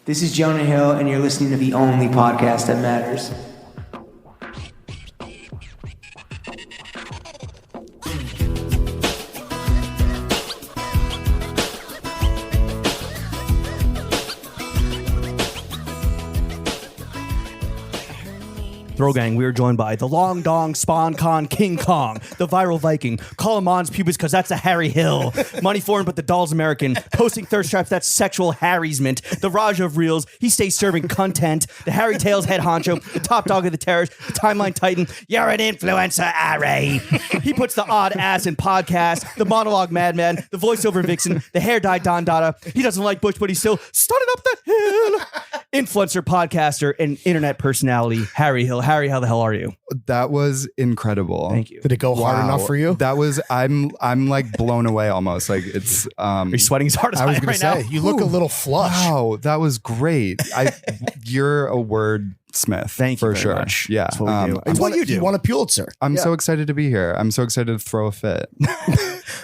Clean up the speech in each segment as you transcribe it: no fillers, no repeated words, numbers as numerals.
This is Jonah Hill, and you're listening to the only podcast that matters. Throw Gang, we are joined by the Long Dong, Spawn Con, King Kong, the Viral Viking, Colomon's pubis because that's a Harry Hill, Money Foreign but the doll's American, posting thirst traps, that's sexual harassment, the Raj of Reels, he stays serving content, the Harry Tails head honcho, the top dog of the terrors, the Timeline Titan, you're an influencer, Harry. He puts the odd ass in podcast, the monologue madman, the voiceover vixen, the hair dye Don Dada, he doesn't like Bush but he's still started up the hill, influencer, podcaster, and internet personality, Harry Hill. Harry, how the hell are you? That was incredible. Thank you. Did it go hard enough for you? That was, I'm like blown away almost. Like it's, Are you sweating as hard as I was going to say? You look a little flush. Wow, that was great. You're a wordsmith. Thank you for very sure. much. Yeah. That's what we do. It's what you do. You want a Pulitzer. I'm so excited to be here. I'm so excited to throw a fit.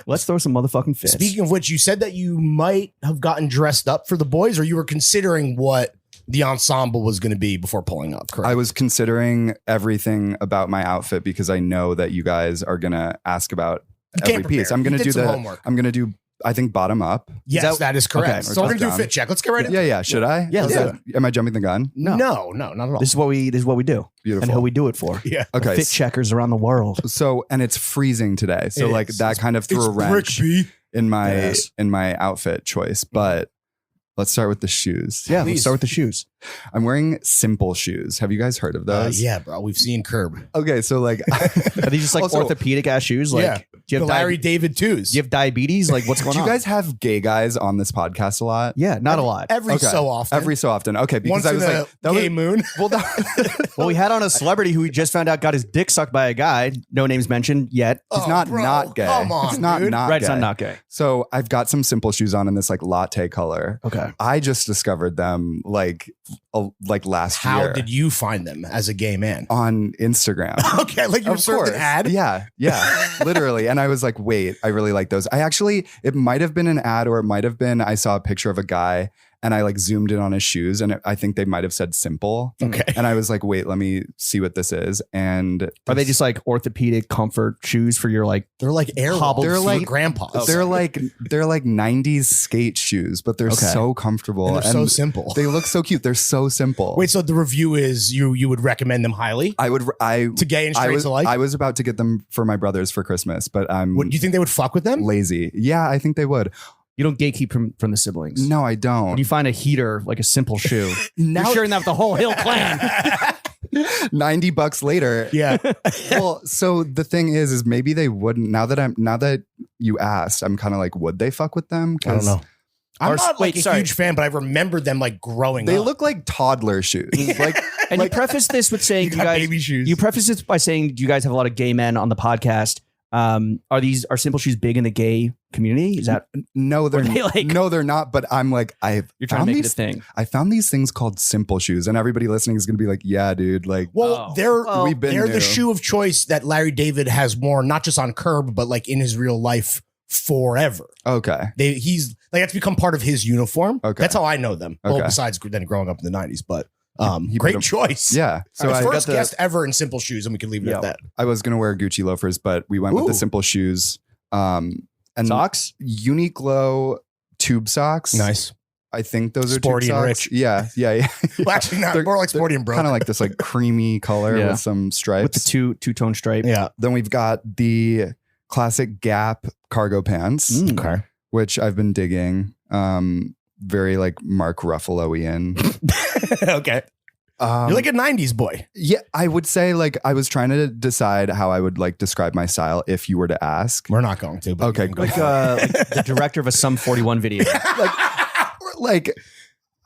Let's throw some motherfucking fits. Speaking of which, you said that you might have gotten dressed up for the boys, or you were considering what the ensemble was going to be before pulling up, correct? I was considering everything about my outfit because I know that you guys are going to ask about every piece. I'm going to do homework. I'm going to do, I think, bottom up. Yes, that is correct. Okay, so we're going to do a fit check. Let's get right into it. Yeah. Should I? Yeah, let's do it. Am I jumping the gun? No, not at all. This is what we do. Beautiful. And who we do it for. Yeah. Okay. Fit checkers around the world. So, and it's freezing today. So like that kind of threw a wrench in my outfit choice. But let's start with the shoes. Yeah, let's start with the shoes. I'm wearing simple shoes. Have you guys heard of those? Yeah, bro. We've seen Curb. Okay, so like, Are these just like Also- orthopedic ass shoes? Like, Yeah. do you have The Larry David twos. do you have diabetes? Like, what's going do you on? guys have gay guys on this podcast a lot? Yeah, not a lot. Every Okay. so often. Every so often. Okay, because Once I was in like, a gay moon. well, that, Well, we had on a celebrity who we just found out got his dick sucked by a guy. No names mentioned yet. he's not gay. Come on, it's not dude. not Right, gay. it's not gay. So I've got some simple shoes on in this like latte color. Okay. I just discovered them like last How year did you find them as a gay man? on Instagram. Okay, like you Of served an course. ad? Yeah, literally. And I was like, wait, I really like those. It might have been an ad or it might have been, I saw a picture of a guy and I like zoomed in on his shoes and I think they might have said simple. Okay. And I was like, wait, let me see what this is. And Are they just like orthopedic comfort shoes for your like They're like air Hobbled they're feet. like grandpas. they're like 90s skate shoes, but they're Okay. so comfortable. And they're so simple. They look so cute. They're so simple. Wait, so the review is you would recommend them highly to gay and straights alike? I was about to get them for my brothers for Christmas, but I'm Would you think they would fuck with them? lazy. Yeah, I think they would. you don't gatekeep from the siblings. No, I don't. When you find a heater, like a simple shoe, Now- you're sharing that with the whole Hill clan. $90 later. Yeah. Well, so the thing is maybe they wouldn't. Now that you asked, I'm kind of like, would they fuck with them? I don't know. I'm Or- not wait, like a sorry. huge fan, but I remembered them like growing They up. look like toddler shoes. Like, And you preface this with saying You you got guys baby shoes. You preface this by saying you guys have a lot of gay men on the podcast. Are simple shoes big in the gay community? Is that no, they're Were they like- no, they're not. But I'm like, you're trying to make it a thing? I found these things called simple shoes, and everybody listening is gonna be like, yeah, dude. Like, Well, we've been they're new. the shoe of choice that Larry David has worn, not just on Curb, but like in his real life forever. okay. He's like that's become part of his uniform. Okay. That's how I know them. Okay. Well, besides then growing up in the 90s, but He great put 'em- choice. Yeah. So I first got the, guest ever in simple shoes, and we can leave it Yeah. at that. I was gonna wear Gucci loafers, but we went with the Ooh. simple shoes. And Socks? Uniqlo tube socks. Nice. I think those Sporty are and tube socks. rich. Yeah. Well, actually, not They're- more like sporty and broke. Kind of like this like creamy color Yeah. with some stripes. With the two-tone stripe. yeah. Then we've got the classic Gap cargo pants, Mm. Okay. which I've been digging. Very like Mark Ruffalo-ian. Okay. You're like a 90s boy. Yeah, I would say like I was trying to decide how I would like describe my style if you were to ask. We're not going to. But Okay, go Like, like the director of a Sum 41 video. Like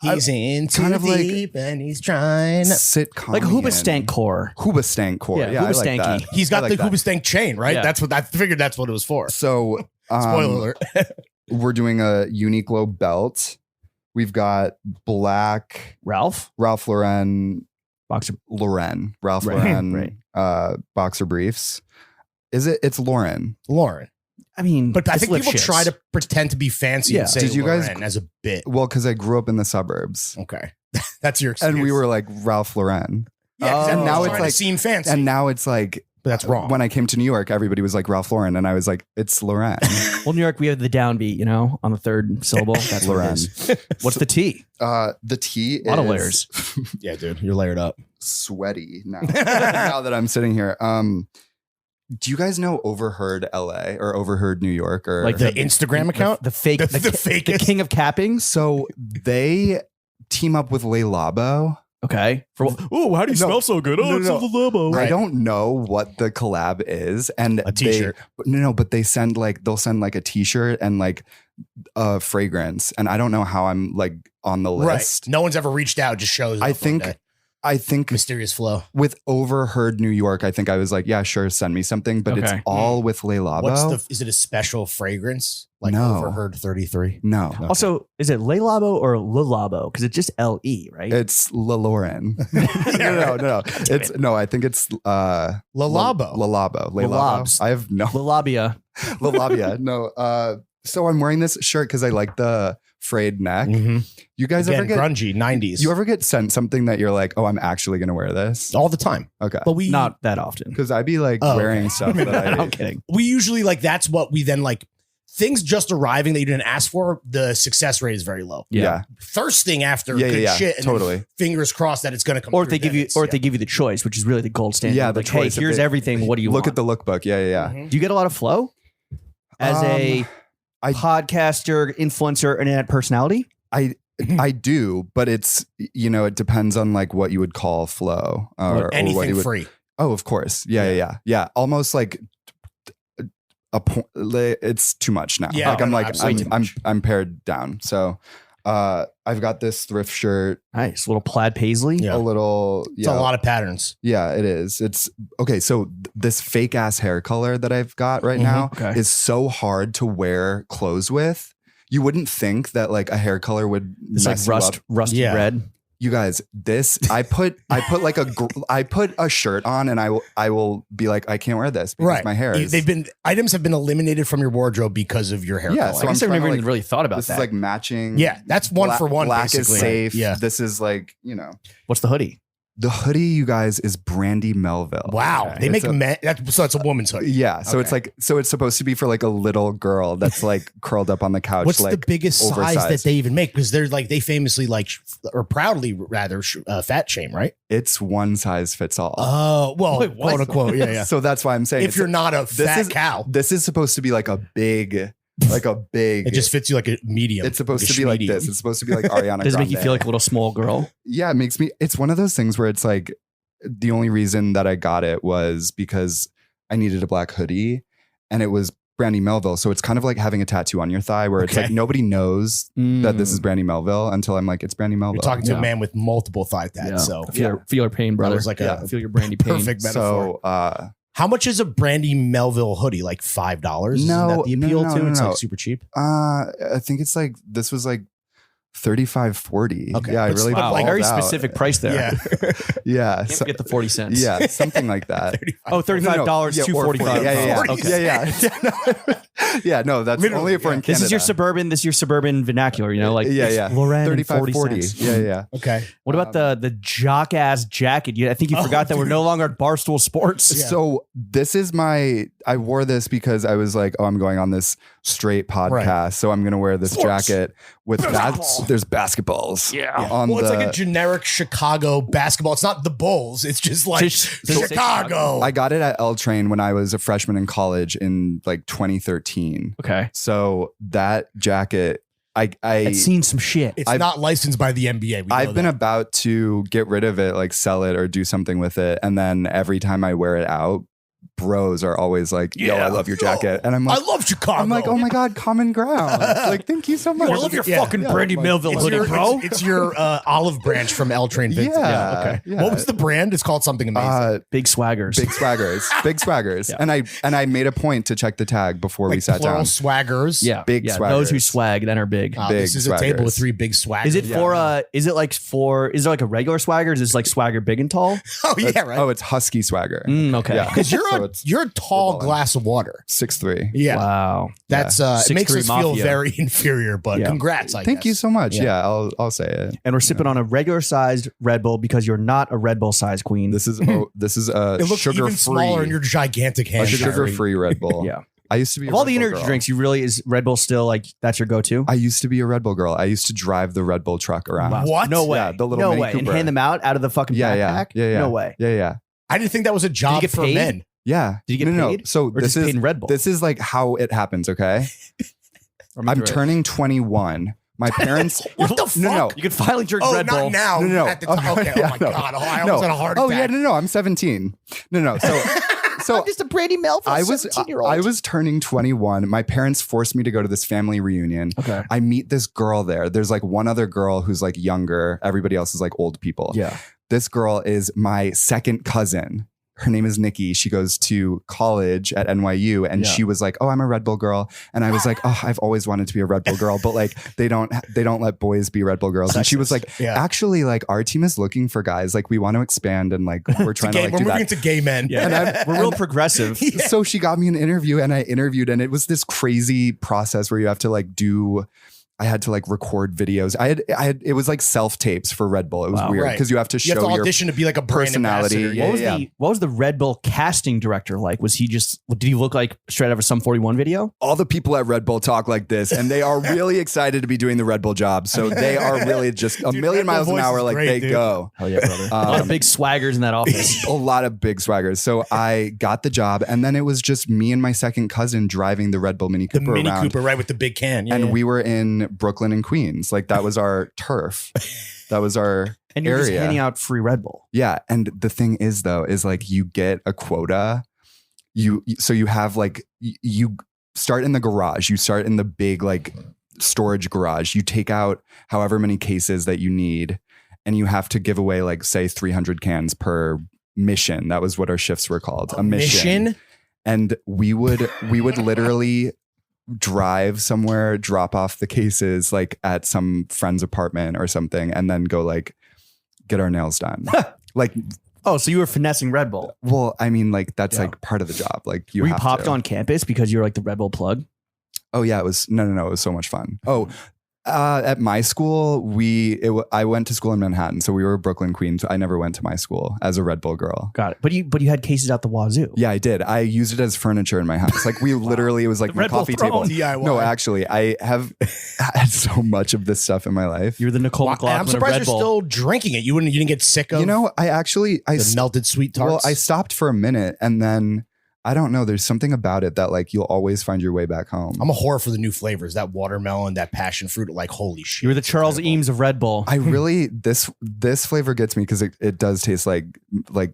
He's in too kind of like- deep and he's trying. sitcom. Like Hoobastank core. Hoobastank core. Yeah, Yeah, I like Hoobastanky. that. He's got I like the that. Hoobastank chain, right? Yeah. That's what I figured. That's what it was for. So Spoiler alert. we're doing a Uniqlo belt. We've got black Ralph? Ralph Lauren Boxer. Ralph Right, Lauren right. boxer briefs. Is it? It's Lauren. Lauren. I mean, But I it's think lift people shits. try to pretend to be fancy Yeah. and say Did you guys- Lauren as a bit. Well, because I grew up in the suburbs, Okay. That's your excuse. and we were like Ralph Lauren, yeah, 'cause Oh. everyone's Now it's trying to like- seem fancy. and now it's like but that's wrong. when I came to New York, everybody was like Ralph Lauren, and I was like, it's Lauren. Well, New York, we have the downbeat, on the third syllable. That's what it Lauren. is. What's the T? The T A lot of is layers. yeah, dude, you're layered up. sweaty now. Now that I'm sitting here, do you guys know Overheard LA or Overheard New York or Like The Instagram account? The fake, The the fakest. king of cappings. So they team up with Le Labo. Okay. Oh, how do you No. smell so good? Oh, No, it's no. the Lobo. I don't know what the collab is, and A t-shirt. But they'll send like a t-shirt and like a fragrance, and I don't know how I'm like on the Right. list. No one's ever reached out. Just shows. I up one think day. I think Mysterious flow. with Overheard New York, I think I was like, yeah, sure, send me something, but it's Okay. all with Le Labo. Is it a special fragrance? Like No. Overheard 33? No, Also, is it Le Labo or Le Labo? Because it's just LE, right? it's La Lauren. no. It's no. I think it's La Labo. La Labo. Le La Labo. Lobs. I have no Le Labia. La Labia. No. So I'm wearing this shirt because I like the frayed neck. Mhm. You guys Again, ever get grungy 90s. you ever get sent something that you're like, oh, I'm actually gonna wear this? all the time. Okay. But we Not that often. Because I'd be like Oh, wearing okay. stuff that I I'm kidding. we usually like that's what we then like things just arriving that you didn't ask for, the success rate is very low. yeah. Thirsting after Yeah, good yeah, shit and then totally. fingers crossed that it's gonna come Or if through, they give then you, it's- or if they give you the choice, which is really the gold standard. Yeah, the like, choice. hey, here's If they- everything. What do you Look want? at the lookbook. Yeah. Mhm. Do you get a lot of flow as a I- podcaster, influencer, internet personality? I do, but it's it depends on like what you would call flow or what anything you would. free. Oh, of course. Yeah. Almost like a point. It's too much now. Yeah, like I'm no, like absolutely too much. I'm pared down. So I've got this thrift shirt. Nice little plaid paisley. Yeah. A little. It's a lot of patterns. Yeah, it is. It's okay. So this fake ass hair color that I've got right now Okay. is so hard to wear clothes with. You wouldn't think that like a hair color would It's like mess you up. rusty Yeah. red. You guys, I put a shirt on and I will be like, I can't wear this because Right. my hair is. Items have been eliminated from your wardrobe because of your hair Yeah, color. so I guess I'm I've trying never to, even really thought about this that. is like matching. Yeah, that's one for one, Black basically. is safe. Yeah. This is like What's the hoodie? the hoodie. You guys is Brandy Melville. Wow. Okay. They make It's a- men. So it's a woman's hoodie. Yeah, so it's Okay. like it's supposed to be for like a little girl that's like curled up on the couch. What's like the biggest size that oversized. they even make? Because they're like they famously like or proudly rather fat shame, right? It's one size fits all. Oh well, Wait, what? quote unquote. Yeah. So that's why I'm saying If it's- you're not a this fat is- cow, this is supposed to be like a big. it just fits you like a medium. It's supposed like a to be like schmedium. this. It's supposed to be like Ariana. Does it make you Grande. feel like a little small girl? Yeah, it makes me. It's one of those things where it's like the only reason that I got it was because I needed a black hoodie, and it was Brandy Melville. So it's kind of like having a tattoo on your thigh, where it's Okay. like nobody knows that this Mm. is Brandy Melville until I'm like, it's Brandy Melville. You're talking to Yeah. a man with multiple thigh tats. Yeah. So Feel your pain, brother. was like a feel your brandy pain. perfect metaphor. So How much is a Brandy Melville hoodie? Like $5? Isn't No, that the appeal no, to? no, It's no. like super cheap. I think it's like this was like 35, 40. Okay. Yeah, I But really Wow, balled very out. specific price there. Yeah. Yeah, Can't so- forget the 40 cents. yeah, something like that. Oh, $35, Yeah, or 40. $2.45. Yeah. Okay. Yeah, no, that's Minimum, only if we're in yeah. Canada. This is your suburban vernacular, like Yeah. Lauren 35, 40 40. cents. Yeah. Okay. What about the jock ass jacket? I think you Oh, forgot that we're no longer at Barstool Sports. Yeah. So this is I wore this because I was like, oh, I'm going on this straight podcast. Right. So I'm going to wear this Sports. jacket with Basketball. there's basketballs. Yeah. On Well, it's like the- a generic Chicago basketball. It's not the Bulls. It's just like Just say Chicago. I got it at L Train when I was a freshman in college in like 2013. Okay. So that jacket, I've seen some shit. It's I've- not licensed by the NBA. We know I've been that. about to get rid of it, like sell it or do something with it. And then every time I wear it out, bros are always like, yo, I love your jacket. And I'm like, I love Chicago. I'm like, oh my God, common ground. Like, thank you so much. I love your Yeah. fucking Brandy Yeah. Melville It's hoodie, your, bro. it's your olive branch from L Train Vintage. Yeah, Okay. yeah. What was the brand? It's called something amazing. Big swaggers. Big swaggers, big swaggers. Yeah. And I made a point to check the tag before we like sat plural down. swaggers. yeah. big yeah. swaggers. Those who swag, then are big. Big This is a table swaggers. with 3 big swaggers. Is it is there like a regular swagger? Is this like swagger big and tall? Oh yeah, right. Oh, it's husky swagger. Okay. Yeah. Because you're So a you're a tall balling. glass of water. 6'3". Yeah. Wow. That's it makes 6'3" us feel mafia. very inferior, but Yeah. congrats. I Thank guess. you so much. Yeah. Yeah, I'll say it. And we're sipping on a regular sized Red Bull because you're not a Red Bull size queen. This is a It looks sugar even smaller in free, your gigantic a hand. sugar Jerry. free Red Bull. Yeah. I used to be Of a all Red the Bull energy girl. drinks, is Red Bull still like that's your go-to? I used to be a Red Bull girl. I used to drive the Red Bull truck around. Wow. What? No way. Yeah, the little no Mini way. And Cooper. hand them out of the fucking Yeah. backpack? No way. Yeah. I didn't think that was a job get for paid? men. Yeah. Did you get No. paid? So Or this just paid is in Red Bull? this is like how it happens. Okay. I'm turning 21. My parents. What the fuck? No. You could finally drink Oh, Red not Bull. now. No. At the time. Okay. Yeah, oh my no. god. Oh, I almost had a heart Oh attack. yeah. No. I'm 17. No. So I'm just a Brady Melville, I was 17-year-old. I was turning 21. My parents forced me to go to this family reunion. Okay. I meet this girl there. There's like one other girl who's like younger. Everybody else is like old people. Yeah. This girl is my second cousin. Her name is Nikki. She goes to college at NYU, and Yeah. she was like, "Oh, I'm a Red Bull girl." And I was like, "Oh, I've always wanted to be a Red Bull girl, but like they don't let boys be Red Bull girls." And she was like, Yeah. "Actually, like our team is looking for guys. Like we want to expand, and like we're trying to like We're do moving that." into gay men. Yeah. We're real progressive. So she got me an interview, and I interviewed, and it was this crazy process where you have to like I had to like record videos. I had it was like self tapes for Red Bull. It was Wow. weird Right. because you have to You have show to your audition to be like a brand personality. ambassador. What was the Red Bull casting director like? Did he look like straight out of some 41 video? all the people at Red Bull talk like this, and they are really excited to be doing the Red Bull job. So they are really just a Dude, million Red Bull miles an voice hour. is Like great, they dude. go. Hell yeah, brother. A lot of big swaggers in that office. A lot of big swaggers. So I got the job, and then it was just me and my second cousin driving the Red Bull Mini The Cooper Mini around. Cooper, right, with the big can. Yeah, And yeah. we were in Brooklyn and Queens. Like that was our turf. That was our And you're just area. handing out free Red Bull. Yeah. And the thing is though, is like you get a quota. So you have like you start in the garage. You start in the big like storage garage. You take out however many cases that you need, and you have to give away like say 300 cans per mission. That was what our shifts were called. A mission. And we would literally drive somewhere, drop off the cases like at some friend's apartment or something, and then go like get our nails done. Like, Oh, so you were finessing Red Bull. well, I mean, like that's Yeah. like part of the job. Like you Were you have popped to. on campus because you were like the Red Bull plug? Oh yeah, it was no. It was so much fun. Oh, at my school, I went to school in Manhattan, so we were Brooklyn, Queens. I never went to my school as a Red Bull girl. Got it. But you had cases out the wazoo. Yeah, I did. I used it as furniture in my house. Like we literally, it was like The my Red Bull coffee table. throne. DIY. No, actually, I have had so much of this stuff in my life. You're the Nicole Wow, McLaughlin and I'm of surprised Red you're Bull. still drinking it. You didn't get sick of You know, the melted sweet tarts. well, I stopped for a minute, and then I don't know. There's something about it that like you'll always find your way back home. I'm a whore for the new flavors. That watermelon, that passion fruit. Like holy shit. You were the it's Charles incredible. Eames of Red Bull. I really this flavor gets me because it does taste like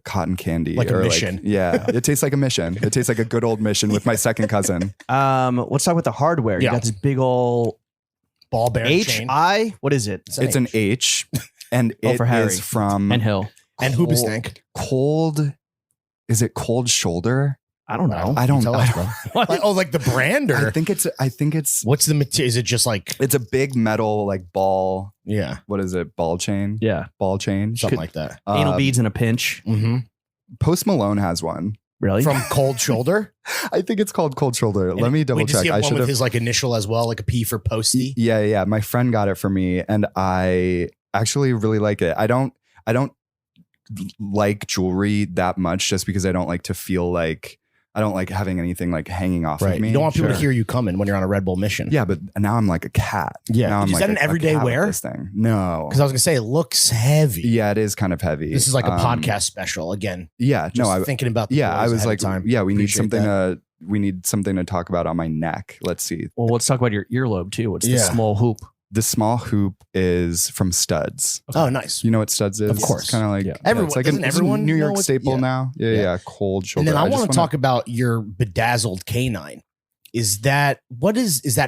cotton candy, Like a or mission. yeah, it tastes like a mission. It tastes like a good old mission with my second cousin. Let's talk about the hardware. You Yeah. got this big old Ball bearing chain. HI. What is it? It's an H, and Oh, it for Harry. is from And Hill. And Hoobastank. Cold. Is it Cold Shoulder? I don't know. I don't Tell know. us, bro. What? Like the brand or I think it's what's the material? Is it just like it's a big metal like ball. yeah, What is it? Ball chain? Yeah. Ball chain. something like that? Anal beads in a pinch. Mm-hmm. Post Malone has one. Really? From Cold Shoulder. I think it's called Cold Shoulder. Let me double Wait, does check. he have I one should with have. his like initial as well, like a P for posty. Yeah. My friend got it for me, and I actually really like it. I don't like jewelry that much, just because I don't like to feel like I don't like having anything like hanging off Right. of me. You don't want people to Sure. hear you coming when you're on a Red Bull mission. Yeah, but now I'm like a cat. Yeah. Now I'm Is like that an a everyday cat with wear? This thing. No. Because I was gonna say it looks heavy. Yeah, it is kind of heavy. This is like a podcast special again. Yeah. Just No. I thinking about the yeah. boys I was ahead of like, time. yeah. We need Appreciate something. that. We need something to talk about on my neck. Let's see. Well, let's talk about your earlobe too. What's the Yeah. small hoop? The small hoop is from Studs. Oh, nice. You know what Studs is? Of course. Kind of like Yeah. Everyone- it's like doesn't it's everyone a New know York what- staple yeah. now. Yeah, Yeah. yeah. Cold shoulder. And then I just want to wanna- talk about your bedazzled canine. Is that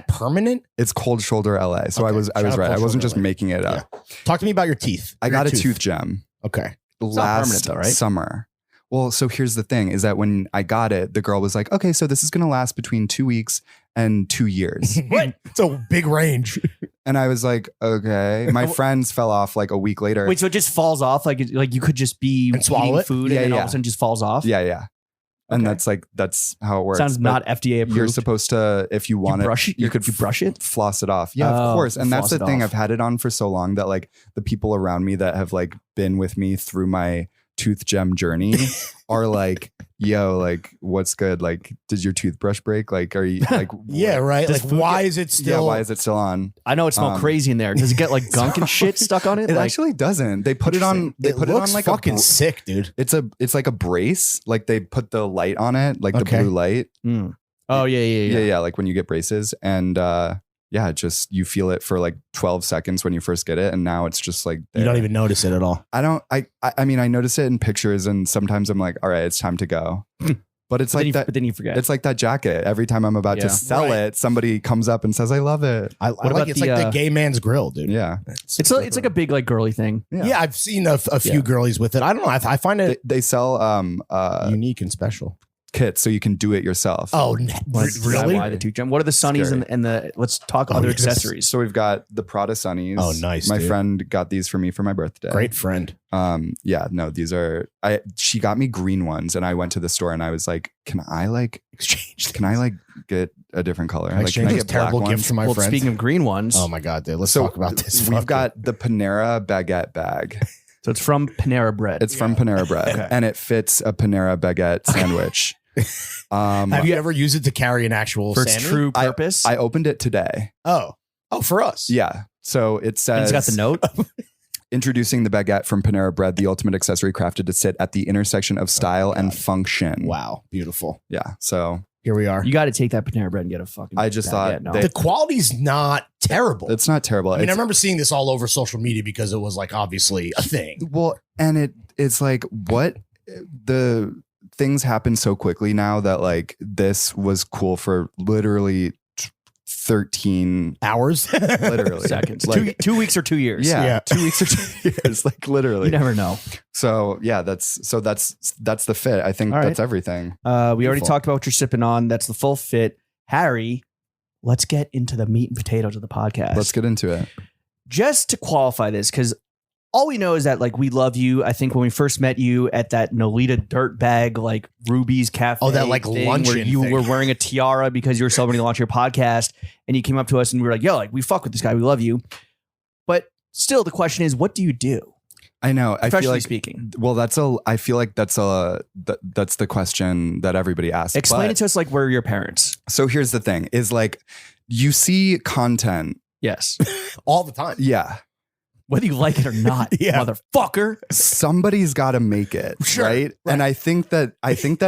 permanent? It's Cold Shoulder LA. So Okay. I was Shout out right. I Cold wasn't Shoulder just LA. making it up. Talk to me about your teeth. I got a tooth gem Okay. not last permanent though, right? summer. Well, so here's the thing: is that when I got it, the girl was like, "Okay, so this is going to last between 2 weeks and 2 years." What? It's a big range. And I was like, "Okay." My friends fell off like a week later. Wait, so it just falls off? Like you could just be And swallow eating it? food Yeah, and then all yeah. of a sudden just falls off? Yeah. And Okay. that's how it works. Sounds not But FDA approved. You're supposed to, if you want brush it? you could You brush it? floss it off. Yeah, Oh, of course. And that's floss the it thing. off. I've had it on for so long that like the people around me that have like been with me through my tooth gem journey are like, yo, like, what's good? Like, did your toothbrush break? Like, are you like, Yeah, right. Does Like, food why get- is it still? why is it still on? I know it smells crazy in there. Does it get like gunk and shit stuck on it? It Like, actually doesn't. They put it on. They put it on looks like fucking a. sick, dude. It's like a brace. Like they put the light on it, like Okay. the blue light. mm. Oh yeah. Yeah. Like when you get braces, and yeah, just you feel it for like 12 seconds when you first get it, and now it's just like You there. don't even notice it at all. I don't. I mean, I notice it in pictures, and sometimes I'm like, all right, it's time to go. But it's like that. But then you forget. It's like that jacket. Every time I'm about Yeah. to sell Right. it, somebody comes up and says, "I love it." I about like it's the, like the gay man's grill, dude. Yeah, it's like a big like girly thing. Yeah, I've seen a few Yeah. girlies with it. I don't know. I find it they sell unique and special. kits so you can do it yourself. Oh, really? Why the tooth gem? What are the sunnies Scary. and the? Let's talk Oh, other yes. accessories. So we've got the Prada Sunnies. Oh, nice, My dude. friend got these for me for my birthday. Great friend. Yeah, no, these are she got me green ones and I went to the store and I was like, can I like Exchange. can I like get a different color? I Like can exchanged I this get black terrible gift ones? for my Well, friend. speaking of green ones, Oh my god, dude. Let's So talk about this. We've fucking- got the Panera baguette bag. so it's from Panera Bread. It's from Panera Bread Okay. and it fits a Panera baguette sandwich. Have you ever used it to carry an actual for its sandwich? true purpose. I opened it today. Oh, for us. Yeah. So it and says it's got the note. introducing the baguette from Panera Bread, the ultimate accessory crafted to sit at the intersection of style and function. Wow, beautiful. Yeah. So Here we are. You got to take that Panera Bread and get a fucking. I just thought baguette, no. they- The quality's not terrible. it's not terrible. I mean, I It's- remember seeing this all over social media because it was like obviously a thing. Well, and it's like what the things happen so quickly now that like this was cool for literally 13 Hours. literally seconds. Like, 2 weeks or 2 years. yeah, Yeah. 2 weeks or 2 years, like You literally. never know. So yeah, that's the fit. I think All right. that's everything. We already Beautiful. talked about what you're sipping on. That's the full fit. Harry, let's get into the meat and potatoes of the podcast. Let's get into it. Just to qualify this, because all we know is that like we love you. I think when we first met you at that Nolita Dirtbag like Ruby's Cafe, Oh, that, like, thing where luncheon you thing. were wearing a tiara because you were celebrating the launch of your podcast, and you came up to us and we were like, "Yo, like we fuck with this guy, we love you." But still, the question is, what do you do? I know. I feel Professionally like speaking, well, I feel like that's the question that everybody asks. explain But- it to us like we're your parents. So here's the thing: is like you see content. Yes, all the time. Yeah. whether you like it or not, Yeah. motherfucker. Somebody's got to make it, Sure, right? And I think that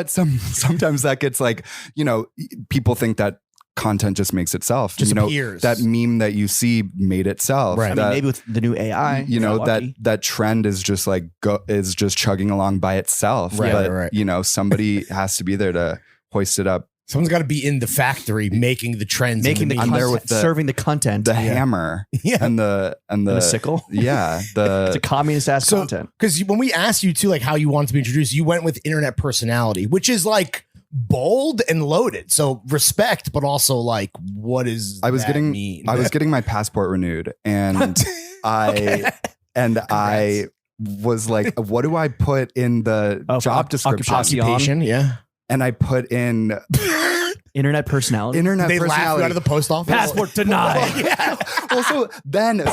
sometimes that gets like, you know, people think that content just makes itself. Just you know, appears. that meme that you see made itself. Right. I mean, That, maybe with the new AI, you know, got lucky. that trend is just like is just chugging along by itself. Right, But right. you know, somebody has to be there to hoist it up. Someone's got to be in the factory making the trends, making and the I'm content, there with the- serving the content, The hammer yeah. and the and the sickle. Yeah, It's a the communist ass So- content. Because when we asked you to like how you wanted to be introduced, you went with internet personality, which is like bold and loaded. So respect, but also like, what is I was that getting mean? I was getting my passport renewed, and I I was like, what do I put in the Oh, job description? occupation. occupation. Yeah. And I put in Internet personality. internet They laugh you personality. out of the post office. Passport denied. Yeah. Well,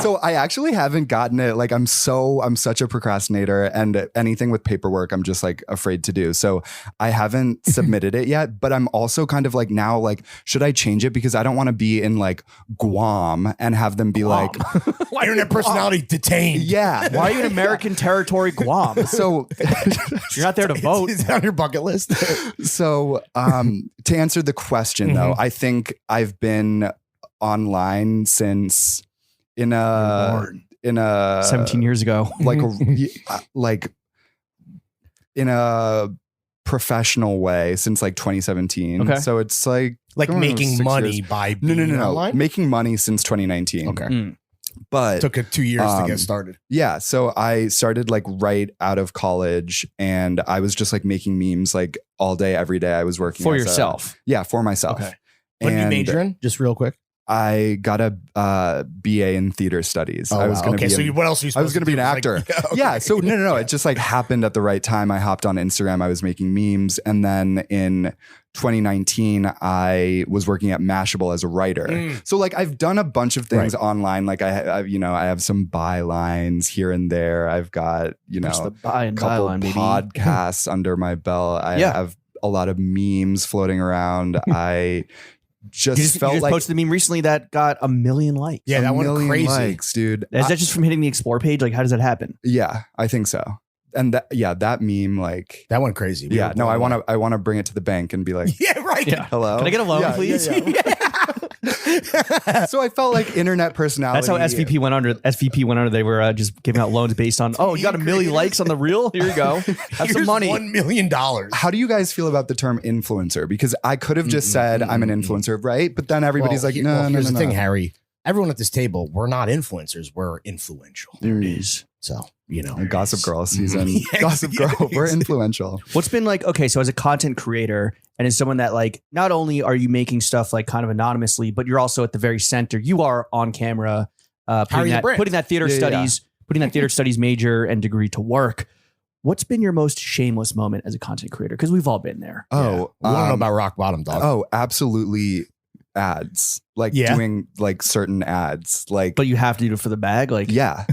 so I actually haven't gotten it. Like I'm such a procrastinator, and anything with paperwork I'm just like afraid to do. So I haven't submitted it yet, but I'm also kind of like now like, should I change it? Because I don't want to be in like Guam and have them be like, Internet personality detained. yeah. Why are you in American territory, Guam? So You're not there to vote. Is it on your bucket list? So to answer the question though, I think I've been online since in a 17 years ago. like in a professional way since like 2017. Okay. So it's like Like going on making 6 money years. by No, being online? making money since 2019. Okay. Mm. But Took it 2 years to Um, get started. yeah, so I started like right out of college, and I was just like making memes like all day, every day. I was working For as a- yourself. yeah, for myself. Okay. What did you And major in? Just real quick. I got a BA in theater studies. Oh, I was wow. going to Okay, be so what else are you supposed I was going to be an do? actor. Like, yeah, okay. Yeah. So no. It just like happened at the right time. I hopped on Instagram. I was making memes. And then in 2019, I was working at Mashable as a writer. So like I've done a bunch of things online. Like I have some bylines here and there. I've got, What's the buy a and couple byline, baby? podcasts under my belt. I have a lot of memes floating around. I just felt you just like posted a meme recently that got 1 million likes. Yeah, that went crazy. likes, dude. Is that just from hitting the explore page? Like, how does that happen? Yeah, I think so. And that meme, like, That went crazy. yeah, no, I want to bring it to the bank and be like, Yeah, right. Yeah. hello, Can I get a loan, Yeah, please? So I felt like internet personality. That's how SVP went under. SVP went under. They were just giving out loans based on. Oh, you got 1 million likes on the reel. Here you go. Have some money. $1 million. How do you guys feel about the term influencer? Because I could have just said I'm an influencer, right? But then everybody's like, no. Here's the thing, Harry. Everyone at this table, we're not influencers. We're influential. There it is. So, Gossip Girl season. Yeah, Gossip Girl, we're exactly. influential. What's been like? Okay, so as a content creator and as someone that like, not only are you making stuff like kind of anonymously, but you're also at the very center. You are on camera, putting that theater studies major and degree to work. What's been your most shameless moment as a content creator? Because we've all been there. Oh, we want to know about rock bottom, dog. Oh, absolutely. Ads, like doing like certain ads, like, But you have to do it for the bag. Like, yeah.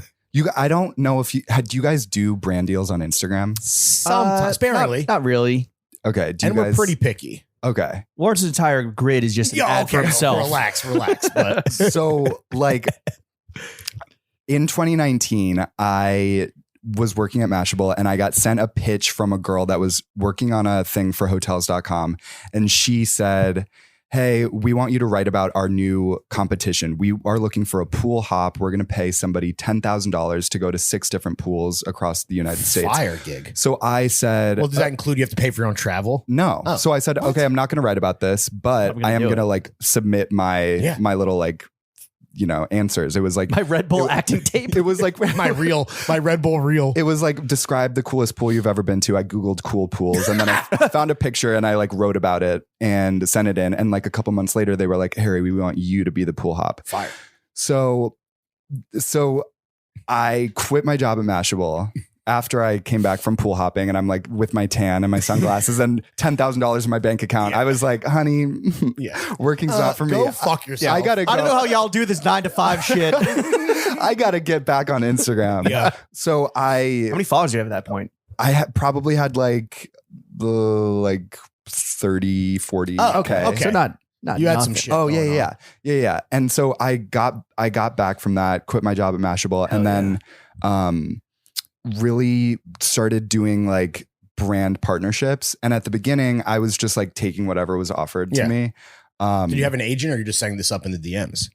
I don't know if do you guys do brand deals on Instagram? Sometimes, sparingly. Not really. Okay. We're pretty picky. Okay. Lawrence's entire grid is just an ad for himself. Relax. But So like in 2019, I was working at Mashable and I got sent a pitch from a girl that was working on a thing for hotels.com. And she said, hey, we want you to write about our new competition. We are looking for a pool hop. We're going to pay somebody $10,000 to go to 6 different pools across the United States. Fire gig. So I said, Well, does that include you have to pay for your own travel? no. Oh. So I said, okay, I'm not going to write about this, but I am going to like submit my little like, answers. It was like My Red Bull acting tape. it was like My Red Bull reel. it was like, describe the coolest pool you've ever been to. I Googled cool pools and then I found a picture and I like wrote about it and sent it in. And like a couple months later, they were like, Harry, we want you to be the pool hop. Fire. So I quit my job at Mashable after I came back from pool hopping and I'm like with my tan and my sunglasses and $10,000 in my bank account. Yeah. I was like, honey, working's not for me. Go fuck yourself. I gotta go. I don't know how y'all do this 9 to 5 shit. I gotta get back on Instagram. Yeah. So How many followers do you have at that point? I probably had like 30, 40. Oh, okay. So not You had nothing. some shit. Oh going on. yeah. And so I got back from that, quit my job at Mashable, and then really started doing like brand partnerships. And at the beginning, I was just like taking whatever was offered to me. Did you have an agent, or you're just setting this up in the DMs?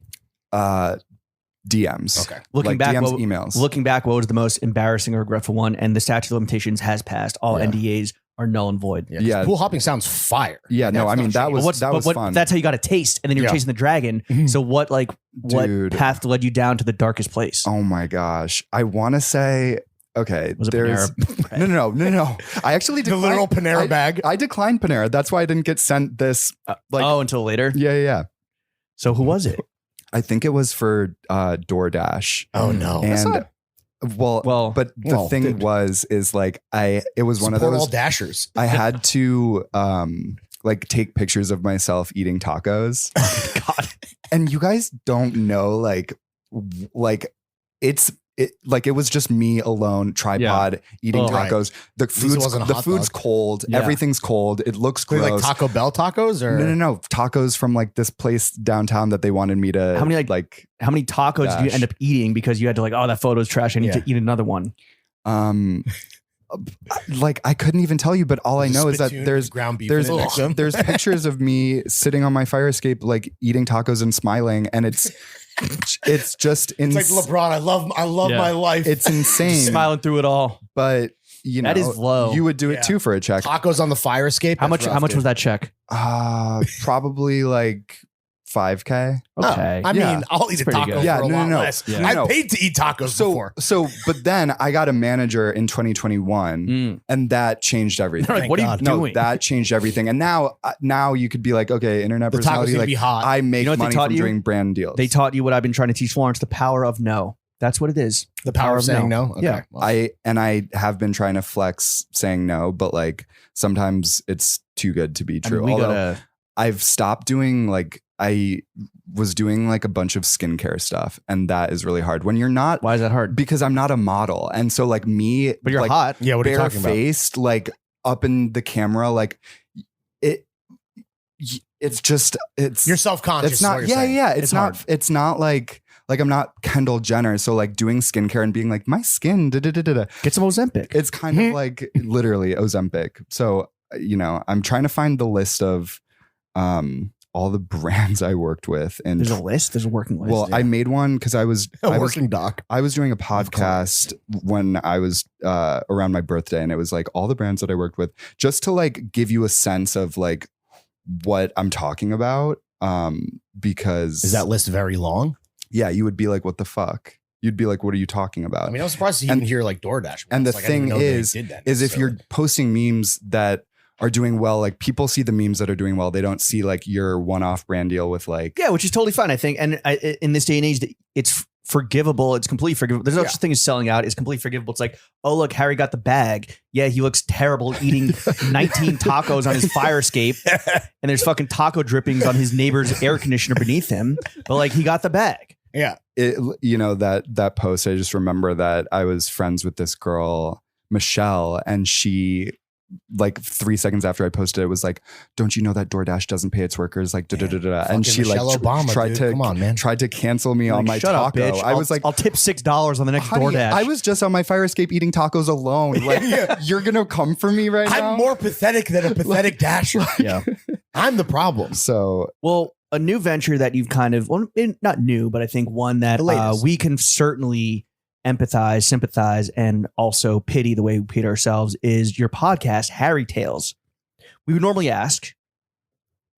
DMs. Okay. Looking like back, DMs, what, emails. Looking back, what was the most embarrassing or regretful one? And the statute of limitations has passed. All NDAs are null and void. Yeah. 'Cause pool hopping sounds fire. Yeah, no, I mean that But was fun. That's how you got a taste, and then you're chasing the dragon. So what Dude. path led you down to the darkest place? Oh my gosh. I want to say, okay, Was it there's Panera? no. I actually The declined, literal Panera bag. I declined Panera. That's why I didn't get sent this. Until later. Yeah. So who was it? I think it was for DoorDash. Oh no. And but the thing dude. is like it was one of Support all those. dashers. I had to like take pictures of myself eating tacos. God. And you guys don't know like it was just me alone, tripod, eating tacos. The food's cold. Yeah. Everything's cold. It looks Wait, gross. like Taco Bell tacos, or No. Tacos from like this place downtown that they wanted me to. How many tacos did you end up eating because you had to like, oh, that photo's trash. I need to eat another one. Like I couldn't even tell you, but all I know is that there's ground beef. there's pictures of me sitting on my fire escape, like eating tacos and smiling, and it's just It's like LeBron. I love my life. It's insane. Smiling through it all. But you know, that is low. You would do it too for a check. Tacos on the fire escape. How much was that check? Probably like 5K. Okay. I Yeah. mean, I'll eat a pretty taco good. for Yeah, a lot less. Yeah. I No. paid to eat tacos before. But then I got a manager in 2021 and that changed everything. They're like, what are you God. No, doing? that changed everything. And now you could be like, okay, internet The tacos personality, gonna like be hot. I make You know what they money taught from you? doing brand deals. They taught you what I've been trying to teach Florence, the power of no. That's what it is. The power of saying no. Okay. Yeah. Well, I have been trying to flex saying no, but like sometimes it's too good to be I mean, true. we Although gotta. I've stopped doing like I was doing like a bunch of skincare stuff, and that is really hard when you're not Why is that hard? because I'm not a model, and so like me, But you're like, hot. yeah, what are you talking about? barefaced, like up in the camera, like it's just You're self-conscious. it's is what not you're yeah saying. yeah it's not hard. it's not like I'm not Kendall Jenner, so like doing skincare and being like my skin da-da-da-da-da. Get some Ozempic. It's kind of like literally Ozempic. So I'm trying to find the list of all the brands I worked with, and There's a list. There's a working list. well I made one because I was Working doc. I was doing a podcast when I was around my birthday, and it was like all the brands that I worked with, just to like give you a sense of like what I'm talking about. Because Is that list very long? yeah, you would be like, what the fuck? You'd be like, what are you talking about? I mean, I was surprised to even hear like DoorDash. and the Like, I didn't thing even know they is did that if you're necessarily. posting memes that are doing well, like people see the memes that are doing well. They don't see like your one-off brand deal with like, yeah, which is totally fine, I think. And in this day and age, it's forgivable. It's completely forgivable. There's no such thing as selling out. It's completely forgivable. It's like, oh, look, Harry got the bag. Yeah, he looks terrible eating 19 tacos on his fire escape. And there's fucking taco drippings on his neighbor's air conditioner beneath him. But like, he got the bag. Yeah. that post, I just remember that I was friends with this girl, Michelle, and she like 3 seconds after I posted it was like, don't you know that DoorDash doesn't pay its workers? Like, and Fucking she like Michelle Obama, tried dude. to Come on, man. tried to cancel me on Like, my shut up, taco. bitch. I was like, I'll tip $6 on the next honey, DoorDash. I was just on my fire escape eating tacos alone. Like, you're gonna come for me right now? I'm more pathetic than a pathetic dasher. yeah. I'm the problem. So Well, a new venture that you've kind of, well, not new, but I think one that The latest. we can certainly empathize, sympathize, and also pity the way we pity ourselves is your podcast, Harry Tales. We would normally ask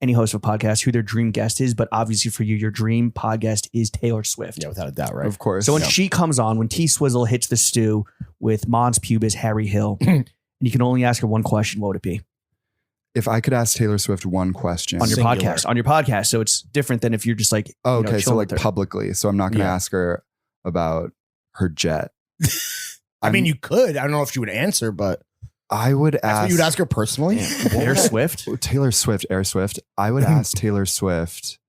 any host of a podcast who their dream guest is, but obviously for you, your dream podcast is Taylor Swift. Yeah, without a doubt, right? of course. So when she comes on, when T Swizzle hits the stew with Mons Pubis, Harry Hill, and you can only ask her one question, what would it be? if I could ask Taylor Swift one question On your Singular. podcast. On your podcast. So it's different than if you're just like, Oh, you know, okay, so chilling like with her. publicly. So I'm not going to Yeah. ask her about her jet. I mean, I'm- you could. I don't know if she would answer, but I would that's ask what you'd ask her personally. Taylor Swift. Taylor Swift, Air Swift. I would ask Taylor Swift.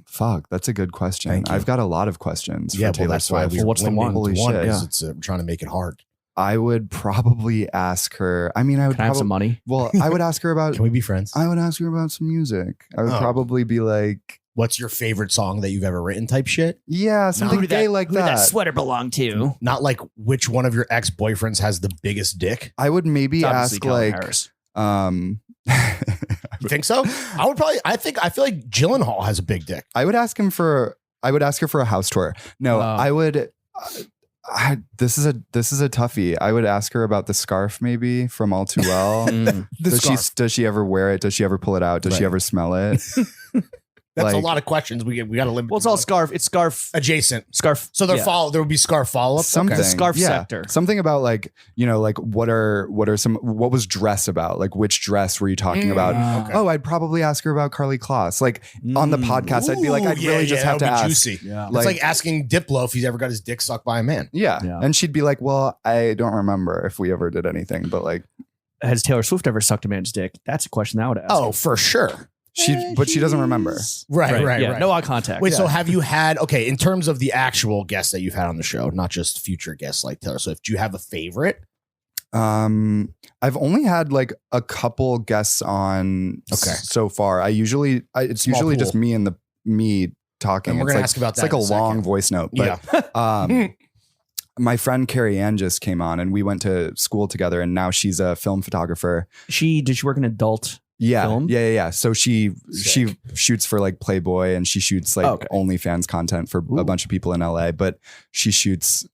Fuck, that's a good question. Thank you. I've got a lot of questions Yeah, for well, Taylor that's why Swift. we're Well, what's the limiting one? Holy to one shit. because Yeah. it's we're trying to make it hard. I would probably ask her. I mean, I would Can I have some probably. money? Well, I would ask her about. Can we be friends? I would ask her about some music. I would Oh. probably be like, What's your favorite song that you've ever written? Type shit. yeah, something Who did gay like who did that. sweater belong to? Not like which one of your ex boyfriends has the biggest dick. I would maybe It's obviously ask Calvin like, Harris. You think so? I would probably. I feel like Gyllenhaal has a big dick. I would ask him for. I would ask her for a house tour. No, Wow. I would. This is a toughie. I would ask her about the scarf, maybe from All Too Well. Mm. Does she ever wear it? Does she ever pull it out? Does she Right. ever smell it? That's a like- lot of questions. We got to limit. Well, it's all scarf. It's scarf. adjacent. Scarf. So there yeah. there would be scarf follow up. Something. The scarf yeah. sector. Something about like, like what was dress about? Like which dress were you talking about? Ah. Okay. Oh, I'd probably ask her about Carly Kloss. Like on the Mm. podcast, I'd be like, I'd really just have to ask. Juicy. Yeah. It's like asking Diplo if he's ever got his dick sucked by a man. Yeah. Yeah. And she'd be like, well, I don't remember if we ever did anything, but like Has Taylor Swift ever sucked a man's dick? That's a question I would ask. Oh, for sure. but she doesn't remember. Right. Yeah, no eye contact. Wait, so Yeah. have you had, okay, in terms of the actual guests that you've had on the show, not just future guests like Taylor Swift, do you have a favorite? I've only had like a couple guests on Okay. so far. It's Small usually just pool. me talking. And we're It's going to like, ask about it's that. like a in second. long voice note. But Yeah. my friend Carrie Ann just came on and we went to school together and now she's a film photographer. did she work in adult? Yeah. Film? Yeah. So she Sick. shoots for like Playboy and she shoots like Okay. OnlyFans content for Ooh. a bunch of people in LA, but she shoots,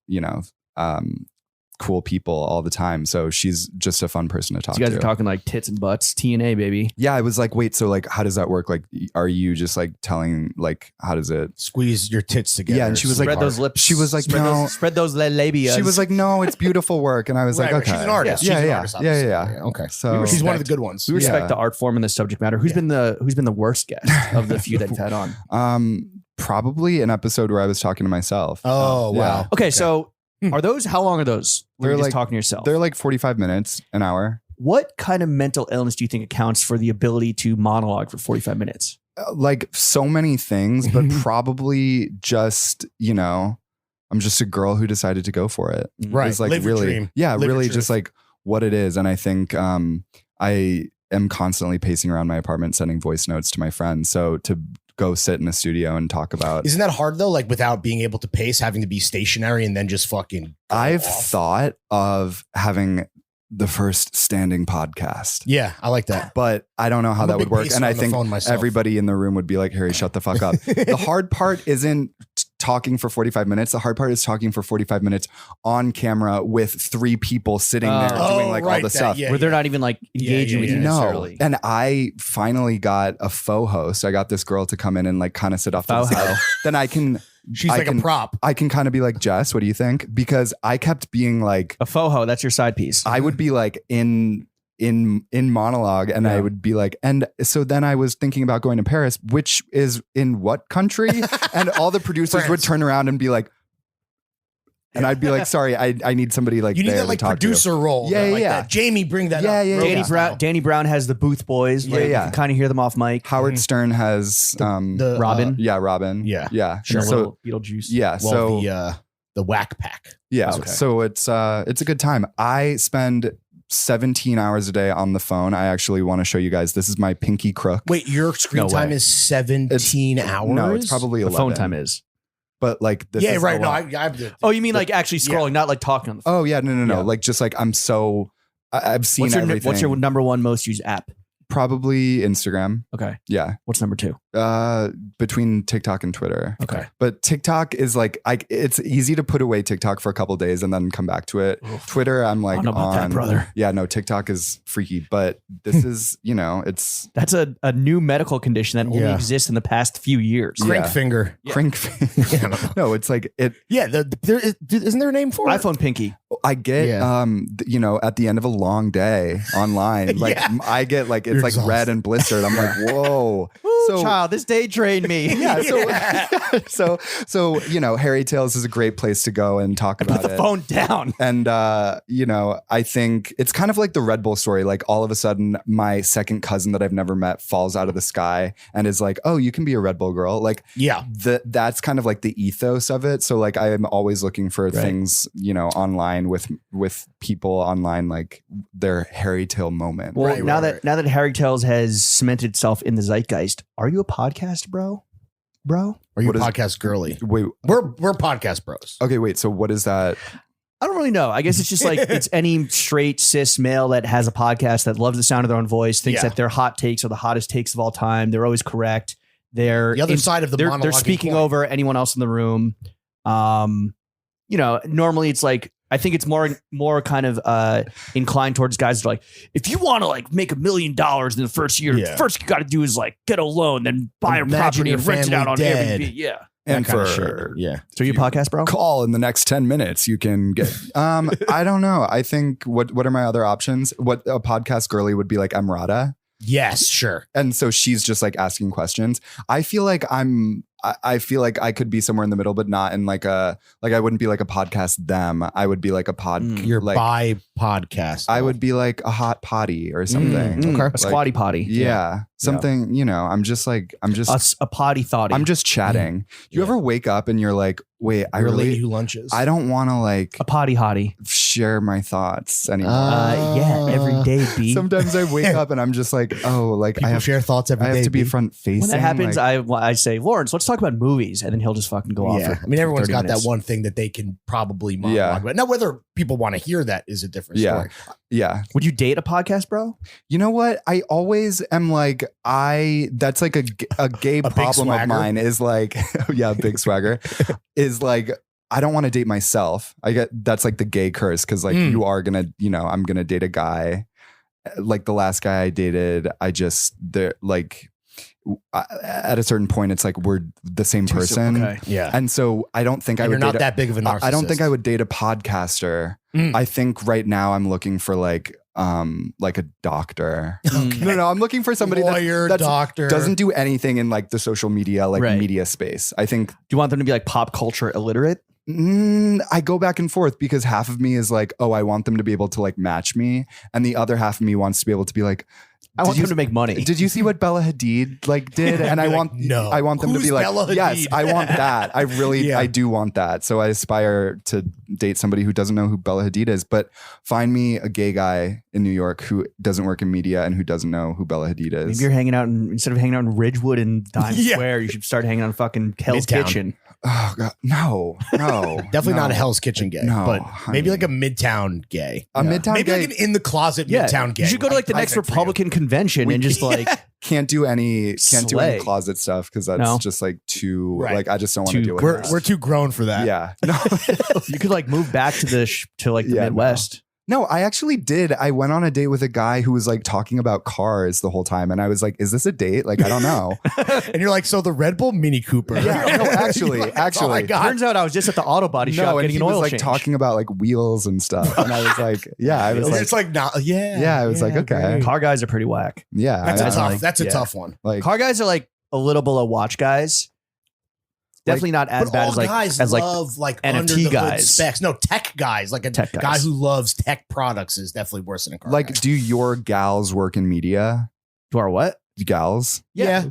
cool people all the time. So she's just a fun person to talk So you guys to. are talking like tits and butts, TNA, baby. Yeah, I was like, wait, so like, how does that work? Like, are you just like telling, like, how does it? Squeeze your tits together. Yeah, and she was like, Spread those lips. She was like, spread no. those, spread those labias. She was like, no, it's beautiful work. And I was Right, like, okay. she's an artist. Yeah, She's an yeah, artist, yeah, obviously. yeah. Okay. So She's one of the good ones. we respect Yeah. the art form and the subject matter. Who's been the worst guest of the few that you've had on? Probably an episode where I was talking to myself. Oh, Yeah. wow. Okay, so are those? How long are those? Where They're you're just like- talking to yourself. They're like 45 minutes, an hour. What kind of mental illness do you think accounts for the ability to monologue for 45 minutes? Like so many things, but probably just, I'm just a girl who decided to go for it. Right. It's like Live your really, dream. yeah, Live your really truth. just like what it is. And I think I am constantly pacing around my apartment, sending voice notes to my friends. So to go sit in a studio and talk about, Isn't that hard though? Like without being able to pace, having to be stationary and then just fucking. go I've off? thought of having the first standing podcast, Yeah, I like that. but I don't know how I'm a that would big work. pacer And I on the think phone myself. everybody in the room would be like, Harry, shut the fuck up. The hard part isn't talking for 45 minutes. The hard part is talking for 45 minutes on camera with 3 people sitting there Oh. doing like all right, the that- stuff. yeah, Where they're not even like engaging yeah, with yeah. you No, necessarily. and I finally got a faux host. I got this girl to come in and like kind of sit off to the Faux side. ho. Then I can, She's I like can, a prop. I can kind of be like, Jess, what do you think? Because I kept being like, A foho, that's your side piece. I would be like in monologue, and Yeah. I would be like, and so then I was thinking about going to Paris, which is in what country? And all the producers would France. turn around and be like, and I'd be like, sorry, I need somebody like You need there that to like talk producer role. Yeah, like yeah. that. Jamie, bring that Yeah, up. yeah, Rogan yeah. style. Danny Brown has the Booth Boys. Yeah, Like, yeah. You can kind of hear them off mic. to. Howard Stern has The Robin. yeah, Robin. Yeah. Yeah. And a So little Beetlejuice. yeah, well, so the whack pack. yeah, Okay. so it's a good time. I spend 17 hours a day on the phone. I actually want to show you guys. This is my pinky crook. Wait, your screen No time way. is 17 hours? No, it's probably The 11. phone time is. But like this Yeah, is right. a No, lot. Oh, you mean like actually scrolling, not like talking on the phone? Oh yeah, no. Yeah. Like just like I'm so I've seen everything. What's your number one most used app? Probably Instagram. Okay. Yeah. What's number 2? Between TikTok and Twitter. Okay. But TikTok is like it's easy to put away TikTok for a couple days and then come back to it. Twitter, I'm like I don't know about on. that, brother. Yeah, no, TikTok is freaky, but this is, it's That's a new medical condition that only Yeah. exists in the past few years. Crank Yeah. finger. Yeah. crink. Yeah, I don't know. No, it's like it. Yeah, isn't there a name for it? iPhone Pinky. I get, Yeah. at the end of a long day online, like Yeah. I get like it's You're like red exhausted. and blistered. I'm like, whoa. So Child, this day drained me. yeah, so Harry Tales is a great place to go and talk Put about the it. phone down. And I think it's kind of like the Red Bull story. Like all of a sudden, my second cousin that I've never met falls out of the sky and is like, "Oh, you can be a Red Bull girl." Like, Yeah. that's kind of like the ethos of it. So like, I am always looking for things, online with people online, like their Harry Tale moment. Well, Right, now right, that Harry Tales has cemented itself in the zeitgeist, are you a podcast bro? Are you What a is- podcast girly? Wait, We're podcast bros. okay, wait. So what is that? I don't really know. I guess it's just like it's any straight cis male that has a podcast that loves the sound of their own voice, thinks Yeah. that their hot takes are the hottest takes of all time. They're always correct. They're The other side of the they're monologuing speaking coin. over anyone else in the room. Normally it's like I think it's more kind of inclined towards guys that are like, if you want to like make $1 million in the first year, Yeah. first you got to do is like get a loan, then buy a Imagine property your and rent it out on family dead. Airbnb. Yeah. And That kind of for shit. Yeah. So you podcast, bro? call in the next 10 minutes, you can get. I don't know. I think what are my other options? What a podcast girly would be like Emrata. Yes, sure. And so she's just like asking questions. I feel like I feel like I could be somewhere in the middle, but not in like I wouldn't be like a podcast them. I would be like a pod. You're like by podcast. I would be like a hot potty or something. Okay. A squatty potty. Yeah. Something, I'm just A potty thoughty. I'm just chatting. You Yeah. ever wake up and you're like, wait, You're a lady who lunches. I don't want to like a potty hottie. share my thoughts anymore. Yeah, every day, B. Sometimes I wake up and I'm just like, oh, like People I have share thoughts every I have day, to be B. front facing. When that happens, I say, Lawrence, let's talk about movies, and then he'll just fucking go off. Yeah, For I mean, everyone's 30 got minutes. that one thing that they can probably monologue Yeah. about. Now, whether people want to hear that is a different Yeah. story. Yeah. Would you date a podcast, bro? You know what? I always am like, that's like a gay big problem of swagger. mine is like, yeah, big swagger is like, I don't want to date myself. I get that's like the gay curse because like you are gonna, you know, I'm gonna date a guy. Like the last guy I dated, at a certain point, it's like we're the same person. Okay. Yeah. And so I don't think I would. You're not that big of a narcissist. I don't think I would date a podcaster. I think right now I'm looking for like a doctor. No, I'm looking for somebody Lawyer, that doctor. doesn't do anything in like the social media, like media space. I think. Do you want them to be like pop culture illiterate? I go back and forth because half of me is like, oh, I want them to be able to like match me, and the other half of me wants to be able to be like, I want them to make money. Did you see what Bella Hadid like did? And I want them to be like, Bella Hadid? yes, I want that. I really, I do want that. So I aspire to date somebody who doesn't know who Bella Hadid is, but find me a gay guy in New York who doesn't work in media and who doesn't know who Bella Hadid is. Maybe you're hanging out instead of hanging out in Ridgewood and Times Square, you should start hanging out in fucking Hell's Midtown. Oh Kitchen. God, no. Definitely not a Hell's Kitchen gay, No, but honey. maybe like a Midtown gay. A Midtown Maybe gay like an in the closet Midtown gay. You should go to like the next Perfect for you. Republican convention and just like can't do any Slay. closet stuff because that's No. just like too Right. like I just don't want to Too- deal with We're that. too grown for that. Yeah. No. you could like move back to the Yeah, Midwest. No, I actually did. I went on a date with a guy who was like talking about cars the whole time. And I was like, is this a date? Like, I don't know. And you're like, so the Red Bull Mini Cooper. Yeah, no, actually. Oh my God. Turns out I was just at the auto body shop No, and getting he an was oil like change. talking about like wheels and stuff. And I was like, yeah, I was like, It's like, not, I was like, okay. great. Car guys are pretty whack. yeah. That's I- a tough. like- That's a yeah. tough one. like, Car guys are like a little below watch guys. Definitely not as But bad all as like guys as like love like NFT under the hood guys. specs. No, tech guys. Like a Tech guy guys. who loves tech products is definitely worse than a car. like, guy. do your gals work in media? to our what? Gals? Yeah.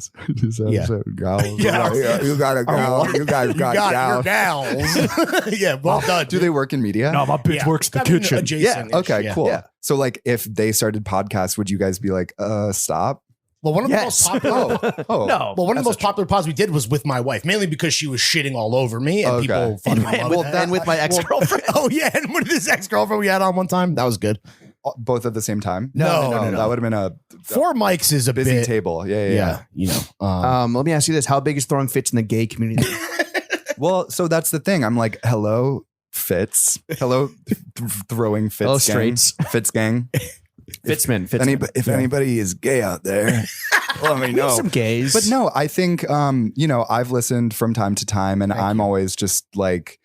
Yeah. Gals. Yeah. You got a gal. You guys You got got gals. your gals. Yeah, well done. Do they work in media? No, my bitch Yeah. works the I mean, kitchen. adjacent-ish, Okay, yeah. cool. Yeah. So like if they started podcasts, would you guys be like, stop? Well, one of the Yes. most popular. Oh. No. Well, one of the That's most popular pods we did was with my wife, mainly because she was shitting all over me, and Okay. people fucking and, loved it. and with my ex-girlfriend. Oh yeah, and with this ex-girlfriend we had on one time, that was good. Both at the same time? No. That would have been a Four mics is a busy bit. table. Yeah. Yeah, you know. Let me ask you this: how big is throwing fits in the gay community? Well, so that's the thing. I'm like, hello, Fitz. Hello, throwing Fitz. Hello, gang. straights. Fitz gang. Fitzman. If anybody is gay out there, let me know. Some gays, But no, I think I've listened from time to time, and I'm always just like,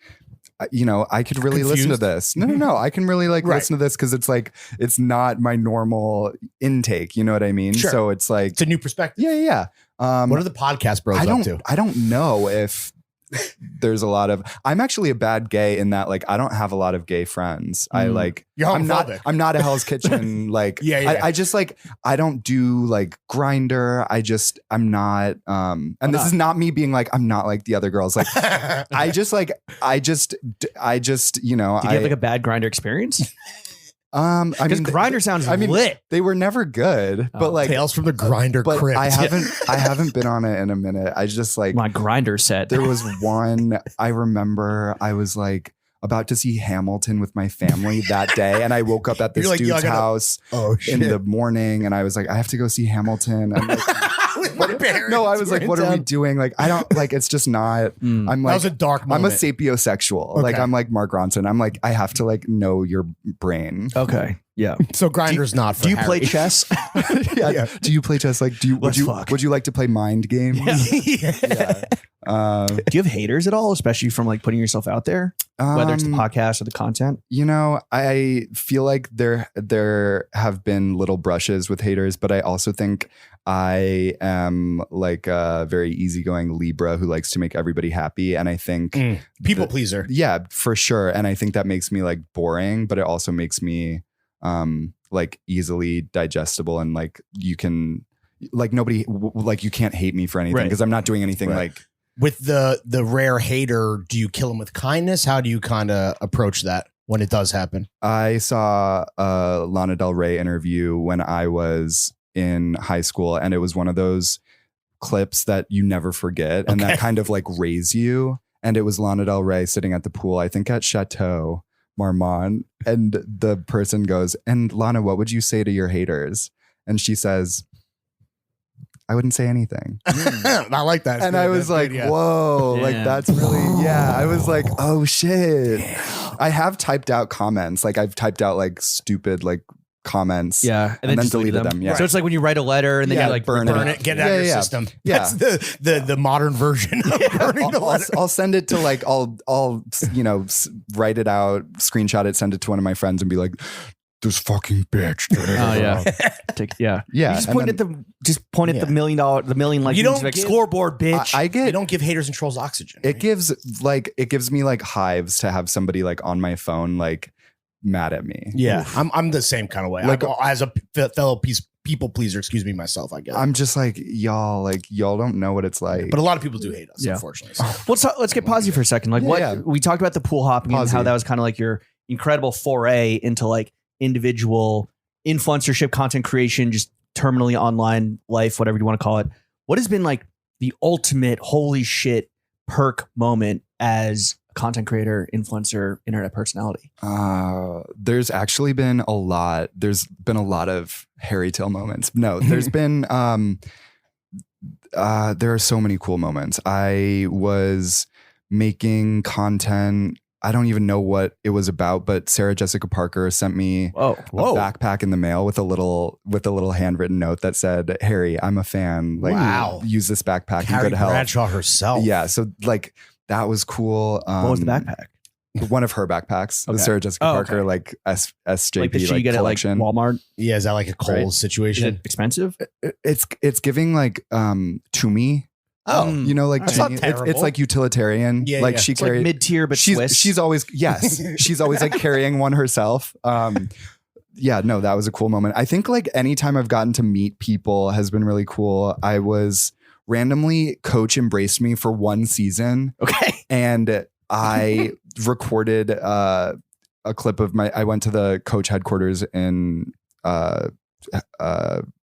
I could really listen to Confused? this. No, I can really like Right. listen to this because it's like it's not my normal intake. You know what I mean? Sure. So it's like, It's a new perspective. yeah. What are the podcast bros up to? I don't know if there's a lot of. I'm actually a bad gay in that like I don't have a lot of gay friends. I like. You're I'm homophobic. not a Hell's Kitchen. Like Yeah. I just like I don't do like Grinder. I'm not. And this is not me being like I'm not like the other girls. Like I just did you have like a bad grinder experience? I Because mean, grinder sounds lit. they were never good, but like Tales from the Grinder but crypt. I haven't been on it in a minute. I just like My grinder set. there was one I remember I was like about to see Hamilton with my family that day, and I woke up at this You're like, dude's "Yeah, I gotta-" house oh in the morning, and I was like, I have to go see Hamilton. And like, With my parents. no, I was We're like, in what are we town. doing? Like, I don't like. It's just not. I'm That like, was a dark I'm a moment. sapiosexual. Like, Okay. I'm like Mark Ronson. I'm like, I have to like know your brain. Okay. Yeah. So Grinder's not for Do you play Harry. chess? Yeah. Do you play chess? Like, Let's fuck. would you like to play mind games? Yeah. Do you have haters at all, especially from like putting yourself out there, whether it's the podcast or the content? I feel like there have been little brushes with haters, but I also think I am like a very easygoing Libra who likes to make everybody happy. And I think People pleaser. yeah, for sure. And I think that makes me like boring, but it also makes me like easily digestible, and like you can like nobody like you can't hate me for anything Right. because I'm not doing anything Right. like. With the rare hater, do you kill him with kindness? How do you kind of approach that when it does happen? I saw a Lana Del Rey interview when I was in high school, and it was one of those clips that you never forget and that kind of like raise you. And it was Lana Del Rey sitting at the pool, I think at Chateau Marmont, and the person goes, and Lana, what would you say to your haters? And she says, I wouldn't say anything. I like that. And I was like, whoa, like Yeah. that's really, I was like, oh shit. I have typed out comments. Like I've typed out like stupid like comments. Yeah, And then just deleted them. Yeah. So it's like when you write a letter and then Yeah, you like burn burn it, get it out of your system. Yeah. That's the modern version of burning the letter. I'll send it to like I'll write it out, screenshot it, send it to one of my friends, and be like, "This fucking bitch." Oh yeah, yeah. Yeah, You just and point at then- the $1 million, the million like You don't like give- scoreboard, bitch. I You get don't give haters and trolls oxygen. it right? gives me like hives to have somebody like on my phone like mad at me. Yeah, I'm the same kind of way. Like- As a fellow people pleaser, excuse me, myself, I guess. I'm just like y'all don't know what it's like. But a lot of people do hate us, Yeah. unfortunately. So. Let's get positive for a second. Like Yeah. we talked about the pool hopping and how Posy. that was kind of like your incredible foray into like individual influencership, content creation, just terminally online life, whatever you want to call it. What has been like the ultimate holy shit perk moment as a content creator, influencer, internet personality? There's actually been a lot. There's been a lot of hairy tail moments. No, there's been there are so many cool moments. I was making content. I don't even know what it was about, but Sarah Jessica Parker sent me Whoa. a backpack in the mail with a little handwritten note that said, "Harry, I'm a fan. Like, Wow. use this backpack in Carrie good health." Bradshaw herself. Yeah, so like that was cool. What was the backpack? One of her backpacks, Okay. the Sarah Jessica Oh, Parker, okay. like SJP Like did she get collection. it like Walmart? Yeah, is that like a Kohl's Right. Is situation? it expensive? It's giving like to me. Oh, Mm. You know, like That's not it's terrible. like utilitarian. Yeah, like yeah. she It's like carries mid tier, but Swiss. she's always she's always like carrying one herself. Yeah, no, that was a cool moment. I think like anytime I've gotten to meet people has been really cool. I was randomly Coach embraced me for one season, okay. and I recorded a clip of I went to the Coach headquarters in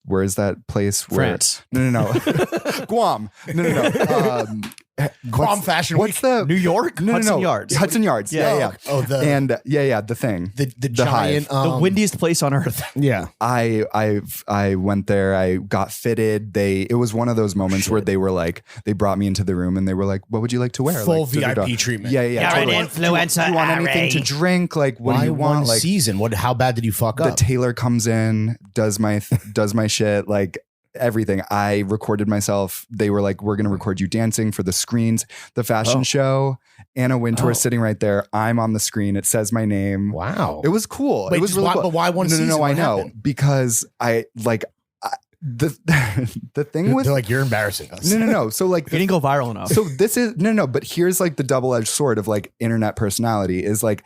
where is that place? France. No. Guam. No. Guam Fashion What's the New York? No, Hudson no. Yards. Hudson Yards. Yeah. Oh, the And the thing. the Hive. giant The windiest place on earth. Yeah. I went there. I got fitted. It was one of those moments where they were like, they brought me into the room and they were like, "What would you like to wear?" Full Like, da-da-da. VIP treatment. Yeah. You're totally. an influencer, Do you want anything to Harry. drink? Like, what do Why you want? one Like, season? How bad did you fuck the up? tailor comes in, does my shit, like everything. I recorded myself. They were like, "We're gonna record you dancing for the screens." The fashion show. Anna Wintour is sitting right there. I'm on the screen. It says my name. Wow. It was cool. Wait, it was just really why- cool. but why one No, season? I What know happened? because the thing with They're like, you're embarrassing us. no. So like You didn't go viral enough. so this is no, but here's like the double-edged sword of like internet personality is like,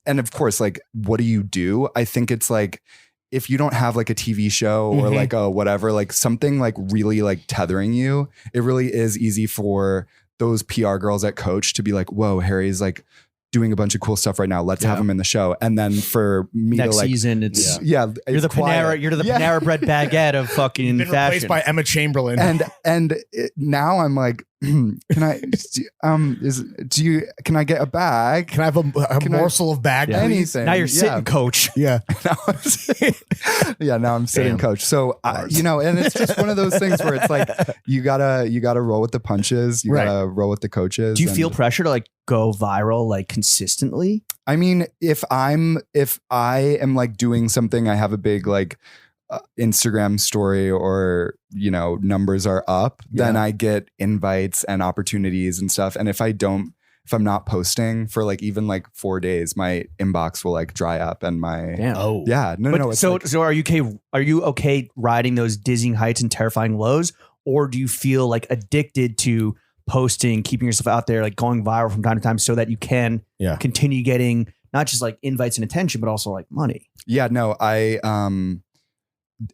and of course, like, what do you do? I think it's like, if you don't have like a TV show or Mhm. like a whatever, like something like really like tethering you, it really is easy for those PR girls at Coach to be like, "Whoa, Harry's like doing a bunch of cool stuff right now. Let's have him in the show." And then for me Next to like, season, it's you're you're the quiet. Panera bread baguette of fucking Been fashion. replaced by Emma Chamberlain. Now I'm like, can I can I get a bag? Can I have a Can I- morsel of bag? Yeah. please? Anything. Now you're Yeah. sitting, coach. Yeah. Now I'm sitting Damn. Coach. So and it's just one of those things where it's like you gotta roll with the punches. You Right. gotta roll with the coaches. Do you and- feel pressure to like go viral like consistently? I mean, if I am like doing something, I have a big like Instagram story or numbers are up, then I get invites and opportunities and stuff. And if I'm not posting for like even like 4 days, my inbox will like dry up and my Damn. Oh. yeah no. It's So like- so are you okay? Are you okay riding those dizzying heights and terrifying lows, or do you feel like addicted to posting, keeping yourself out there, like going viral from time to time, so that you can continue getting not just like invites and attention, but also like money? Yeah, no,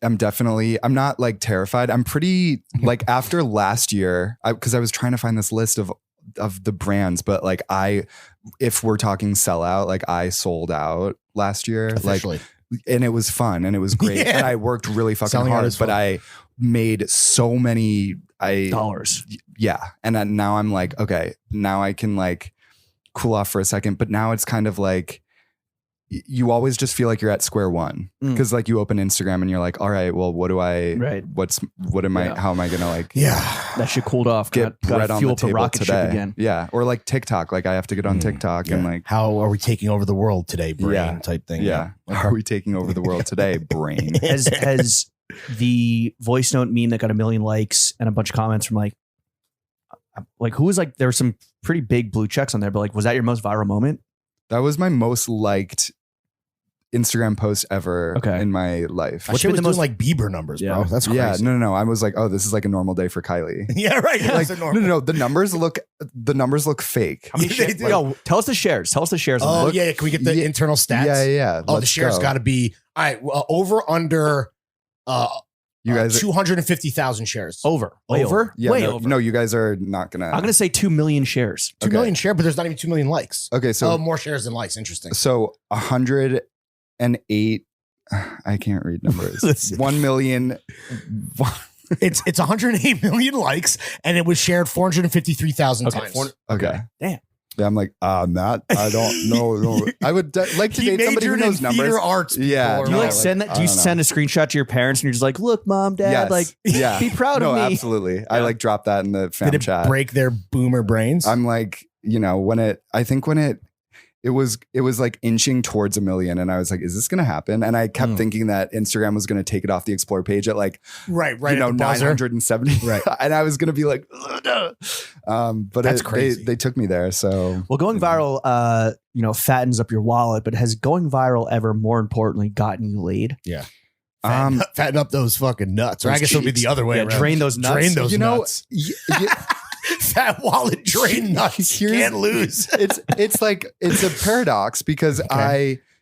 I'm not like terrified. I'm pretty like after last year, because I was trying to find this list of the brands, but like if we're talking sellout, like I sold out last year, Officially. and it was fun and it was great. Yeah. And I worked really fucking Selling out hard, is but fun. I made so many Dollars. yeah. And then now I'm like, okay, now I can like cool off for a second, but now it's kind of like, you always just feel like you're at square one because like you open Instagram and you're like, all right, well, what am I, how am I going to like, that shit cooled off. Get bread on fuel the up the table rocket ship today. again. Yeah. Or like TikTok, like I have to get on TikTok and like, how are we taking over the world today, brain type thing. Yeah. Are we taking over the world today, brain? Has the voice note meme that got 1 million likes and a bunch of comments from like who was like, there were some pretty big blue checks on there, but like, was that your most viral moment? That was my most liked Instagram post ever in my life. What was doing like Bieber numbers, bro? That's crazy. Yeah, no. I was like, oh, this is like a normal day for Kylie. Yeah, right. Yeah, like, no. The numbers look fake. How many shares? Yo, tell us the shares. Tell us the shares. Oh, yeah. Can we get the internal stats? Yeah. Oh, the shares got to be all right. Over under. You guys 250,000 shares. Over. Yeah, Way over. No, you guys are not gonna. I'm gonna say 2 million shares. 2 million shares, but there's not even 2 million likes. Okay, so more shares than likes. Interesting. So 108. I can't read numbers. 1 million. It's 108 million likes, and it was shared 453,000 times. Okay. Damn. Yeah, I'm like, Matt, I don't know. No. I would like to date somebody who knows numbers. Theater arts. Yeah. Do you like send that? Do you send a screenshot to your parents and you're just like, look, mom, dad, be proud of me? Absolutely. Yeah. I like drop that in the fam Did it chat. break their boomer brains? I'm like, when it was like inching towards 1 million, and I was like, is this gonna happen? And I kept thinking that Instagram was gonna take it off the explore page at like right 970, right, and I was gonna be like, no. But that's crazy. They took me there. So going viral fattens up your wallet, but has going viral ever more importantly gotten you laid? Yeah. Fatten up those fucking nuts, or I guess it'll be the other way around. Drain those nuts. Drain those nuts. Fat wallet drain nuts. Can't lose. It's like it's a paradox because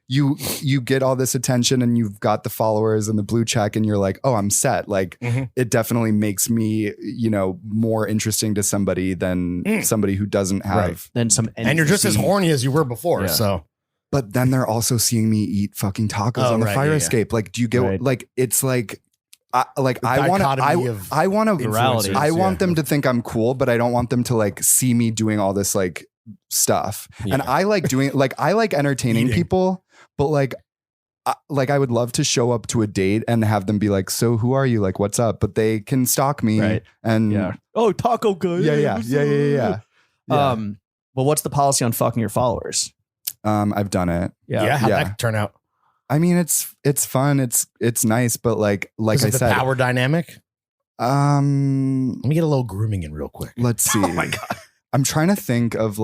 you get all this attention and you've got the followers and the blue check and you're like, oh, I'm set. Like it definitely makes me, more interesting to somebody than somebody who doesn't have and you're just as horny as you were before. Yeah. So, but then they're also seeing me eat fucking tacos on the fire escape. Like, do you get like it's like. I want them to think I'm cool, but I don't want them to like see me doing all this like stuff. Yeah. And I like doing I like entertaining people, but I would love to show up to a date and have them be like, so who are you? Like, what's up? But they can stalk me and oh, taco good. Yeah. Well, what's the policy on fucking your followers? I've done it. Yeah. How'd that turn out? I mean, it's fun. It's nice, but like I said, the power dynamic. Let me get a little grooming in real quick. Let's see. Oh my God. I'm trying to think of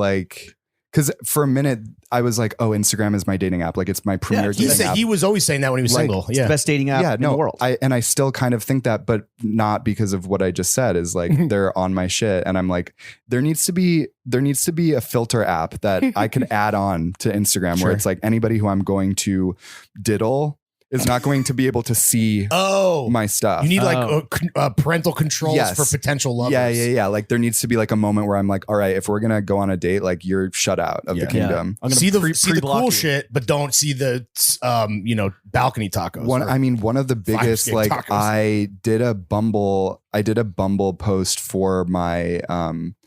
because for a minute I was like, oh, Instagram is my dating app. Like it's my premier dating app. He was always saying that when he was single. It's the best dating app in the world. I still kind of think that, but not because of what I just said is like they're on my shit. And I'm like, there needs to be a filter app that I could add on to Instagram where it's like anybody who I'm going to diddle is not going to be able to see my stuff. You need parental controls for potential lovers. Yeah. Like there needs to be like a moment where I'm like, all right, if we're going to go on a date, like you're shut out of the kingdom. I'm see the cool shit, but don't see the, balcony tacos. One of the biggest, like tacos. I did a Bumble post for my,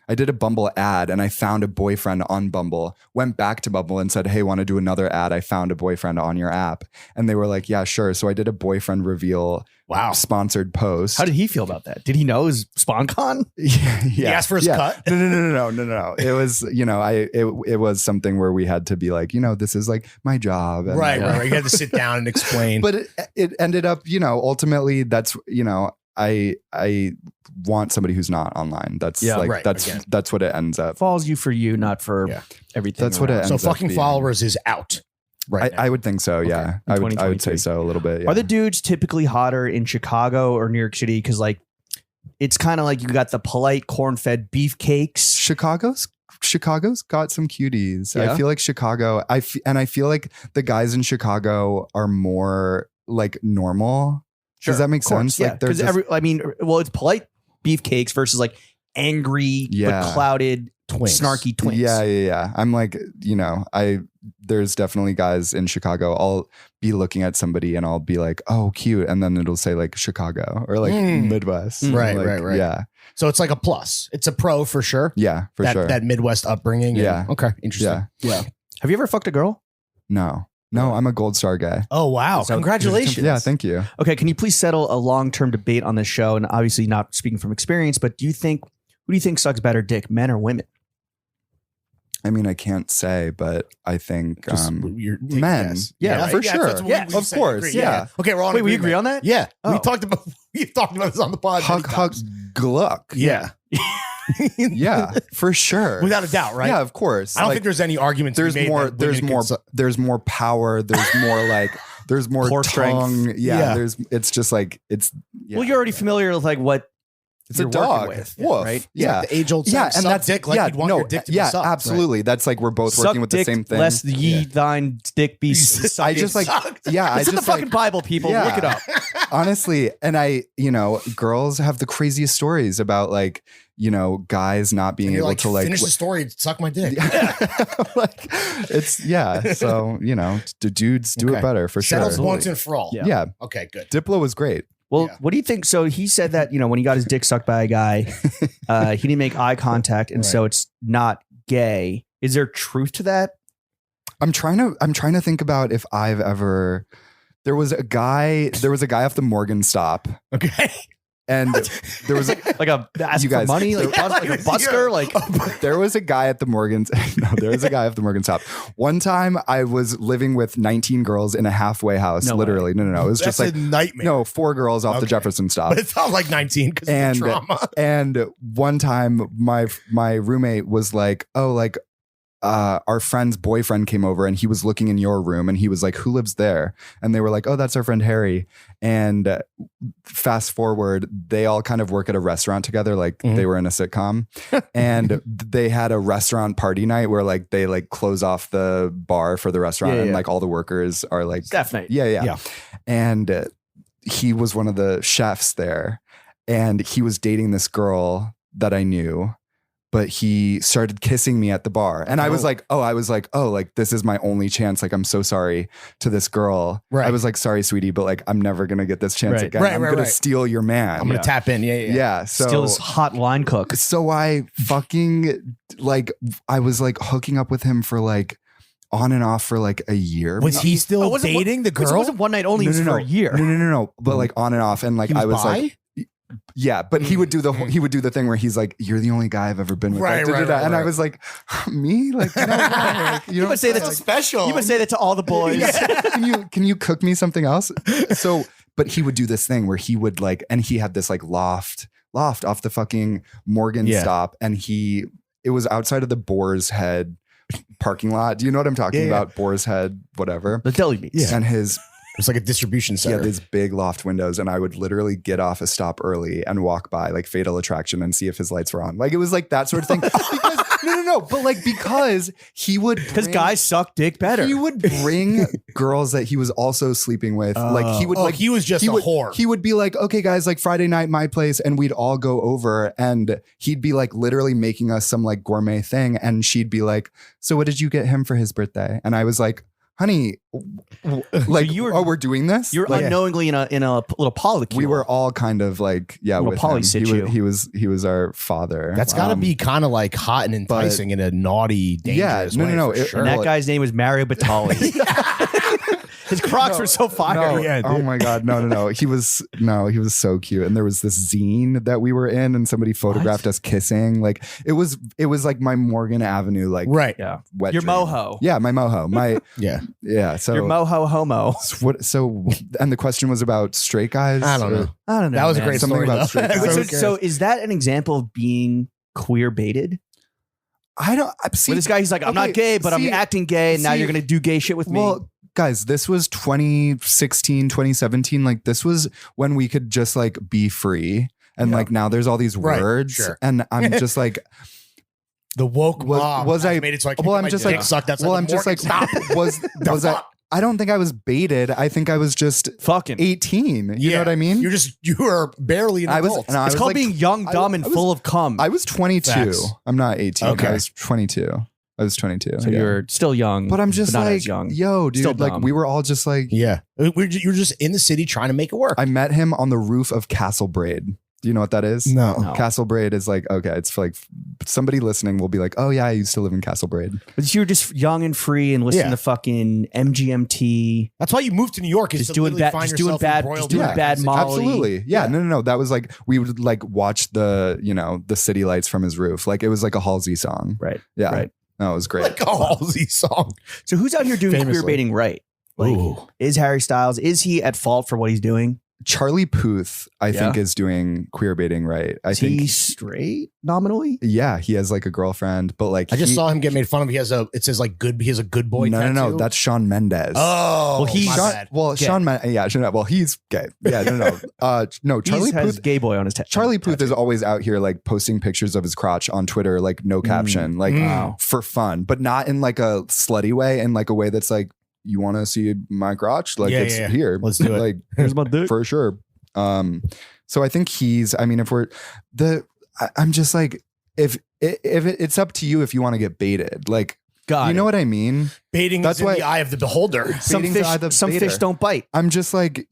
I did a Bumble ad and I found a boyfriend on Bumble, went back to Bumble and said, hey, want to do another ad? I found a boyfriend on your app. And they were like, yeah, sure. So I did a boyfriend reveal sponsored post. How did he feel about that? Did he know it was SpawnCon? He asked for his cut? No. It was, it was something where we had to be like, this is like my job. And right. You had to sit down and explain. But it ended up, ultimately that's, I want somebody who's not online. That's that's what it ends up. Falls you for you, not for everything. That's what it ends up. So fucking followers is out. Right. I would think so. Yeah. I would say so a little bit. Yeah. Are the dudes typically hotter in Chicago or New York City? Because like, it's kind of like you got the polite corn-fed beefcakes. Chicago's got some cuties. Yeah? I feel like Chicago. I feel like the guys in Chicago are more like normal. Sure, does that make sense? Yeah, because it's polite beefcakes versus like angry but clouded snarky twins. Yeah. I'm like, there's definitely guys in Chicago. I'll be looking at somebody and I'll be like, oh, cute, and then it'll say like Chicago or like Midwest. Right. Yeah. So it's like a plus. It's a pro for sure. Yeah, for sure. That Midwest upbringing. Yeah. Okay. Interesting. Yeah. Have you ever fucked a girl? No. No, I'm a gold star guy. Oh wow! So- Congratulations. Yeah, thank you. Okay, can you please settle a long-term debate on this show? And obviously, not speaking from experience, but who do you think sucks better dick, men or women? I mean, I can't say, but I think You're taking men. guess. Yeah, for that's sure. what Yeah, we of said. course, Agree. yeah. Okay, we're on. Wait, we agreement. agree on that? Yeah, Oh. we've talked about this on the pod. Hug, many hug, times. gluck. Yeah, Yeah, for sure. without a doubt, right? Yeah, of course. I don't Like, think there's any argument. to there's be made more. that There's women more. can su- There's more power. There's more like. There's more Core strength. tongue. Yeah, Yeah. It's just like it's. Yeah. Well, you're already familiar with like what It's you're a dog. working with, Woof. right? Yeah. the age old Yeah, and that's dick like you'd want your dick to be sucked. absolutely. That's like we're both Suck working with dick, the same thing. lest ye thine dick be sucked. I just like, yeah, I It's in the just fucking like, Bible, people. Yeah. Look it up. honestly, and girls have the craziest stories about like, guys not being And you're able like, to like, finish the story. Suck my dick. like, it's So the dudes do Okay. it better for Settles sure. once and for all. Yeah. Yeah, Okay, good. Diplo was great. Well, Yeah. what do you think? So he said that, when he got his dick sucked by a guy, he didn't make eye contact. And so it's not gay. Is there truth to that? I'm trying to think about if I've ever. There was a guy off the Morgan stop, Okay. and there was Like ask You for guys- money? Like, like a busker? Like, there was a guy at the Morgan's. No, there was a guy at the Morgan stop. One time, I was living with 19 girls in a halfway house. No literally, no. It was That's just like a nightmare. 4 girls off the Okay. Jefferson stop. But it's not like 19 because of And the trauma. and one time, my roommate was like, "Oh, like." Our friend's boyfriend came over and he was looking in your room and he was like, "Who lives there?" And they were like, "Oh, that's our friend Harry." And fast forward, they all kind of work at a restaurant together, like they were in a sitcom. And they had a restaurant party night where like they like close off the bar for the restaurant and Yeah. like all the workers are like, staff night. yeah. And he was one of the chefs there, and he was dating this girl that I knew. But he started kissing me at the bar. And I was like, like, this is my only chance. Like, I'm so sorry to this girl. Right. I was like, "Sorry, sweetie, but like, I'm never going to get this chance Right. again. Right, I'm right, going right. to steal your man." I'm going to tap in. Yeah. Yeah. So, Still this hot line cook. so I fucking like, I was like hooking up with him for like on and off for like a year. Was he still was it dating the It girl? wasn't one night only. It was for a year. No. But like on and off. And like, He I was bi? like, yeah, but he would do the thing where he's like, "You're the only guy I've ever been with." Right, Like, right, da-da-da. right, And I right. was like, "Me? Like, no, like, you You must say that's special. You must say that to all the boys. can you cook me something else?" So, but he would do this thing where he would like, and he had this like loft off the fucking Morgan stop, and it was outside of the Boar's Head parking lot. Do you know what I'm talking about? Boar's Head, whatever. The deli meats. And It's like a distribution he center. had these big loft windows, and I would literally get off a stop early and walk by like Fatal Attraction and see if his lights were on. Like it was like that sort of thing. Because no, but like because he would Because bring- guys suck dick better. he would bring girls that he was also sleeping with. Like he would like he was just a whore. He would be like, "Okay, guys, like Friday night, my place," and we'd all go over, and he'd be like literally making us some like gourmet thing, and she'd be like, "So what did you get him for his birthday?" And I was like, "Honey, like, you were- we're doing this." You're Like, unknowingly in a little polycule. we were all kind of like, Little with poly him. situ. He was our father. That's got to be kind of like hot and enticing in a naughty, dangerous way. no, for it- sure. And that Well, guy's name was Mario Batali. His Crocs were so fire. No, Yeah, oh dude. my god, no. He was so cute. And there was this zine that we were in, and somebody photographed us kissing. Like it was like my Morgan Avenue, like Right. Yeah. wet Your dream. moho. Yeah, my moho. My Yeah. yeah. So Your moho homo. so and the question was about straight guys. I don't know. I don't know. That was a man. great Something story. about though. straight guys. Wait, So so is that an example of being queer baited? I don't see With this guy, he's like, I'm not okay, gay, but see- I'm acting gay, and now see- you're going to do gay shit with me. Well, guys, this was 2016, 2017. Like this was when we could just like be free. And like now there's all these Right, words. sure. And I'm just like, The woke mob was has I made it so I can well, get I'm my just dick like sucked outside well, the I'm just Morgan like stop. was I don't think I was baited. I think I was just Fucking. 18. You know what I mean? You were barely an I was adult. and I It's was called like, being young, dumb, and I was- full of cum. I was 22. Facts. I'm not 18. Okay. I was 22. I was 22. so yeah. you're still young. But I'm just not like, as young. yo, dude, Still like dumb. we were all just like, yeah. You're just in the city trying to make it work. I met him on the roof of Castle Braid. Do you know what that is? No. Castle Braid is like, okay, it's for like somebody listening will be like, oh yeah, I used to live in Castle Braid. But you were just young and free and listening Yeah. to fucking MGMT. That's why you moved to New York. Is Just to doing literally bad- find just doing yourself in bad- broiled just doing meat. bad Molly. Absolutely. Yeah. No. That was like, we would like watch the, you know, the city lights from his roof. Like it was like a Halsey song. Right. Yeah. Right. No, it was great. Like a Halsey song. So who's out here doing queer Famously. baiting right? Like, Ooh. is Harry Styles, is he at fault for what he's doing? Charlie Puth, I think, is doing queer baiting right. I Is think he straight nominally? yeah, he has like a girlfriend, but like I just saw him get made fun of. He has it says like good. He has a good boy. No, tattoo. that's Shawn Mendes. Oh, Well, he's- my Shawn, bad. well, Gay. Shawn Mendes, yeah, well, he's gay. Yeah, no, Charlie He has Puth. gay boy on his Charlie Puth is always out here like posting pictures of his crotch on Twitter, like no caption, like Wow. for fun, but not in like a slutty way, in like a way that's like, you want to see my crotch? Like Yeah, it's yeah. here. Let's do it. Like Here's my dick. for sure. So I think I mean, if we're I'm just like, if it's up to you if you want to get baited, like, God, you know what I mean? Baiting That's is in why- the eye of the beholder. some baiting's the eye of fish, the some baiter. fish don't bite. I'm just like,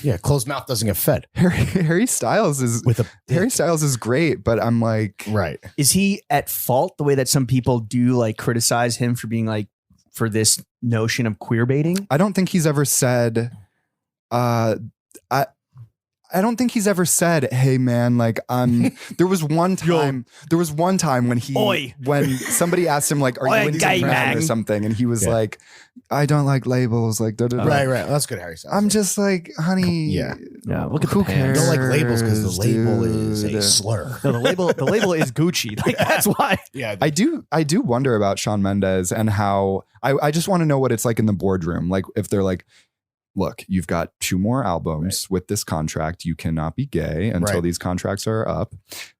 Yeah, closed mouth doesn't get fed. Harry Styles is With a Harry Styles is great, but I'm like, right. Is he at fault the way that some people do like criticize him for being like for this notion of queer baiting? I don't think he's ever said, I don't think he's ever said, "Hey man, like there was one time when Oi. when somebody asked him like, are Oi, you into gay men man. or something?" and he was Yeah. like, "I don't like labels." Like, da, da, da. Right. That's good, Harry Styles. I'm just like, honey, Yeah. Yeah, look at who the pants. You don't like labels because the label Dude. is a slur. No, the label is Gucci. Like that's why. Yeah. I do wonder about Shawn Mendes and how I just want to know what it's like in the boardroom. Like if they're like, look, you've got 2 more albums with this contract. You cannot be gay until Right. these contracts are up.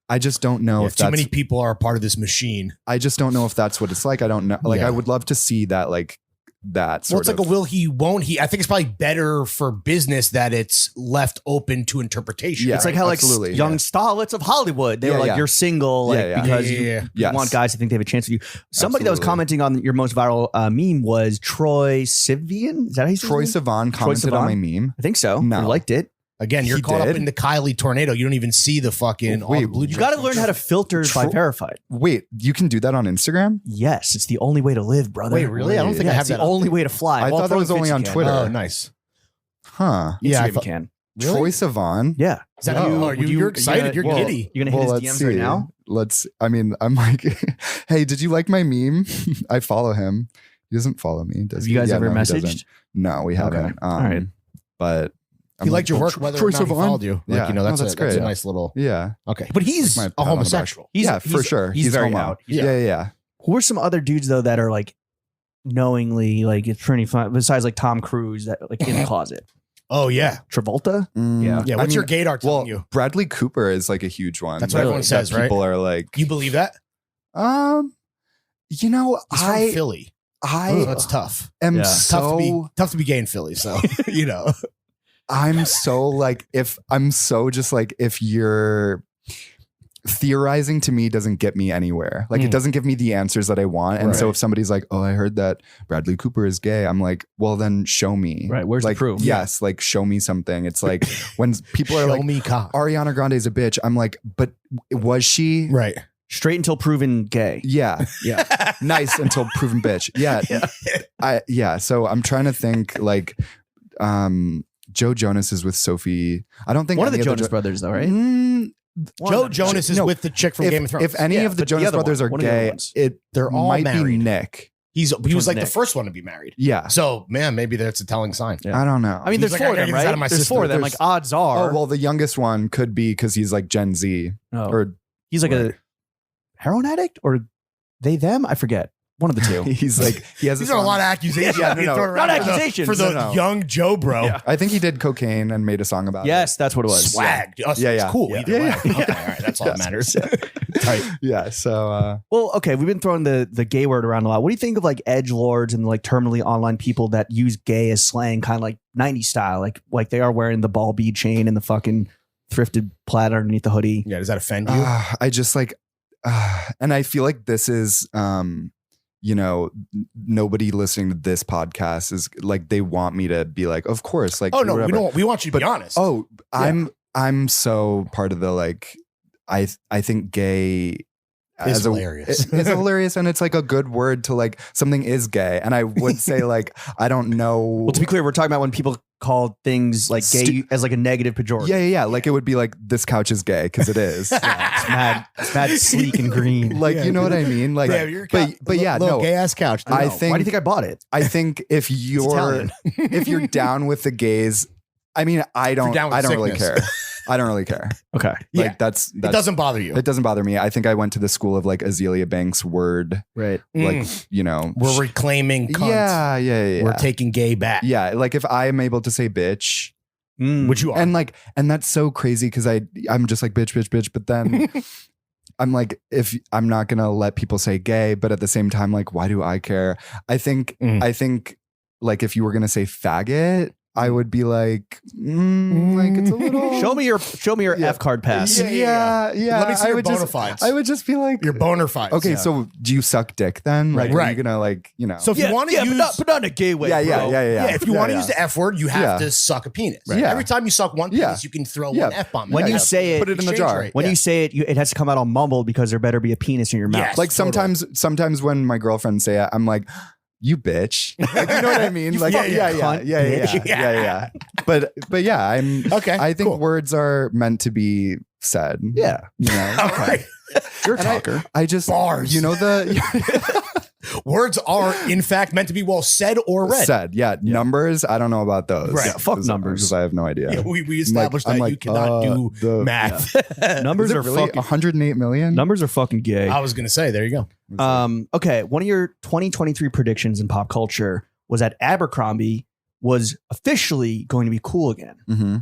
I just don't know Yeah, if too that's many people are a part of this machine. I just don't know if that's what it's like. I don't know. Like Yeah. I would love to see that that Well, sort it's like of a will he, won't he. I think it's probably better for business that it's left open to interpretation. Yeah. It's like how like absolutely, young yeah. starlets of Hollywood, they Yeah, were like, yeah. you're single, like Yeah, yeah. because Yeah, you, yeah, you yes. want guys to think they have a chance with you. Somebody that was Absolutely. commenting on your most viral meme was Troy Sivan. Is that how you say Troy his name? Sivan commented Sivan? on my meme. I think so. No. I liked it. Again, you're He caught up did? in the Kylie tornado. You don't even see the fucking all Wait, the blue. You got to learn how to filter by Tro- verified. Wait, you can do that on Instagram? Yes, it's the only way to live, brother. Wait, really? I don't think I Yeah, have it's the that up only there. way to fly. I Well, thought that was Instagram only on you can. Twitter. Oh, nice. Huh. Yeah, I Instagram you thought- can. Troy Sivan. Yeah. Is that Would you? would You're excited. You're well, giddy. You're gonna hit Well, his let's DMs right see. now. I'm like, hey, did you like my meme? I follow him. He doesn't follow me. Does Have you he? guys Yeah, ever no, he doesn't. messaged? No, we Okay. haven't. All right. But He liked your well, work, whether Troy or not he Sivan? followed you. Like, Yeah. you know, that's, No, that's a, that's great. a nice little. Yeah. Okay. But he's Like my a pat on the back. homosexual. Yeah, for sure. He's very homo. out. Yeah. Who are some other dudes though that are like knowingly like it's pretty fun besides like Tom Cruise that like in the closet? Oh, yeah. Travolta? Yeah. Yeah. What's your gaydar telling Well, you? Bradley Cooper is like a huge one. That's what everyone that says, right? People are like, You believe that? you know, He's from Philly. I That's tough. am Yeah. Tough to be gay in Philly. So, you know. I'm so like, if you're theorizing to me doesn't get me anywhere. Like it doesn't give me the answers that I want. And so Right. if somebody's like, oh, I heard that Bradley Cooper is gay, I'm like, well, then show me. Right, where's the like, proof? Yes, like show me something. It's like when people are Show like, me cock. Ariana Grande is a bitch. I'm like, but was she? Right. Straight until proven gay. Yeah. Yeah. Nice until proven bitch. Yeah. So I'm trying to think like Joe Jonas is with Sophie. I don't think One of the any Jonas Brothers though, right? Joe Jonas is No, with the chick from Game of Thrones. If any Yeah, of the but the Jonas other Brothers one, are one of the other gay, ones. there all might be married. Nick. he was one's like the Nick? first one to be married. Yeah. So, man, maybe that's a telling sign. Yeah. I don't know. I mean, He's there's like, four I of them, gotta get this out right? of my There's system. four of them. Like odds are, oh, well, the youngest one could be because he's like Gen Z or he's like a heroin addict or they them. I forget. One of the two. he's like, he has These a are a song- lot of accusations. Yeah, being no. thrown around Not for the- accusations. For the No. young Joe bro. Yeah. I think he did cocaine and made a song about Yes, that's what it was. Swag. Us, Yeah, it's yeah. cool. Yeah. Either Yeah, way. yeah. Okay, all right. That's all that matters. Tight. it. Yeah. So Well, okay, we've been throwing the gay word around a lot. What do you think of like edgelords and like terminally online people that use gay as slang, kind of like 90s style, like they are wearing the ball bead chain and the fucking thrifted plaid underneath the hoodie? Yeah, does that offend you? I just like, and I feel like this is, nobody listening to this podcast is like, they want me to be like, of course, like, oh no, whatever. we don't. We want you to be honest. Oh, I'm so part of the like. I think gay It's hilarious. It's hilarious, and it's like a good word to like something is gay. And I would say like I don't know. Well, to be clear, we're talking about when people call things like gay as like a negative pejorative. Yeah. Like it would be like this couch is gay because it is. Yeah, it's mad sleek and green. Like you know what I mean? Like, but yeah, little no. gay ass couch. I No. think. Why do you think I bought it? I think if you're if you're down with the gays, I mean, I don't really care. I don't really care. Okay. Like that's it doesn't bother you. It doesn't bother me. I think I went to the school of like Azealia Banks' word. Right. Like, you know. We're reclaiming cunt. Yeah. We're taking gay back. Yeah. Like if I am able to say bitch. Which you are. And that's so crazy because I'm just like bitch. But then I'm like, if I'm not going to let people say gay, but at the same time, like, why do I care? I think like if you were going to say faggot, I would be like it's a little. Show me your F card pass. Yeah. Let me see your bona fides. I would just be like your boner fides. Okay, so do you suck dick then? Like, Right. Are you gonna like, you know? So if you want to use, but not in a gay way. Yeah. if you want to use the F word, you have to suck a penis. Right. Yeah. Every time you suck one penis, you can throw one F bomb. When you say it, put it in the jar. When you say it, it has to come out all mumbled because there better be a penis in your mouth. Yes. Like sometimes when my girlfriends say it, I'm like, you bitch. Like, you know what I mean? Like, yeah. But yeah, I'm okay. I think words are meant to be said. Yeah. You know? All right. You're a talker. I just Bars. You know the words are in fact meant to be well said or read. Said. Yeah. Numbers. I don't know about those. Right. Yeah, fuck numbers. Because I have no idea. Yeah, we established that you cannot do math. Numbers Is it are really fucking 108 million? Numbers are fucking gay. I was gonna say, there you go. Okay, one of your 2023 predictions in pop culture was that Abercrombie was officially going to be cool again. Mm-hmm.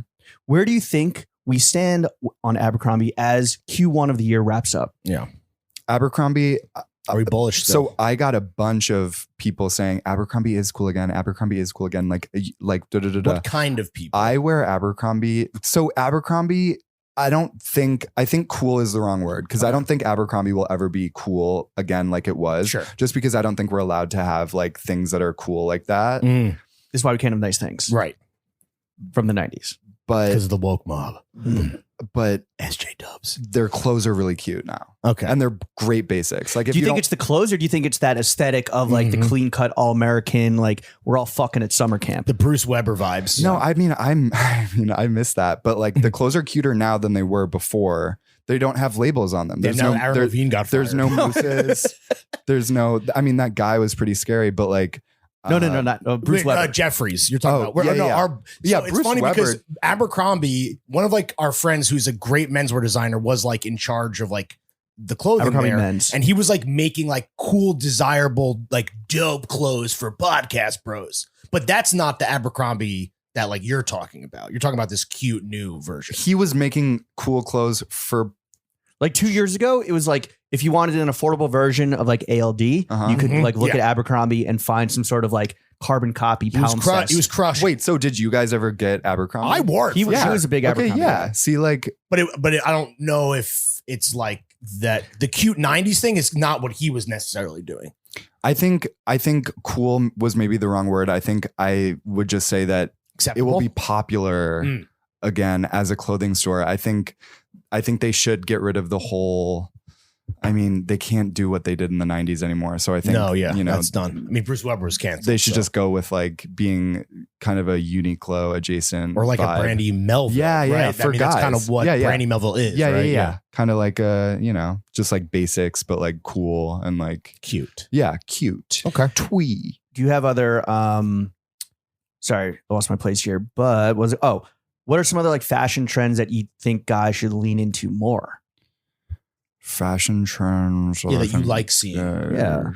Where do you think we stand on Abercrombie as Q1 of the year wraps up? Yeah. Abercrombie. Are we bullish? So I got a bunch of people saying Abercrombie is cool again. Abercrombie is cool again. Like What kind of people? I wear Abercrombie. So Abercrombie, I think cool is the wrong word because I don't think Abercrombie will ever be cool again like it was. Sure. Just because I don't think we're allowed to have like things that are cool like that. This is why we can't have nice things. Right. From the 90s. But Because of the woke mob. But SJ Dubs. their clothes are really cute now. Okay. And they're great basics. Like if Do you think don't- it's the clothes or do you think it's that aesthetic of like the clean cut all American, like we're all fucking at summer camp? the Bruce Weber vibes. No, I mean I miss that. But like the clothes are cuter now than they were before. They don't have labels on them. There's no Aaron Levine got fired. There's no mooses. There's no. I mean, that guy was pretty scary, but like. No, not Bruce Weber. Jeffries. You're talking about. It's Bruce funny Weber. because Abercrombie, one of like our friends who's a great menswear designer, was like in charge of like the clothing Abercrombie there, men's. and he was like making like cool, desirable, like dope clothes for podcast bros. But that's not the Abercrombie that like you're talking about. You're talking about this cute new version. He was making cool clothes for. Like 2 years ago, it was like if you wanted an affordable version of like ALD, you could like look at Abercrombie and find some sort of like carbon copy He was palimpsest. crushed. Wait, so did you guys ever get Abercrombie? I wore it. He was a big Abercrombie guy. See, like, but I don't know if it's like that. The cute 90s thing is not what he was necessarily doing. I think cool was maybe the wrong word. I think I would just say that Acceptable? it will be popular again as a clothing store. I think they should get rid of the whole. I mean, they can't do what they did in the 90s anymore. So I think, that's done. I mean, Bruce Weber was canceled. They should just go with like being kind of a Uniqlo adjacent or like vibe. a Brandy Melville. Yeah. Right? For guys. guys. That's kind of what Brandy Melville is. Yeah. Kind of like just like basics, but like cool and like cute. Yeah, cute. Okay. Twee. Do you have other sorry, I lost my place here, but what are some other like fashion trends that you think guys should lean into more? Fashion trends. Yeah, that you like seeing. Or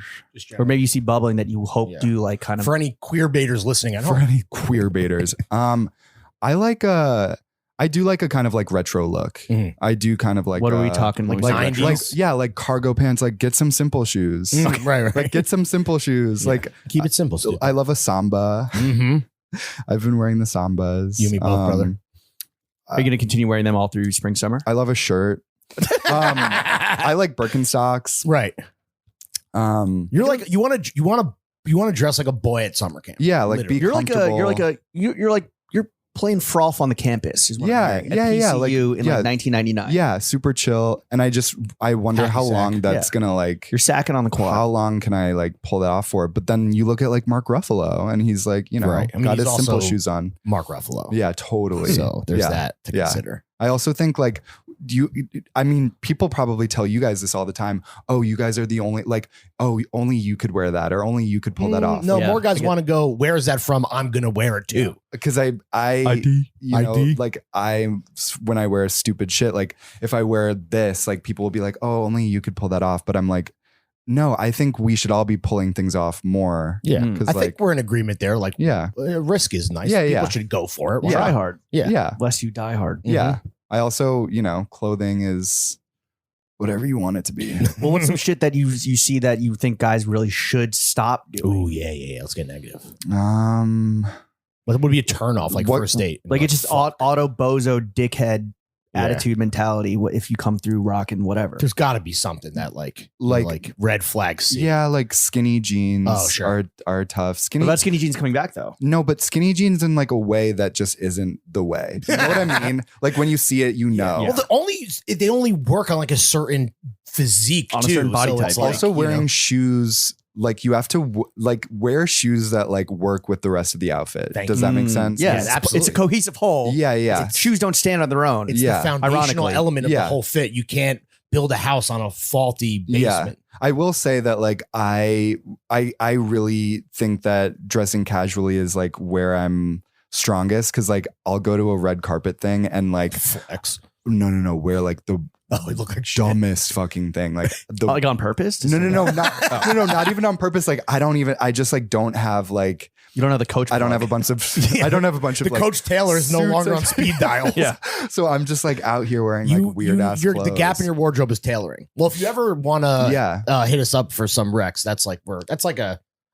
maybe you see bubbling that you hope do like kind of. For any queer baiters listening at home. For any queer baiters. I do like a kind of like retro look. I do kind of like. What are we talking? Like 90s? Like cargo pants. Like get some simple shoes. Right. Like get some simple shoes. Yeah. Like keep it simple. Stupid. I love a samba. I've been wearing the sambas. You and me both, brother. Are you going to continue wearing them all through spring, summer? I love a shirt. I like Birkenstocks. Right. You're like you want to dress like a boy at summer camp. Yeah, like Literally. be comfortable. You're playing froth on the campus. Is what I'm hearing, at PCU in like 1999. Yeah, super chill. And I wonder Happy how sack. long that's gonna like. You're sacking on the quad. How long can I like pull that off for? But then you look at like Mark Ruffalo, and he's like, you know, Right. I mean, got he's his simple also shoes on. Mark Ruffalo. Yeah, totally. So there's Yeah. that to consider. I also think like I mean, people probably tell you guys this all the time. Oh, you guys are the only like, oh, only you could wear that, or only you could pull that off. No, Yeah. more guys want to go, where is that from? I'm gonna wear it too. Because I ID. you know, like when I wear stupid shit, like if I wear this, like people will be like, oh, only you could pull that off. But I'm like, no, I think we should all be pulling things off more. Yeah. Mm. Because I like, think we're in agreement there. Like, yeah, risk is nice. Yeah, People yeah. should go for it. Try Why not? hard. Yeah. yeah, Lest you die hard. yeah. I also, you know, clothing is whatever you want it to be. Well, what's some shit that you see that you think guys really should stop doing? Oh yeah. Let's get negative. What What would be a turnoff, like What- first date? Like it's just fuck. auto bozo dickhead Yeah. attitude mentality. If you come through rocking whatever. There's got to be something that like red flags. Yeah, like skinny jeans Oh, sure. are tough. What Skinny about skinny jeans coming back though? No, but skinny jeans in like a way that just isn't the way. You know what I mean? Like when you see it, you know. Well, they only work on like a certain physique On a too. certain body so type. it's like, Also you wearing know, shoes, like you have to like wear shoes that like work with the rest of the outfit. Thank Does you. that make sense? Yeah, Yes, it's a absolutely. cohesive whole. Yeah, yeah. It's- shoes don't stand on their own. it's Yeah. the foundational Ironically. element of the Yeah. whole fit. You can't build a house on a faulty Yeah. basement. I will say that like I really think that dressing casually is like where I'm strongest, because like I'll go to a red carpet thing and like Flex. no wear like the Oh, it look like shit. dumbest fucking thing, like the Like on purpose? no, not even on purpose. Like I just like don't have like You don't have the coach. I don't have a bunch of I don't have a bunch of The like, Coach Taylor is no suits longer and- on speed dial. Yeah. So I'm just like out here wearing like weird ass The clothes. gap in your wardrobe is tailoring. Well, if you ever want to Yeah. hit us up for some recs, that's like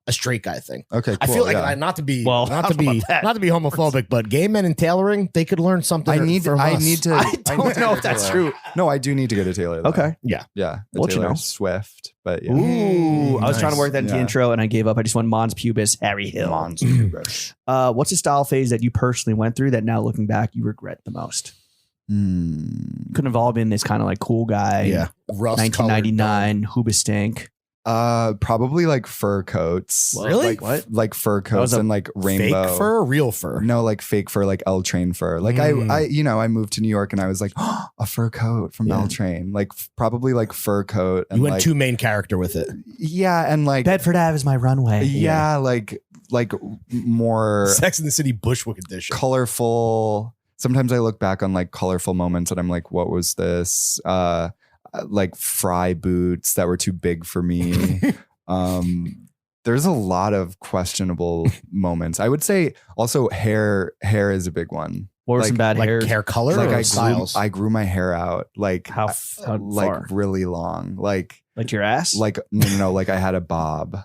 a straight guy thing. Okay, cool. I feel like yeah. not to be Well, not I to don't know be about that. not to be homophobic, but gay men in tailoring, they could learn something. I need from us. to. I don't know if that's true. No, I do need to go to Taylor. Though. Okay. Yeah. We'll Taylor let you know. Swift, but yeah. Ooh, I was Nice. trying to work that into the Yeah. intro and I gave up. I just went Mons Pubis, Harry Hill. What's a style phase that you personally went through that now looking back you regret the most? Couldn't have all been this kind of like cool guy. Yeah, rust 1999 Hoobastank. Probably like fur coats. Really? Like, What? Like fur was coats a and like rainbow fake fur, or real fur. No, like fake fur, like L Train fur. Like I moved to New York and I was like, oh, a fur coat from Yeah. L Train. Like probably like fur coat. And You went like, too main character with it. yeah, and like Bedford Ave is my runway. yeah, like more Sex in the City Bushwick edition. colorful. Sometimes I look back on like colorful moments and I'm like, what was this? Like fry boots that were too big for me. There's a lot of questionable moments. I would say also hair is a big one. Or some bad Like hair. hair color Like or I styles. grew my hair out like How like far? really long. Like Like your ass? no, like I had a bob.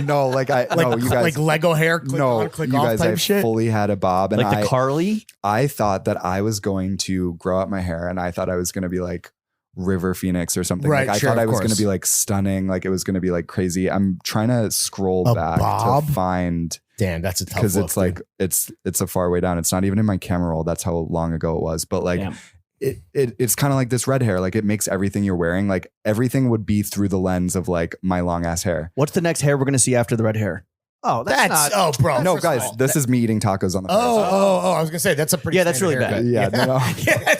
No, like you guys like Lego hair, click on, click you off guys, type I shit. fully had a bob, and like the Carly? I thought that I was going to grow out my hair, and I thought I was going to be like River Phoenix or something. Right, Like I sure, thought I of was going to course. be like stunning, like it was going to be like crazy. I'm trying to scroll A back bob? to find, Damn, that's a tough because look, it's like it's a far way down. It's not even in my camera roll. That's how long ago it was. But like Damn. it's kind of like this red hair. Like it makes everything you're wearing, like everything would be through the lens of like my long ass hair. What's the next hair we're going to see after the red hair? Oh, that's not. bro. No, first of guys, all, this is me eating tacos on the Oh, I was gonna say that's a pretty. Yeah, that's standard really bad. haircut. Yeah, no. yeah,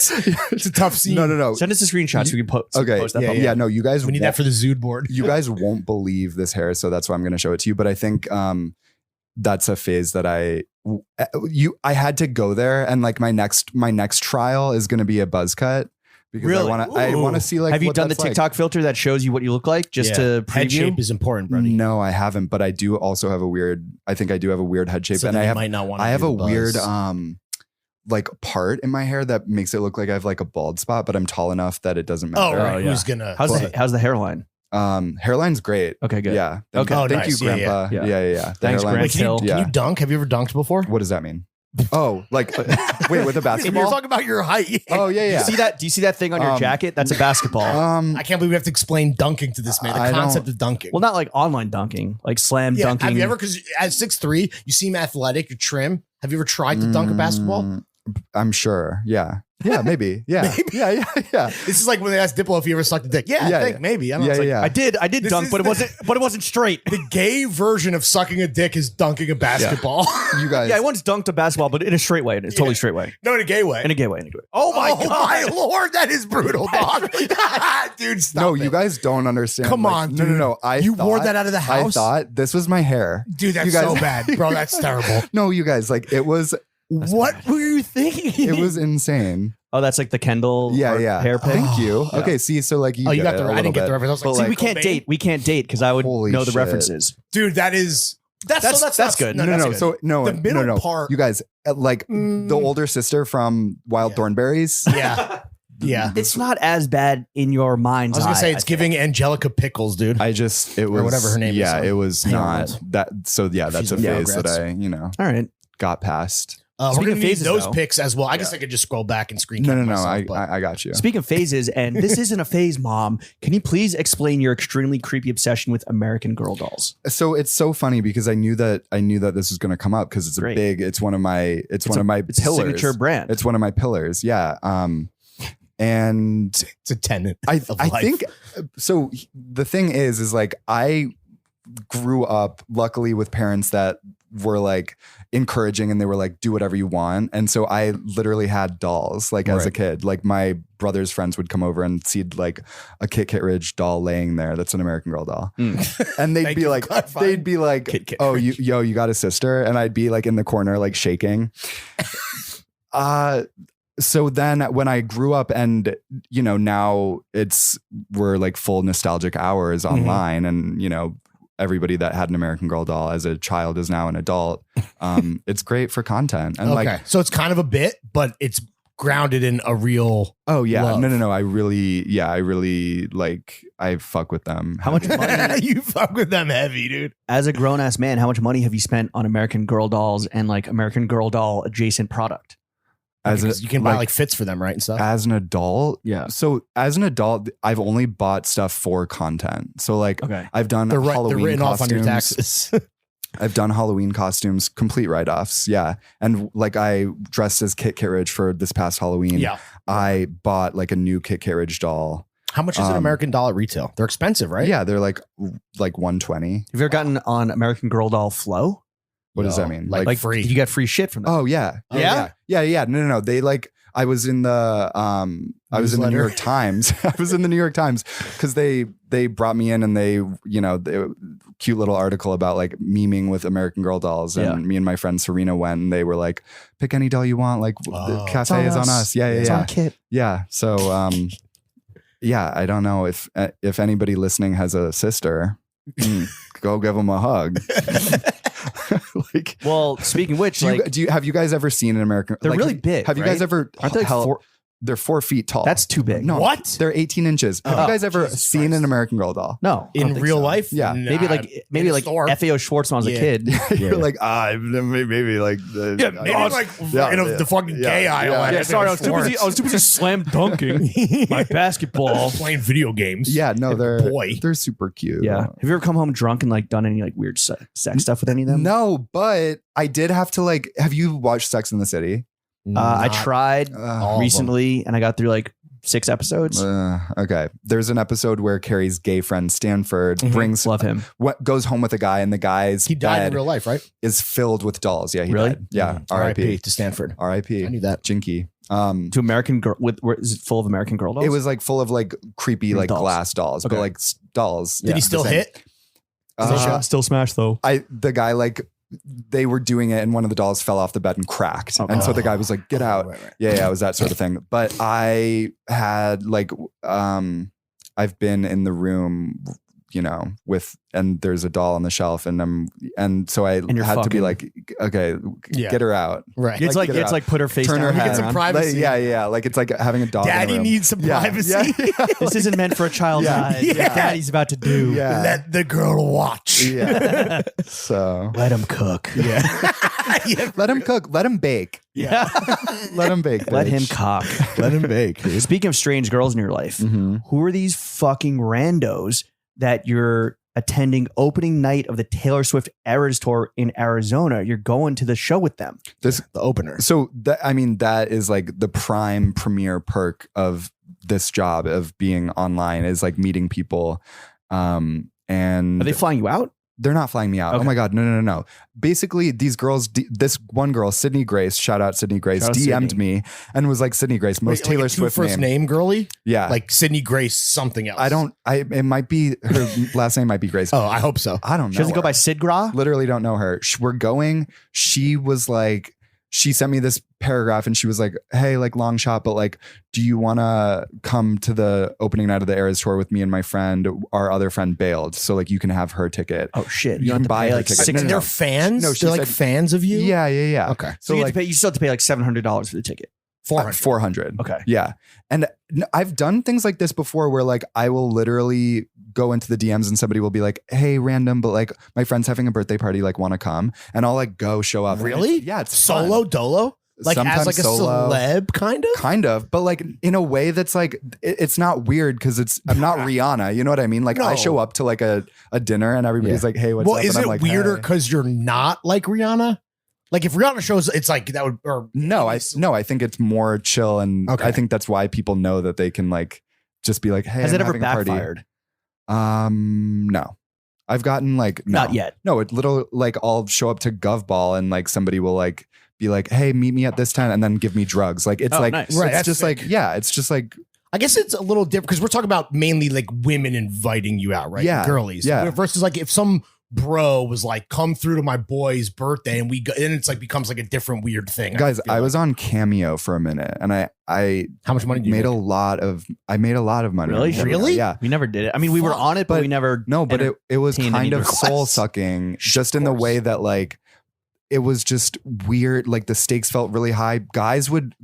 it's a tough scene. No. Send us a screenshot so we can post Okay, that. yeah, public. yeah, no, you guys We need that for the Zood board. you guys won't believe this hair, so that's why I'm going to show it to you. But I think that's a phase that I had to go there, and like my next trial is going to be a buzz cut, because Really? I want to see like Have you what done the that's like. TikTok filter that shows you what you look like just to head shape preview? is important, buddy. No, I haven't, but I do also have a weird. I think I do have a weird head shape, So and then I you have might not want. I have a weird like part in my hair that makes it look like I have like a bald spot, but I'm tall enough that it doesn't Oh, matter. right. yeah. Who's gonna? How's the hairline? Hairline's great. Okay, good. Yeah. Okay. Oh, Thank nice. you, Yeah, Grandpa. yeah. Yeah. The Thanks, hairline- Grant. Wait, can Yeah. you dunk? Have you ever dunked before? What does that mean? Oh, like wait, with a You're basketball? talking about your height. Oh yeah. Do you see that thing on your jacket? That's a basketball. I can't believe we have to explain dunking to this man. The I concept don't- of dunking. Well, not like online dunking, like slam yeah, dunking. have you ever? Because at 6'3", you seem athletic, you're trim. Have you ever tried to dunk a basketball? I'm sure. Yeah. Yeah, maybe. Yeah. Maybe. Yeah. This is like when they asked Diplo if he ever sucked a dick. Yeah, I think maybe. I don't know. It's like, I did This dunk, is but it wasn't straight. the gay version of sucking a dick is dunking a basketball. You guys. Yeah, I once dunked a basketball, but in a straight way. It's totally straight way. No, in a gay way. In a gay way. Oh my god. my lord, that is brutal, dog. Dude, stop No, it. you guys don't understand. Come Like, on, no, dude. no. You wore that out of the house? I thought this was my hair. Dude, that's You guys- so bad. Bro, that's terrible. No, you guys, like it was What were you thinking? it was insane. Oh, that's like the Kendall hair pick. Thank you. Yeah. Okay, see, so like you Oh, you got it the a I didn't little get the bit. reference. I was like, But, See, like, we can't Cobain? date. We can't date because I would Holy know the shit. references. Dude, that's That's good. No, that's no. good. So no, The middle no. part- You guys, like the older sister from Wild Yeah. Thornberries. Yeah. Yeah. It's not as bad in your mind's I was gonna eye, say it's think. giving Angelica pickles, dude. It was whatever her name is Yeah, on it was Paramount. not that. So yeah, that's She's a in phase Rugrats. that I All right. got past. We're Speaking gonna of need phases, those though. pics as well. I guess I could just scroll back and screen No, cap no, no. myself, but- I got you. Speaking of phases, and this isn't a phase, Mom. Can you please explain your extremely creepy obsession with American Girl dolls? So it's so funny because I knew that this was going to come up because it's Great. it's one of my It's one of my It's a pillars. signature brand. It's one of my pillars. Yeah. And it's a tenet. I of I life. think so. The thing is like I grew up luckily with parents that were like encouraging and they were like, do whatever you want. And so I literally had dolls like as a Right. kid. Like my brother's friends would come over and see like a Kit Kat Ridge doll laying there. That's an American Girl doll. And they'd Thank be you for like, clarifying. Kit Kat oh, Ridge. you got a sister? And I'd be like in the corner, like shaking. So then when I grew up and, you know, now we're like full nostalgic hours online and, you know, everybody that had an American Girl doll as a child is now an adult. It's great for content. And Okay. like, So it's kind of a bit, but it's grounded in a real oh yeah, love. no. I really like, I fuck with them. How much money, You fuck with them heavy, dude. as a grown ass man, how much money have you spent on American Girl dolls and like American Girl doll adjacent product? Because you can buy like fits for them, right? And stuff. as an adult. Yeah. So as an adult, I've only bought stuff for content. So like Okay. I've done They're Halloween written off on your costumes. taxes. I've done Halloween costumes, complete write-offs. Yeah. And like I dressed as Kit Kat Ridge for this past Halloween. Yeah. I bought like a new Kit Kat Ridge doll. How much is an American doll at retail? They're expensive, right? Yeah, they're like 120. Have you ever gotten on American Girl doll Flow? What does No, that mean? like free. You get free shit from that. Oh yeah. Yeah? Yeah. No. They like I was in the I was in the New Newsletter? York Times. I was in the New York Times because they brought me in and they cute little article about like memeing with American Girl dolls. And Yeah. me and my friend Serena went and they were like, pick any doll you want. Like the Oh. cafe is on us. Yeah. It's on Kit. Yeah. So yeah, I don't know if anybody listening has a sister, go give them a hug. Like, Well, speaking of which, have you guys ever seen an American? They're like, really big, Have you guys right? ever? Aren't they like hell, 4 they're 4 feet tall. That's too big. No, What? They're 18 inches. Have you guys ever Jesus seen Christ. an American Girl doll? No. I don't In think real so. life? Yeah. Nah, Maybe in a like store. FAO Schwartz when I was a Yeah. kid. You're like maybe like the Maybe like the fucking gay aisle. yeah. at Yeah, sorry, I FAO was Schwartz. too busy slam dunking my basketball. Playing video games. yeah. No, Boy. they're super cute. Yeah. Have you ever come home drunk and like done any like weird sex stuff with any of them? No, but I did have to like. Have you watched Sex in the City? I tried all of them. recently and I got through like 6 episodes. Okay. There's an episode where Carrie's gay friend Stanford brings Love him. what goes home with a guy, and the guy's He died in bed real life, right? is filled with dolls. Yeah, he Really? died. Yeah. R.I.P. R.I.P. to Stanford. R.I.P. I knew that. Jinky. To American Girl is it full of American Girl dolls? It was like full of like creepy like Dolls. glass dolls, Okay. but like dolls. Did he still hit? still smash though. The guy like they were doing it and one of the dolls fell off the bed and cracked. And so the guy was like, get out. Right. Yeah, it was that sort of thing. But I had like I've been in the room, you know, and there's a doll on the shelf and so I you're had to be fucking- like, okay, Yeah. get her out. Right. It's like get her it's out. like put her face Turn her down. head. Get some around. privacy. Like, yeah. Like it's like having a dog. in Daddy a room. needs some privacy. Yeah. This isn't meant for a child's Yeah. eyes. Yeah. What Daddy's about to do. Yeah. Let the girl watch. Yeah. So Let him cook. Yeah. let him cook. Let him bake. Yeah. Let him bake. Let bitch. him cock. Let him bake. Speaking of strange girls in your life, Mm-hmm. who are these fucking randos that you're attending opening night of the Taylor Swift Eras Tour in Arizona. You're going to the show with them. The opener. So that is like the prime premier perk of this job of being online is like meeting people. And Are they flying you out? they're not flying me out. Okay. Oh my God. No. Basically, these girls, this one girl, Sydney Grace, shout out Sydney Grace, DM'd me and was like, Sydney Grace, most Taylor Swift first name girly? Yeah. Like Sydney Grace something else. It might be, her last name might be Grace. Oh, I hope so. I don't know. She doesn't go her. by Sidgra? Literally don't know her. We're going. She was like, she sent me this paragraph and she was like, hey, like long shot, but like, do you want to come to the opening night of the Eras Tour with me and my friend? Our other friend bailed. So like you can have her ticket. Oh shit. You have can to buy pay her like ticket. $600. And they're fans? No, she they're like said- fans of you? Yeah. Okay. So you, like, you still have to pay like $700 for the ticket. 400. 400. Okay. Yeah. And I've done things like this before where like I will literally go into the DMs and somebody will be like, hey, random, but like my friend's having a birthday party, like want to come? And I'll like go show up. And Really? it's Solo fun. dolo? Like Sometimes as like a solo. celeb kind of? Kind of, but like in a way that's like it's not weird because I'm not Rihanna. You know what I mean? Like I No. show up to like a dinner and everybody's like, "Hey, what's Well, up?" is and it I'm like, weirder "Hey." because you're not like Rihanna? Like if Rihanna shows, it's like that would. Or No, I think it's more chill, and Okay. I think that's why people know that they can like just be like, "Hey, Has I'm it ever having a party." backfired? No, I've gotten like no. Not yet. No, it little like I'll show up to GovBall and like somebody will like be like, "Hey, meet me at this time," and then give me drugs. Like it's Oh, like nice. Right, it's that's just sick. like yeah, it's just like I guess it's a little different because we're talking about mainly like women inviting you out, right? Yeah, Girlies. yeah. Versus like if some bro was like, come through to my boy's birthday and we go, and it's like becomes like a different weird thing. guys. feel I like. was on Cameo for a minute, and I How much money did you made make? a lot of money. Really? on Cameo. Really? Yeah. We never did it. I mean, we were on it, but But- we never. No, but it was entertained any kind of requests. soul sucking, just in the way that like it was just weird. Like the stakes felt really high. Guys would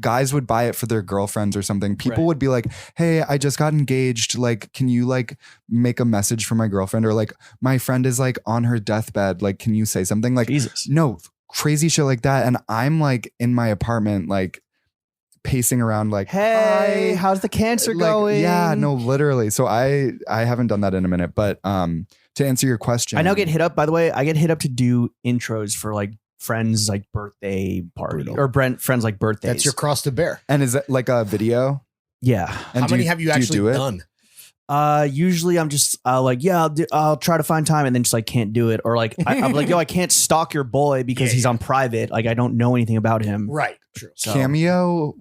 buy it for their girlfriends or something. People Right. would be like, "Hey, I just got engaged. Like, can you like make a message for my girlfriend?" Or like, "My friend is like on her deathbed. Like, can you say something?" Like, Jesus. no, crazy shit like that. And I'm like in my apartment, like pacing around, like, Hey, "Hi." how's the cancer Like, going? Yeah, no, literally. So I haven't done that in a minute, but to answer your question, I now get hit up, by the way. I get hit up to do intros for like friends, like birthday party Brutal. or friends, like birthdays. That's your cross to bear. And is that like a video? Yeah. And How do many have you actually do it? done? Usually I'm just like, yeah, I'll try to find time and then just like can't do it. Or like, I'm like, yo, I can't stalk your boy because Yeah, he's on private. Like I don't know anything about him. Right. True. So, Cameo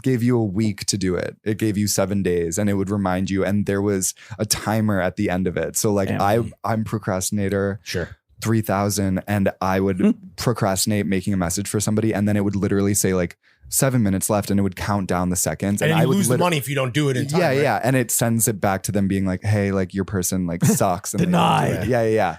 gave you a week to do it. It gave you 7 days, and it would remind you. And there was a timer at the end of it. So like, Damn. I'm procrastinator Sure. 3000, and I would procrastinate making a message for somebody, and then it would literally say like 7 minutes left, and it would count down the seconds, And I then you would lose the money if you don't do it in time. Yeah, right? yeah, and it sends it back to them being like, "Hey, like your person like sucks." And they don't do Denied. it. Yeah.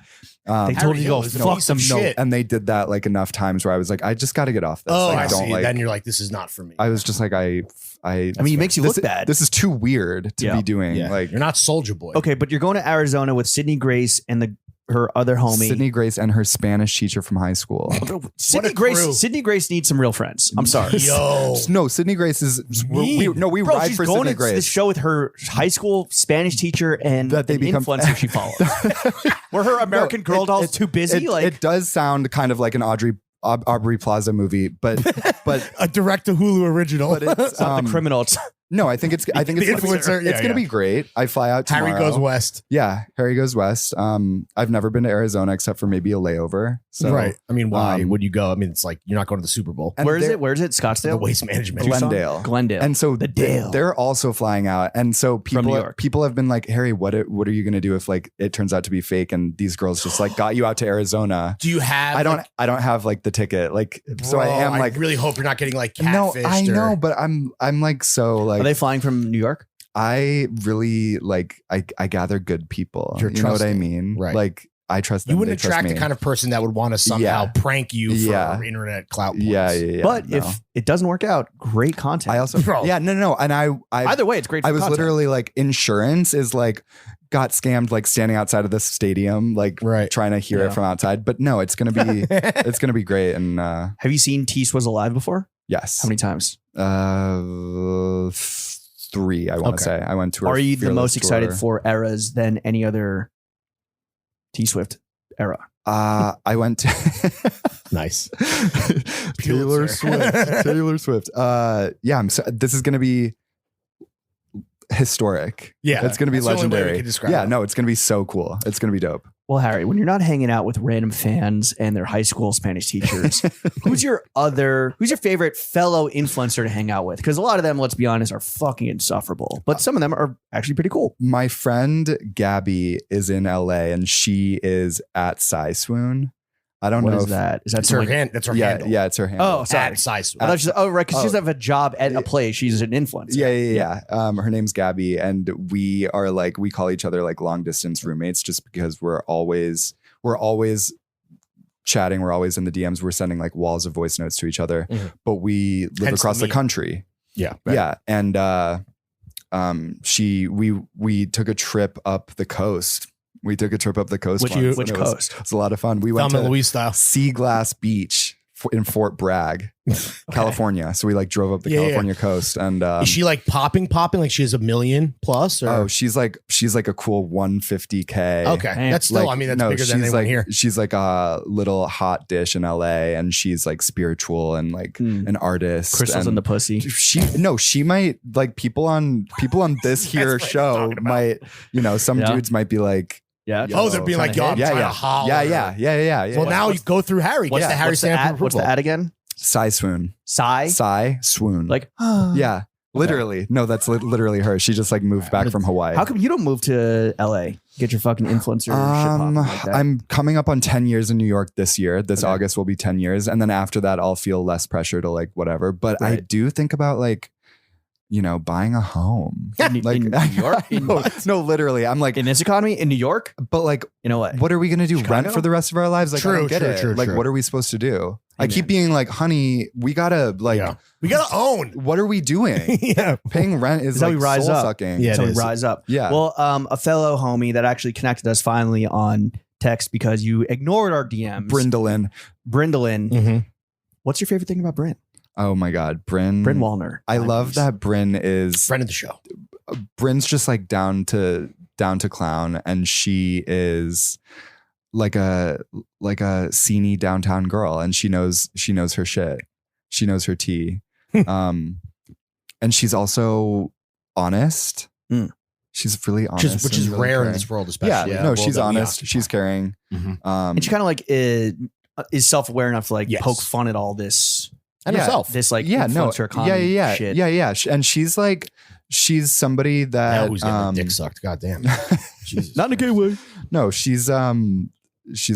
They told Harry you to go Hill is a fuck piece them. of No. shit. And they did that like enough times where I was like, I just got to get off this. Oh, like, I don't see. like. Then you're like, this is not for me. I was just like, I I mean, it makes you this, look bad. This is too weird to Yeah. be doing. Yeah. Like You're not Soldier Boy. Okay, but you're going to Arizona with Sydney Grace and her other homie. Sydney Grace and her Spanish teacher from high school. Sydney What a crew. Grace needs some real friends. I'm sorry. Yo. No, Sydney Grace is. We Bro, ride she's for going Sydney to Grace. this show with her high school Spanish teacher and That they an become- influencer she follows. Were her American Girl dolls too busy? It does sound kind of like an Aubrey Plaza movie, but A direct to Hulu original. but it's it's not the criminals. no. I think it's The influencer, yeah, It's gonna yeah. be great. I fly out tomorrow. Harry Goes West. Yeah, Harry Goes West. I've never been to Arizona except for maybe a layover. So, right. I mean, why um, would you go? I mean, it's like you're not going to the Super Bowl. and Where is they're- it? Where is it? The Scottsdale? waste management. Glendale. Glendale. And so The Dale. they're also flying out. And so From New York. people have been like, Harry, what are you going to do if like it turns out to be fake and these girls just like got you out to Arizona? Do you have? I don't have like the ticket. Like so I Bro, am like I really hope you're not getting like no, catfished. I know, or- but I'm like so like Are they flying from New York? I really like I gather good people. You're you know what I trusting. mean? Right. Like I trust them. You wouldn't they trust attract the me. kind of person that would want to somehow prank you for Yeah. internet clout points. Yeah. But no. if it doesn't work out, great content. I also Bro. yeah no and I Either way, it's great. For I was content. literally like insurance is like got scammed like standing outside of this stadium like Right. trying to hear Yeah. it from outside. But no, it's gonna be great. And Have you seen T Swizzle live before? yes, How many times? 3 I want to Okay. say. I went to. her Are you the Fearless most excited tour. for Eras than any other T-Swift era? I went to Nice. Taylor Swift. Taylor Swift. Yeah, this is gonna be historic. Yeah, it's gonna be that's the only way we legendary. can describe Yeah, it. no, it's gonna be so cool. It's gonna be dope. Well, Harry, when you're not hanging out with random fans and their high school Spanish teachers, who's your favorite fellow influencer to hang out with? Because a lot of them, let's be honest, are fucking insufferable. But some of them are actually pretty cool. My friend Gabby is in LA and she is at Swoon. I don't know. What is if, that? Is that That's her something? hand. That's her Yeah, handle. yeah, it's her handle. Oh, sorry. At size. I thought she said, right, because she Oh. doesn't have a job at a place. She's an influencer. Yeah. Her name's Gabby, and we are like, we call each other like long distance roommates, just because we're always chatting. We're always in the DMs. We're sending like walls of voice notes to each other, but we live Hence across the the country. Yeah. Yeah, and we took a trip up the coast. Which Which once, and coast? It was a lot of fun. We went Thelma to Louise style. Sea Glass Beach in Fort Bragg, California. So we like drove up the California coast, and Is she like popping? Like she has 1 million plus? Or? oh, she's like a cool 150K. Okay. Man. That's still, I mean, that's bigger than she's anyone like, here. She's like a little hot dish in LA, and she's like spiritual and like an artist. Crystals and in the pussy. she might like people on this here what I'm show talking about. might, some Yeah. dudes might be like, Yeah. Oh, they're being like, yo, I'm trying to holler. yeah. Well, now you go through Harry. What's Get the Harry what's the stamp of ad? What's the approval. ad again? Swoon. Sigh? Swoon. Like, yeah, literally. No, that's literally her. She just like moved back from Hawaii. how come you don't move to LA? Get your fucking influencer shit popping like that. I'm coming up on 10 years in New York this year. This Okay. August will be 10 years. And then after that, I'll feel less pressure to like whatever. But I Right. do think about like, buying a home. In New York? No, literally. I'm like, In this economy? In New York? but like, In LA? what are we going to do? Chicago? Rent for the rest of our lives? Like, I True, don't get true, it. true, Like, true. what are we supposed to do? I Amen. keep being like, honey, we gotta like, Yeah. We got to own. what are we doing? Yeah. Paying rent is Is how like we rise soul up. sucking. Yeah. That's how it we is. rise up. Yeah. Well, a fellow homie that actually connected us finally on text because you ignored our DMs. Brindlin. Brindlin. Mm-hmm. What's your favorite thing about Bryn? Oh my God. Bryn Wallner. I love that Bryn is Friend of the show. Bryn's just like down to clown, and she is like a sceney downtown girl, and she knows her shit. She knows her tea. And she's also honest. Mm. She's really honest. Which is and really rare in caring. this world, Yeah, especially. no, she's honest. She's caring. Mhm. And she kind of like is self-aware enough to like Yes. poke fun at all this And Yeah. herself. this like Yeah, no, influencer comedy yeah, shit. yeah. And she's somebody Now that who's getting their dick sucked? God damn. Jesus. Not in a gay way. No, she's a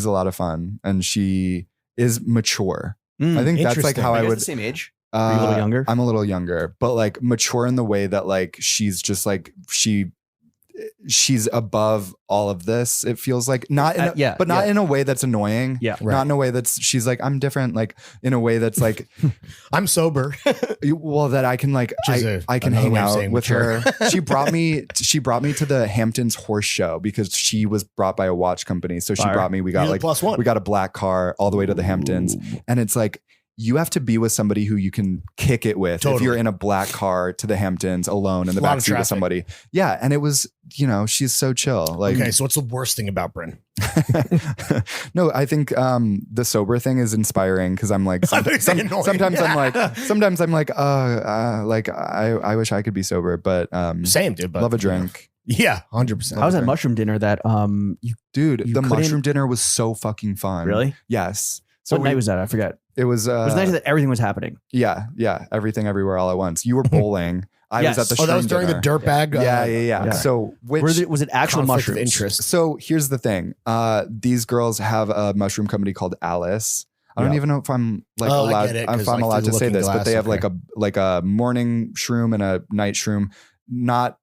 lot of fun, and she is mature. I think that's like Interesting. how Are I you guys would. the same age? Are you a little younger? I'm a little younger, but like mature in the way that like she's just like she's above all of this. It feels like not in a, but not in a way that's annoying. Yeah. Not in a way that's she's like I'm different. Like in a way that's like I'm sober. well that I can like I can another hang way of out saying with mature. her. She brought me to the Hamptons horse show because she was brought by a watch company. So she Fire. brought me. We got You're the like plus one. we got a black car all the way to the Hamptons, and it's like. You have to be with somebody who you can kick it with if Totally. you're in a black car to the Hamptons alone in the A lot of backseat with traffic. somebody. Yeah. And it was, she's so chill. Like, Okay, so what's the worst thing about Bryn? no, I think the sober thing is inspiring because I'm like, It's annoying. sometimes I'm like, I wish I could be sober, but Same, dude. But love a drink. Yeah, 100%. How was that drink. mushroom dinner that you Dude, You the couldn't- mushroom dinner was so fucking fun. really? Yes. So what night was that? I forget. it was It was the night that everything was happening. yeah, everything everywhere all at once. You were bowling. I Yes. was at the Oh, that was shroom during the dinner. dirtbag. Yeah. Yeah. So Was it actual conflict of mushrooms? interest. So here's the thing. These girls have a mushroom company called Alice. I don't Yeah. even know if I'm like Oh, I allowed. get it, If 'cause, I'm like, allowed through to the say looking this, but glass, they have okay. like a morning shroom and a night shroom, not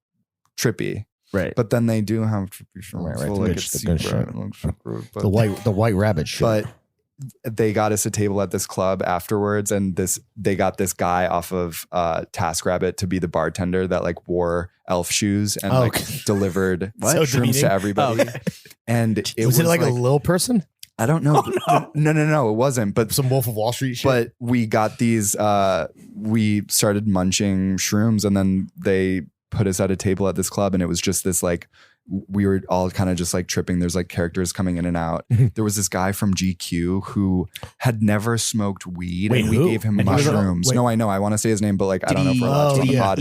trippy. Right. But then they do have trippy shrooms. Right, So, the like good- it's the good secret. shit. It looks secret, but- The white rabbit shit. but they got us a table at this club afterwards, and they got this guy off of TaskRabbit to be the bartender that like wore elf shoes and like Okay. delivered What? So shrooms demeaning. to everybody. Oh, okay. And was it like a little person? I don't know. Oh, No, it wasn't. But Some Wolf of Wall Street shit? but we got these. We started munching shrooms, and then they put us at a table at this club, and it was just this like we were all kind of just like tripping. There's like characters coming in and out. There was this guy from GQ who had never smoked weed, Wait, and we who? gave him And he was mushrooms. wait. No, I know. I want to say his name, but like I don't know if we're allowed to on the pod.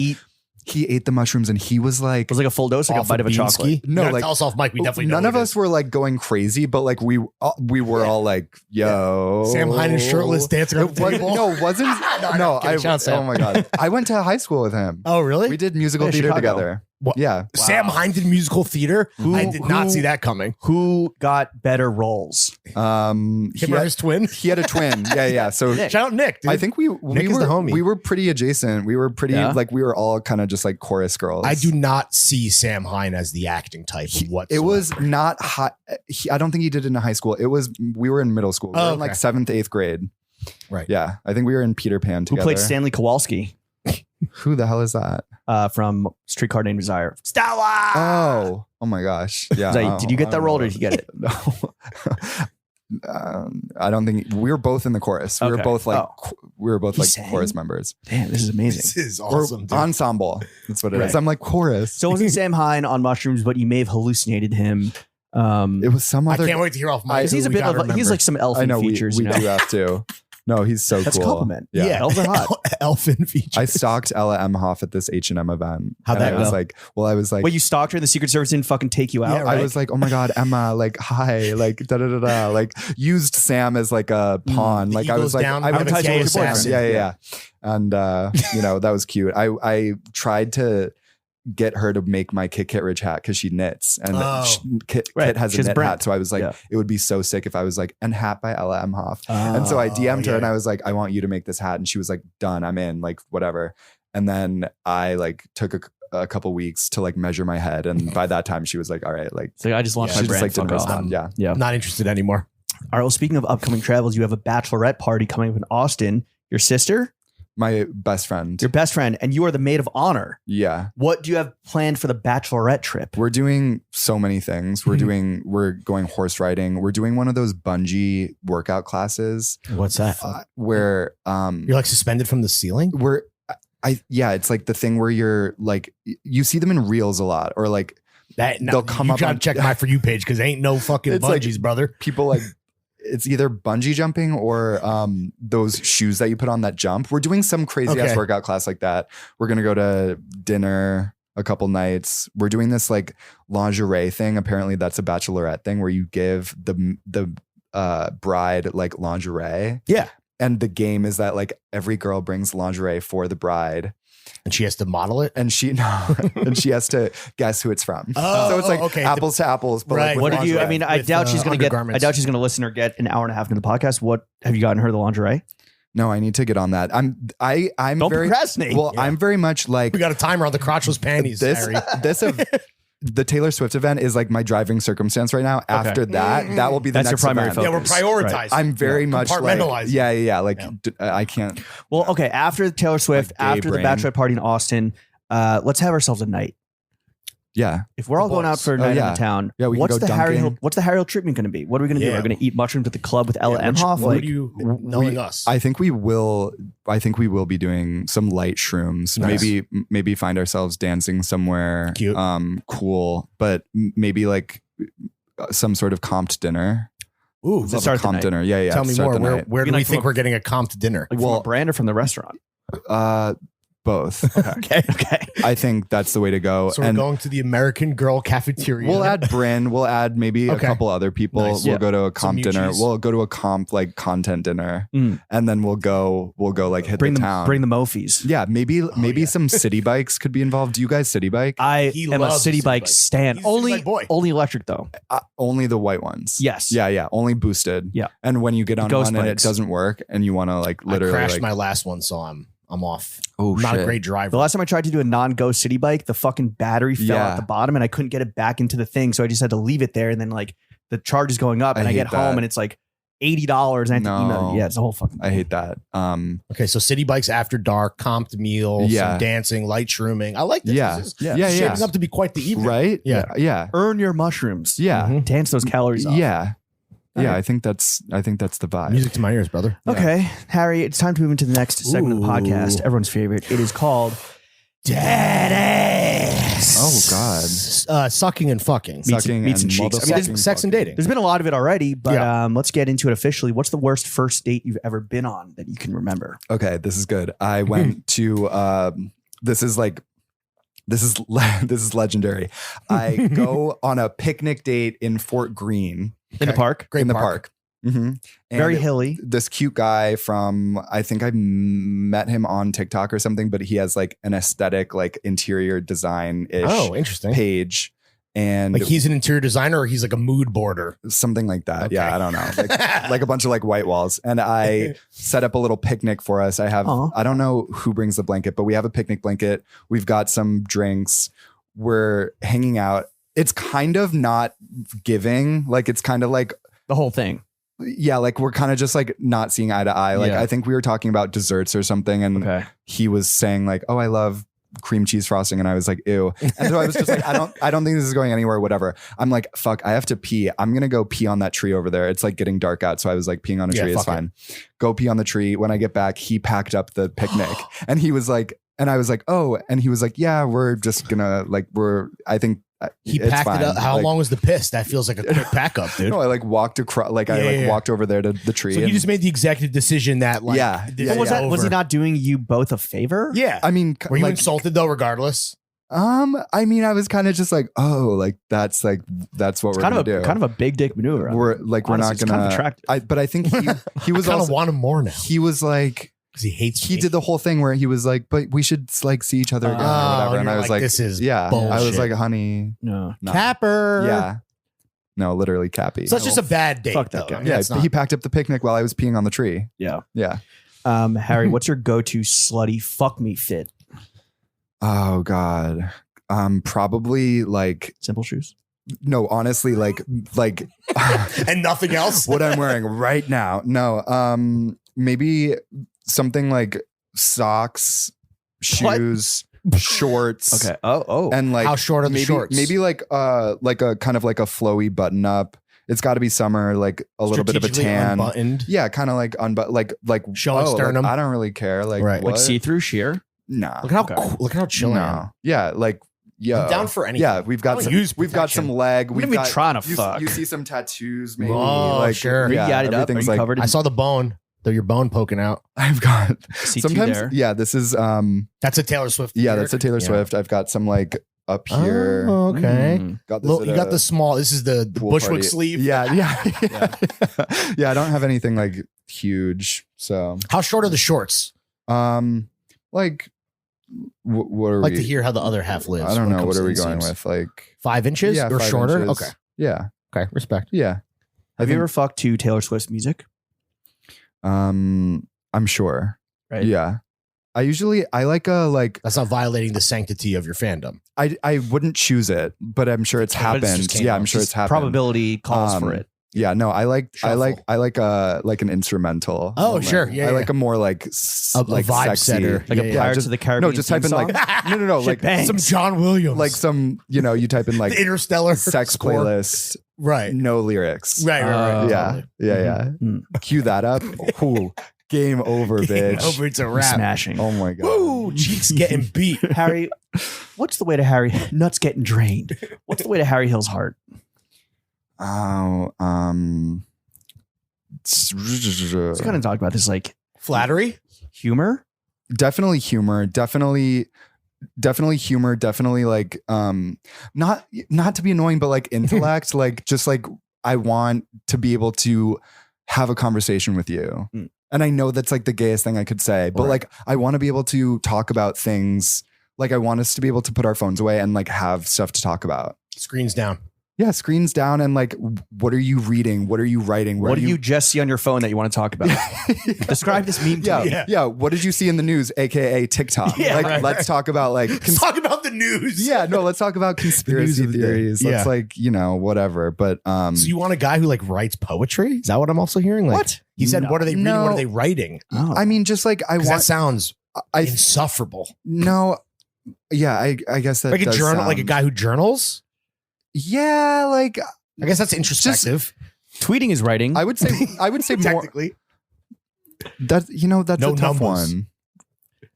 He ate the mushrooms and he was like, It was like a full dose, like a bite of a chocolate. No, like tell us off mic. We definitely none know of who it us is. were like going crazy, but like we were all like, yo, Sam Hine shirtless dancing on It the was, table. no, wasn't no. kidding. Shout out, Sam. Oh my god, I went to high school with him. Oh, really? We did musical Yeah, theater Chicago. together. What? Yeah, Sam Hine did musical theater. I did not see that coming. Who got better roles? he Him or had, his twin. he had a twin. Yeah. So Nick. Shout out Nick. Dude. I think we Nick we is were the homie. we were pretty adjacent. We were pretty Yeah? like we were all kind of just like chorus girls. I do not see Sam Hine as the acting type. Whatsoever. It was not high. I don't think he did it in high school. It was we were in middle school. We were in like 7th, 8th grade. Right. Yeah, I think we were in Peter Pan Who together. played Stanley Kowalski Who the hell is that? from Streetcar Named Desire? Stella. Oh my gosh. Yeah. Did you get that role or did you get it? No. I don't think we were both in the chorus. We were Okay. both like Oh. we were both He like sang? chorus members. Damn, this is amazing. This is Or awesome. Dude. ensemble. That's what it is. Right. I'm like chorus. So it wasn't Sam Hine on mushrooms, but you may have hallucinated him. It was some I other. can't wait to hear off my. Because he's a bit of he's like some elfin I know features. we you know? do have to. No, he's so That's a cool. compliment. Yeah. Elves are hot. Elfin features. I stalked Ella Emhoff at this H&M event. How'd And that I was go? like, well, I was like, Well, you stalked her and the Secret Service didn't fucking take you out. Yeah, right? right. I was like, oh my God, Emma, like, hi, like, da da da da, like, used Sam as like a pawn. The like, I eagle's was like, down, I have went a to gay school with your boyfriend. assassin. Yeah. And, that was cute. I tried to get her to make my Kit Rich hat because she knits and Kit Right. has She a has a knit brand. hat. So I was like, Yeah. it would be so sick if I was like, and hat by Ella Emhoff. And so I DM'd her yeah. and I was like, I want you to make this hat. And she was like, done, I'm in, like, whatever. And then I like took a couple weeks to like measure my head. And by that time she was like, all right, like, So I just launched she my just brand. like didn't Fuck off. respond. Yeah. Yeah. Not interested anymore. All right. Well, speaking of upcoming travels, you have a bachelorette party coming up in Austin. Your sister, My best friend. your best friend, and you are the maid of honor. Yeah. What do you have planned for the bachelorette trip? We're doing so many things. Mm-hmm. We're going horse riding. We're doing one of those bungee workout classes What's that? where You're like suspended from the ceiling. it's like the thing where you're like you see them in reels a lot or like That They'll come you up gotta on- check my For You page because ain't no fucking It's like- bungees, brother. people like it's either bungee jumping or those shoes that you put on that jump. We're doing some crazy ass Okay. workout class like that. We're gonna go to dinner a couple nights. We're doing this like lingerie thing. Apparently that's a bachelorette thing where you give the bride like lingerie. Yeah. And the game is that like every girl brings lingerie for the bride And she has to model it. and she has to guess who it's from. Oh, so it's like okay. apples to apples. But Right. like with What did you? I lingerie. mean, I With, doubt she's going to get. I undergarments. doubt she's going to listen or get an hour and a half into the podcast. What have you gotten her the lingerie? No, I need to get on that. I'm Don't very procrastinate. well. Yeah. I'm very much like We got a timer on the crotchless panties, Harry. the Taylor Swift event is like my driving circumstance right now. After that will be the That's your next primary event. Yeah, we're focus. prioritizing. I'm very much like Compartmentalizing. yeah. Like Yeah. I can't. Well, okay. After Taylor Swift, Like gay after the brain. bachelorette party in Austin, let's have ourselves a night. Yeah, If we're all going out for a night yeah. in the town, Yeah, we can what's go the Harry dunking. Hill? What's the Harry Hill treatment going to be? What are we going to do? Yeah. We're going to eat mushrooms at the club with Ella Emhoff. What Like, do you knowing us? I think we will. I think we will be doing some light shrooms. Nice. Maybe find ourselves dancing somewhere Cute. cool, but maybe like some sort of comped dinner. Ooh, Love a start the comped night. dinner. Yeah. tell me start more. the Where night. do You're we like think from a- we're getting a comped dinner? like from a brand or from the restaurant? Both. Okay. I think that's the way to go. So we're and going to the American Girl cafeteria. we'll add Bryn. We'll add maybe Okay. a couple other people. Nice. We'll Yeah. go to a Some comp dinner. Mucci's. We'll go to a comp like content dinner, Mm. and then we'll go like hit Bring the the town. bring the Mofies. yeah, maybe yeah. some city bikes could be involved. Do you guys city bike? I He am a loves city city bike bikes. stan. He's a city Only bike boy. only electric though. Only the white ones. Yes. Yeah. Only boosted. Yeah. And when you get on Ghost one and it bikes. doesn't work, and you want to like I literally crashed like, my last one, so I'm off. oh I'm not shit. a great The driver. last time I tried to do a non-ghost city bike, the fucking battery fell Yeah. at the bottom and I couldn't get it back into the thing. So I just had to leave it there. And then like the charge is going up and I I get hate home that. and it's like $80 and I have to email. No. Yeah, it's a whole fucking I hate that. Okay, so city bikes after dark, comped meal, Yeah. some dancing, light shrooming. I like this. Yeah. This is Yeah. shaping up to be quite the evening. Right. Yeah. Yeah. Earn your mushrooms. Yeah. Mhm. Dance those calories off. Yeah. All Yeah. right. I think that's the vibe. Music to my ears, brother. Okay, Harry, it's time to move into the next segment of the Ooh. podcast. Everyone's favorite. It is called Daddy. Oh God. Sucking and fucking. Sucking meets and and cheeks. multiple I mean, sucking Sex and dating. There's been a lot of it already, but Yeah. let's get into it officially. What's the worst first date you've ever been on that you can remember? Okay, this is good. I went to this is legendary. I go on a picnic date in Fort Greene In the park? Great in the park. park. Mm-hmm. Very hilly. This cute guy from, I think I met him on TikTok or something, but he has like an aesthetic, like interior design ish Oh, interesting. page. And Like he's an interior designer or he's like a mood boarder. something like that. Okay. Yeah, I don't know. Like a bunch of like white walls. And I set up a little picnic for us. I have, Aw. I don't know who brings the blanket, but we have a picnic blanket. We've got some drinks. We're hanging out. It's kind of not giving. Like it's kind of like, The whole thing. yeah, like we're kind of just like not seeing eye to eye. Like Yeah. I think we were talking about desserts or something. And Okay. he was saying like, oh, I love cream cheese frosting, and I was like, ew. And so I was just like, I don't think this is going anywhere, whatever. I'm like, fuck, I have to pee. I'm gonna go pee on that tree over there. It's like getting dark out, so I was like, peeing on a Yeah, tree is fuck fine. Go pee on the tree. When I get back, he packed up the picnic and he was like, and I was like, oh, and he was like, yeah, we're just gonna like, I think He it's packed fine. it up. How Like, long was the piss? That feels like a quick pack up, dude. No, I like walked across, like I Yeah, like yeah. walked over there to the tree. So you and- just made the executive decision that like, Yeah, this yeah, is Was that was he over. not doing you both a favor? Yeah. I mean, Were you like, insulted though, regardless? I mean, I was kind of just like, oh, like that's what It's we're kind gonna of a do. kind of a big dick maneuver. We're like, we're Honestly, not it's kind of gonna. attractive. But I think he was I kind also of want him more now he was like because he hates he me. did the whole thing where he was like, but we should like see each other again or whatever. And you're I was like, this is yeah, I was bullshit. like, honey, No. no. Capper. Yeah, no, literally Cappy. So that's just a bad date. Fuck that though. guy. I mean, yeah. that's not- He packed up the picnic while I was peeing on the tree. Yeah. Yeah. Harry, what's your go-to slutty fuck me fit? Oh God. Probably like Simple shoes. no, honestly, like and nothing else. what I'm wearing right now. No, maybe something like socks, What? shoes, shorts. Okay. Oh. And like How short are the maybe, shorts? Maybe like a kind of like a flowy button up. It's got to be summer, like a little bit of a Strategically tan. unbuttoned. Yeah, kind of like like Showing sternum. I don't really care. Like Right. what? like see-through sheer. Nah. Look at how Okay. cool, look at how chill I am. No. Yeah, like yeah. I'm down for anything. Yeah, we've I got don't some, use we've got some protection. leg. What We've are we got trying to you, fuck? You see some tattoos, maybe. Oh, like sure. Are you Yeah, yadded up? Are everything's you like covered in I saw the bone. Though your bone poking out. I've got C2 sometimes. there? Yeah, this is That's a Taylor Swift. yeah, t-shirt? that's a Taylor Yeah. Swift. I've got some like up here. Oh, okay. Mm. Got this Look, at you got a the small. This is the pool Bushwick party. sleeve. Yeah. Yeah. I don't have anything like huge. So How short are the shorts? like what are I'd like we? to hear how the other half lives. I don't when it know. comes What are to we going inseams. with? Like 5 inches yeah, or 5 shorter? inches. Okay. Yeah. Okay. Respect. Yeah. Have you ever fucked to Taylor Swift's music? I'm sure. Right. Yeah. I like a like That's not violating the sanctity of your fandom. I wouldn't choose it, but I'm sure it's But it just happened. came Yeah, up. I'm sure it's happened. Probability calls for Um, it. Yeah, no, I like Shuffle. an instrumental. Oh, moment. sure. Yeah, I yeah. like a more like A like vibe sexy. setter. Like a yeah, Pirates just- of the Caribbean. No, just type in theme like song? no, Shit like bangs. Some John Williams. like some you type in like the Interstellar sex score. playlist, Right. no lyrics. Right. Oh. Yeah, yeah. Mm. Cue that up. Ooh, game over, bitch. Over, it's a wrap. Smashing. Oh my god. Woo, cheeks getting beat. Harry, what's the way to Harry? Nuts getting drained. What's the way to Harry Hill's heart? Oh, Let's kind of talk about this, like Flattery. humor. definitely humor, definitely humor, definitely like not to be annoying, but like intellect, like just like I want to be able to have a conversation with you. Mm. And I know that's like the gayest thing I could say, but Right. like I want to be able to talk about things. Like I want us to be able to put our phones away and like have stuff to talk about. Screens down. Yeah, screens down and like what are you reading? What are you writing? Where What are do you just see on your phone that you want to talk about? Describe this meme to Yeah, me. yeah. What did you see in the news, aka TikTok? Yeah, like, right, let's right. talk about like Let's talk about the news. yeah, no, let's talk about conspiracy of the day. theories. Yeah. Let's like, whatever. But So you want a guy who like writes poetry? Is that what I'm also hearing? Like, What? He said, No. "What are they reading? No. What are they writing?" Oh. I mean, just like I 'Cause that want sounds I insufferable. no, yeah, I guess that Like a does journal, like a sound- guy who journals. Yeah, like I guess that's introspective. Tweeting is writing. I would say more Technically, that that's No a tough numbers. one.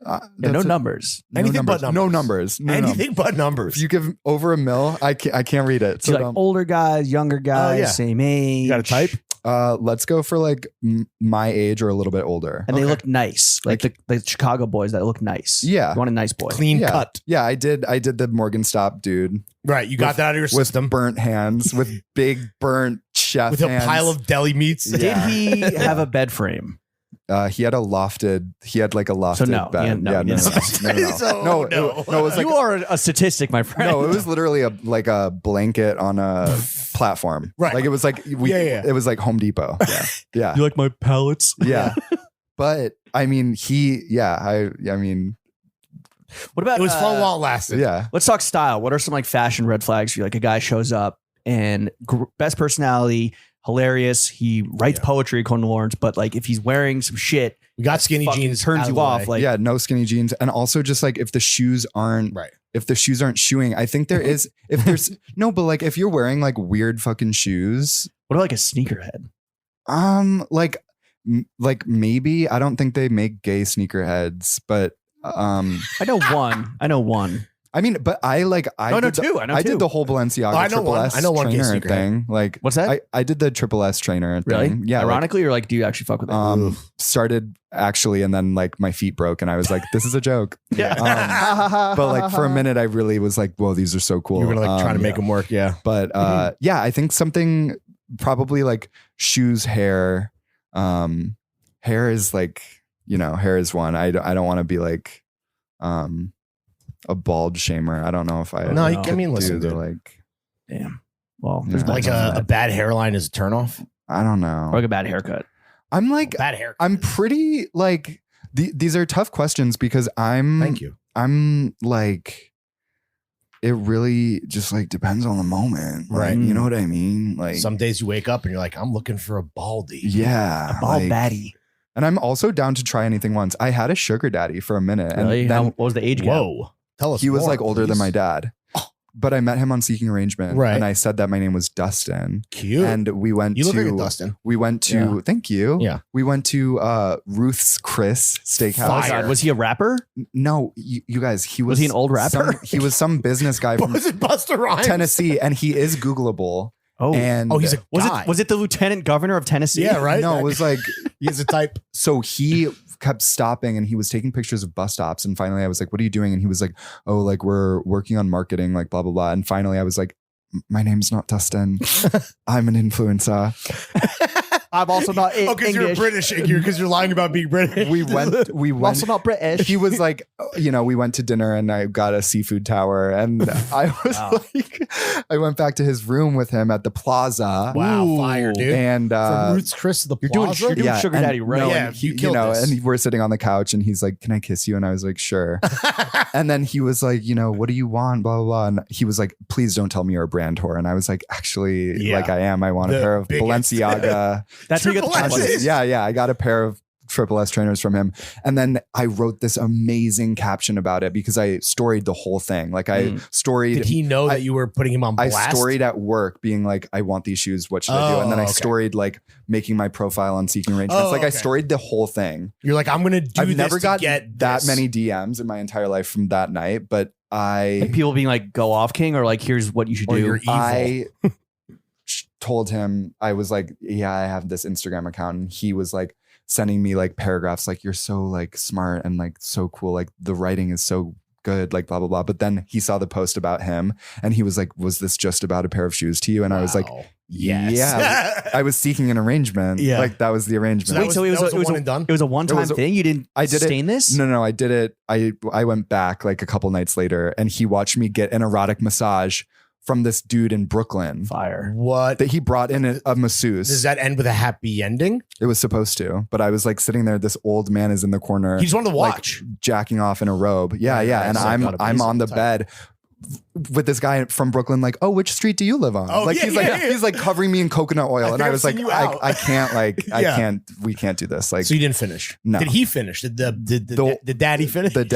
Yeah, no numbers. Anything but No numbers. numbers. No Anything but numbers. If you give over $1 million, I can't read it. So like older guys, younger guys, yeah. same age. You got a type? Let's go for like my age or a little bit older. And they look nice. Like the Chicago boys that look nice. Yeah. You want a nice boy. Clean cut. Yeah, I did the Morgan Stop dude Right. You got that out of your system. with burnt hands, with big burnt chef With hands. a pile of deli meats. Yeah. Did he have a bed frame? He had like a lofted no, bed. no, No, So, it was like You are a statistic, my friend. no, it was literally a blanket on a platform. Right. Like it was like it was like Home Depot. Yeah. You like my pallets? Yeah. But I mean, I mean, What about It was fun while it lasted. yeah. let's talk style. What are some like fashion red flags for you? Like a guy shows up and best personality, hilarious. He writes poetry, according to Lawrence, but like if he's wearing some shit, We got skinny fucking jeans. turns out of you the off. way. Like Yeah, no skinny jeans. And also just like if the shoes aren't Right. if the shoes aren't shoeing, I think there is if there's no, but like if you're wearing like weird fucking shoes, what about like a sneakerhead? like maybe I don't think they make gay sneakerheads, but I know one. I mean, but I know did two. I know I two. did the whole Balenciaga I know triple one. S I know one gay trainer sneakerhead. thing. Like What's that? I did the triple S trainer Really? thing. Yeah. Ironically, or like, do you actually fuck with it? Started actually, and then like my feet broke, and I was like, "This is a joke." Yeah. But like for a minute, I really was like, "Whoa, these are so cool." You were like trying to make them work. Yeah. But yeah, I think something probably like shoes, hair. Hair is like, hair is one. I don't want to be like a bald shamer. I don't know if I No, you No. can mean do listen, the dude. like. Damn. Well, Yeah. there's Like nothing a bad hairline is a turnoff. I don't or know. like a bad haircut. I'm like Bad hair. I'm pretty like these are tough questions because Thank you. I'm like it really just like depends on the moment. Like, Right. you know what I mean? Like Some days you wake up and you're like, I'm looking for a baldy. yeah. Bald like- baddie. And I'm also down to try anything once. I had a sugar daddy for a minute. Really? And then What was the age gap? Whoa. Tell us he was more, like older than please. my dad. But I met him on Seeking Arrangement. Right. And I said that my name was Dustin. Cute. And we went You look to like a Dustin. we went to Yeah. thank you. Yeah. We went to Ruth's Chris Steakhouse. Oh, Fire. God. Was he a rapper? No, you guys, he was he an old rapper? He was some business guy from Was it Busta Rhymes? Tennessee, and he is Googleable. Oh, And Oh, he's a was guy. it the lieutenant governor of Tennessee? Yeah, right? No, it was like He's a type. so he kept stopping and he was taking pictures of bus stops. And finally I was like, what are you doing? And he was like, oh, like we're working on marketing, like blah, blah, blah. And finally I was like, my name's not Dustin. I'm an influencer. I'm also not Oh, because you're British, because you're lying about being British. We went, I'm also not British. he was like, we went to dinner and I got a seafood tower. And I was Wow. like, I went back to his room with him at the plaza. Wow, Ooh. fire, dude. And From Ruth's Chris to the You're doing- Plaza? you're doing sugar and- daddy right. no, Yeah, and he, you killed this. and we're sitting on the couch and he's like, can I kiss you? And I was like, sure. And then he was like, what do you want? Blah, blah, blah. And he was like, please don't tell me you're a brand whore. And I was like, actually, Yeah. like I am. I want a The pair of biggest. Balenciaga. That's how you got the Triple S. punches. Yeah. I got a pair of Triple S trainers from him. And then I wrote this amazing caption about it because I storied the whole thing. Like I storied. Did he know that you were putting him on I blast? storied at work being like, I want these shoes. What should I do? And then I okay. storied like making my profile on Seeking Arrangements. Oh, like I okay. storied the whole thing. You're like, I'm going to do I've this never to got get that this. many DMs in my entire life from that night, but Like people being like, go off, King, or like, here's what you should Or do. you're evil. I told him, I was like, yeah, I have this Instagram account. And he was like sending me like paragraphs like, you're so like smart and like so cool. Like the writing is so good, like blah, blah, blah. But then he saw the post about him and he was like, was this just about a pair of shoes to you? And I was like, Wow. Yes. yeah, I was seeking an arrangement. Yeah. Like that was the arrangement. So that was- that was a one and done? It was a one-time It was a- thing. You didn't I did it- sustain this? No, I did it. I went back like a couple nights later and he watched me get an erotic massage from this dude in Brooklyn Fire. What? that he brought in a masseuse. Does that end with a happy ending? It was supposed to, but I was like sitting there. This old man is in the corner. He just wanted to like, watch. jacking off in a robe. Yeah. Yeah, And it's like I'm not a on the type. bed with this guy from Brooklyn, like, oh, which street do you live on? Oh, like yeah, he's yeah, like yeah. he's like covering me in coconut oil, I and think I I've was like, seen you out. I can't, like, Yeah. we can't do this. Like, So you didn't finish? No. Did he finish? Did the daddy finish? the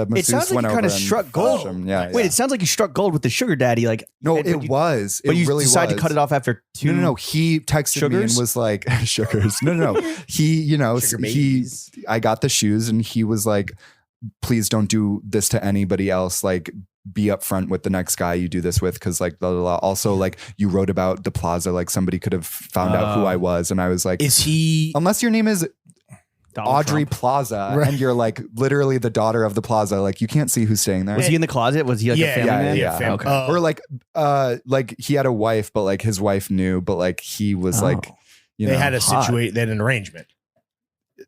It masseuse sounds like went you over kind of and struck gold. flushed him. Yeah, Wait, yeah. it sounds like you struck gold with the sugar daddy. Like, No, but it you- was. But It you really decided was. to cut it off after two. No. He texted me and Sugars? was like, sugars. No. He, Sugar babies. I got the shoes and he was like, please don't do this to anybody else. Like, be upfront with the next guy you do this with. Cause like, blah, blah, blah. Also, like, you wrote about the plaza. Like, somebody could have found out who I was. And I was like, Is he? unless your name is Donald Audrey Trump. Plaza Right. and you're like literally the daughter of the plaza, like, you can't see who's staying there. Was he in the closet? Was he like a family man? yeah. fam- Okay. Or like he had a wife, but like his wife knew, but like he was Oh. like, you They know, had a hot. situation. They had an arrangement.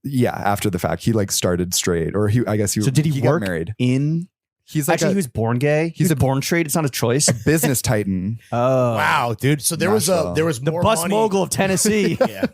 yeah, after the fact, he like started straight, or I guess So did he got work married? in? He's like Actually, he was born gay. He's he's a a- born straight. It's not a choice. business titan. Oh, Wow, dude. So there was Nashville. The more bus money. mogul of Tennessee. Yeah.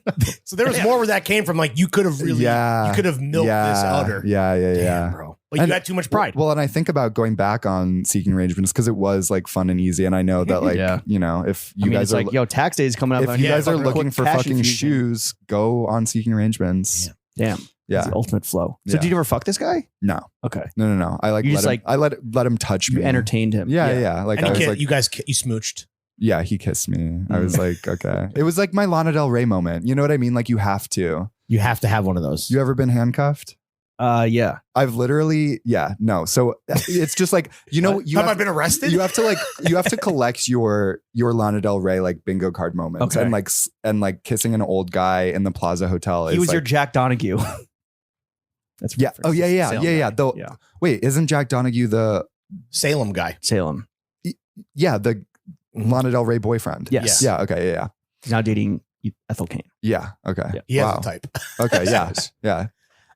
So there was more where that came from. Like you could have really, Yeah. you could have milked this udder. Yeah, Damn, bro. But And- you had too much pride. Well, and I think about going back on Seeking Arrangements because it was like fun and easy, and I know that like Yeah. you know if I you mean, guys it's are like, yo, tax day is coming up. if and you yeah, guys are fucking looking quick for cash fucking infusion. shoes, go on Seeking Arrangements. Damn. Yeah. It's the ultimate flow. So Yeah. did you ever fuck this guy? No, Okay. no. I like You let just, him. like- I let him touch You me. entertained him. Yeah. Like and I was like, you guys, you smooched. yeah, he kissed me. I was like, okay. It was like my Lana Del Rey moment. You know what I mean? Like you have to. You have to have one of those. You ever been handcuffed? Yeah. I've literally, no. So it's just like, you know, you have I have, been arrested? you have to collect your Lana Del Rey like bingo card moments, Okay. and like kissing an old guy in the Plaza Hotel. He is was like, your Jack Donahue. That's yeah. Oh yeah. Salem. Though, Yeah. wait, isn't Jack Donahue the Salem guy. Salem. the Lana Del Rey boyfriend? Yes. Yeah. Okay. Yeah. He's now dating Ethel Cain. Yeah. Okay. Yeah. He has Wow. a type. Okay. Yeah. Yeah.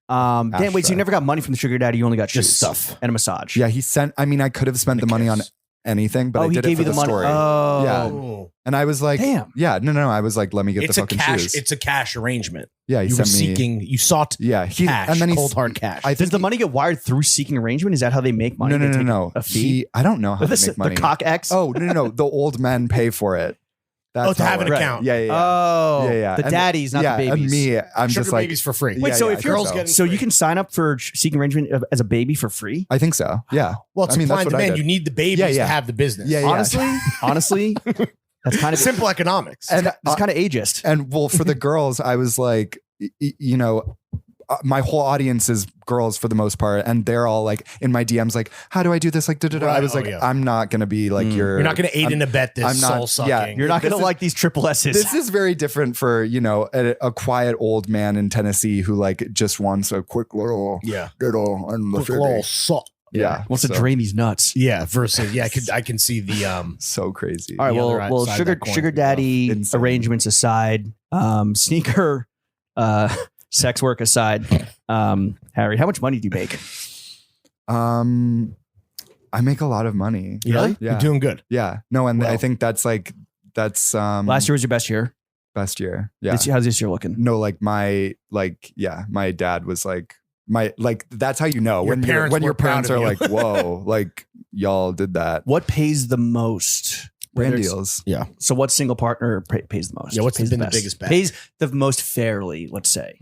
Damn, wait, so you Ashtray. never got money from the sugar daddy? You only got Just shoes stuff. and a massage. Yeah. He sent. I mean, I could have spent the money on kiss. anything, but oh, I he did gave it you for the the money. story. Oh, Yeah. And I was like, damn. yeah, no. I was like, let me get It's the a fucking cash. shoes. It's a cash arrangement. Yeah. He You were sent me. seeking. You sought Yeah. cash. and then he cold hard cash. I Does think the money get wired through seeking arrangement? Is that how they make money? They take No. A fee? I don't know how to the, make money. the cock X? Oh no. The old men pay for it. That's to how have it an works. account. Yeah. Oh, Yeah. the And- daddies, not yeah, the babies. And me, I'm Sugar just like, babies for free. Wait, Yeah, so yeah, if I you're think so. getting so you free. can sign up for seeking arrangement as a baby for free? I think so. Yeah. Well, it's I mean, supply that's and what I demand. did. You need the babies Yeah, yeah. to have the business. Yeah, yeah. Honestly, that's kind of Simple economics. And it's kind of ageist. and well, for the girls, I was like, you know, my whole audience is girls for the most part, and they're all like in my DMs, like, how do I do this? Like, da-da-da. Right. I was Oh, like, yeah. I'm not gonna be like your. You're not going to aid and abet this I'm not- soul sucking. yeah, You're not going This to is- like these triple S's. This is very different for, you know, a quiet old man in Tennessee who like just wants a quick little Yeah. diddle and Quick little suck. Yeah. Wants to so- drain these nuts. Yeah. Versus, yeah, I can see the So crazy. All right, The other well, side of sugar that coin sugar would be rough. daddy Insane. arrangements aside, sneaker, sex work aside, Harry, how much money do you make? I make a lot of money. Really? Yeah. You're doing good. Yeah. No, and Well. I think that's Last year was your best year. best year. Yeah. How's this year looking? No, like my dad was like that's how you know Your parents when were your parents proud are of like, whoa, like y'all did that. What pays the most? Brand Whether it's- deals. Yeah. So what single partner pays the most? Yeah, what's pays been the best? biggest bag? Pays the most fairly, let's say.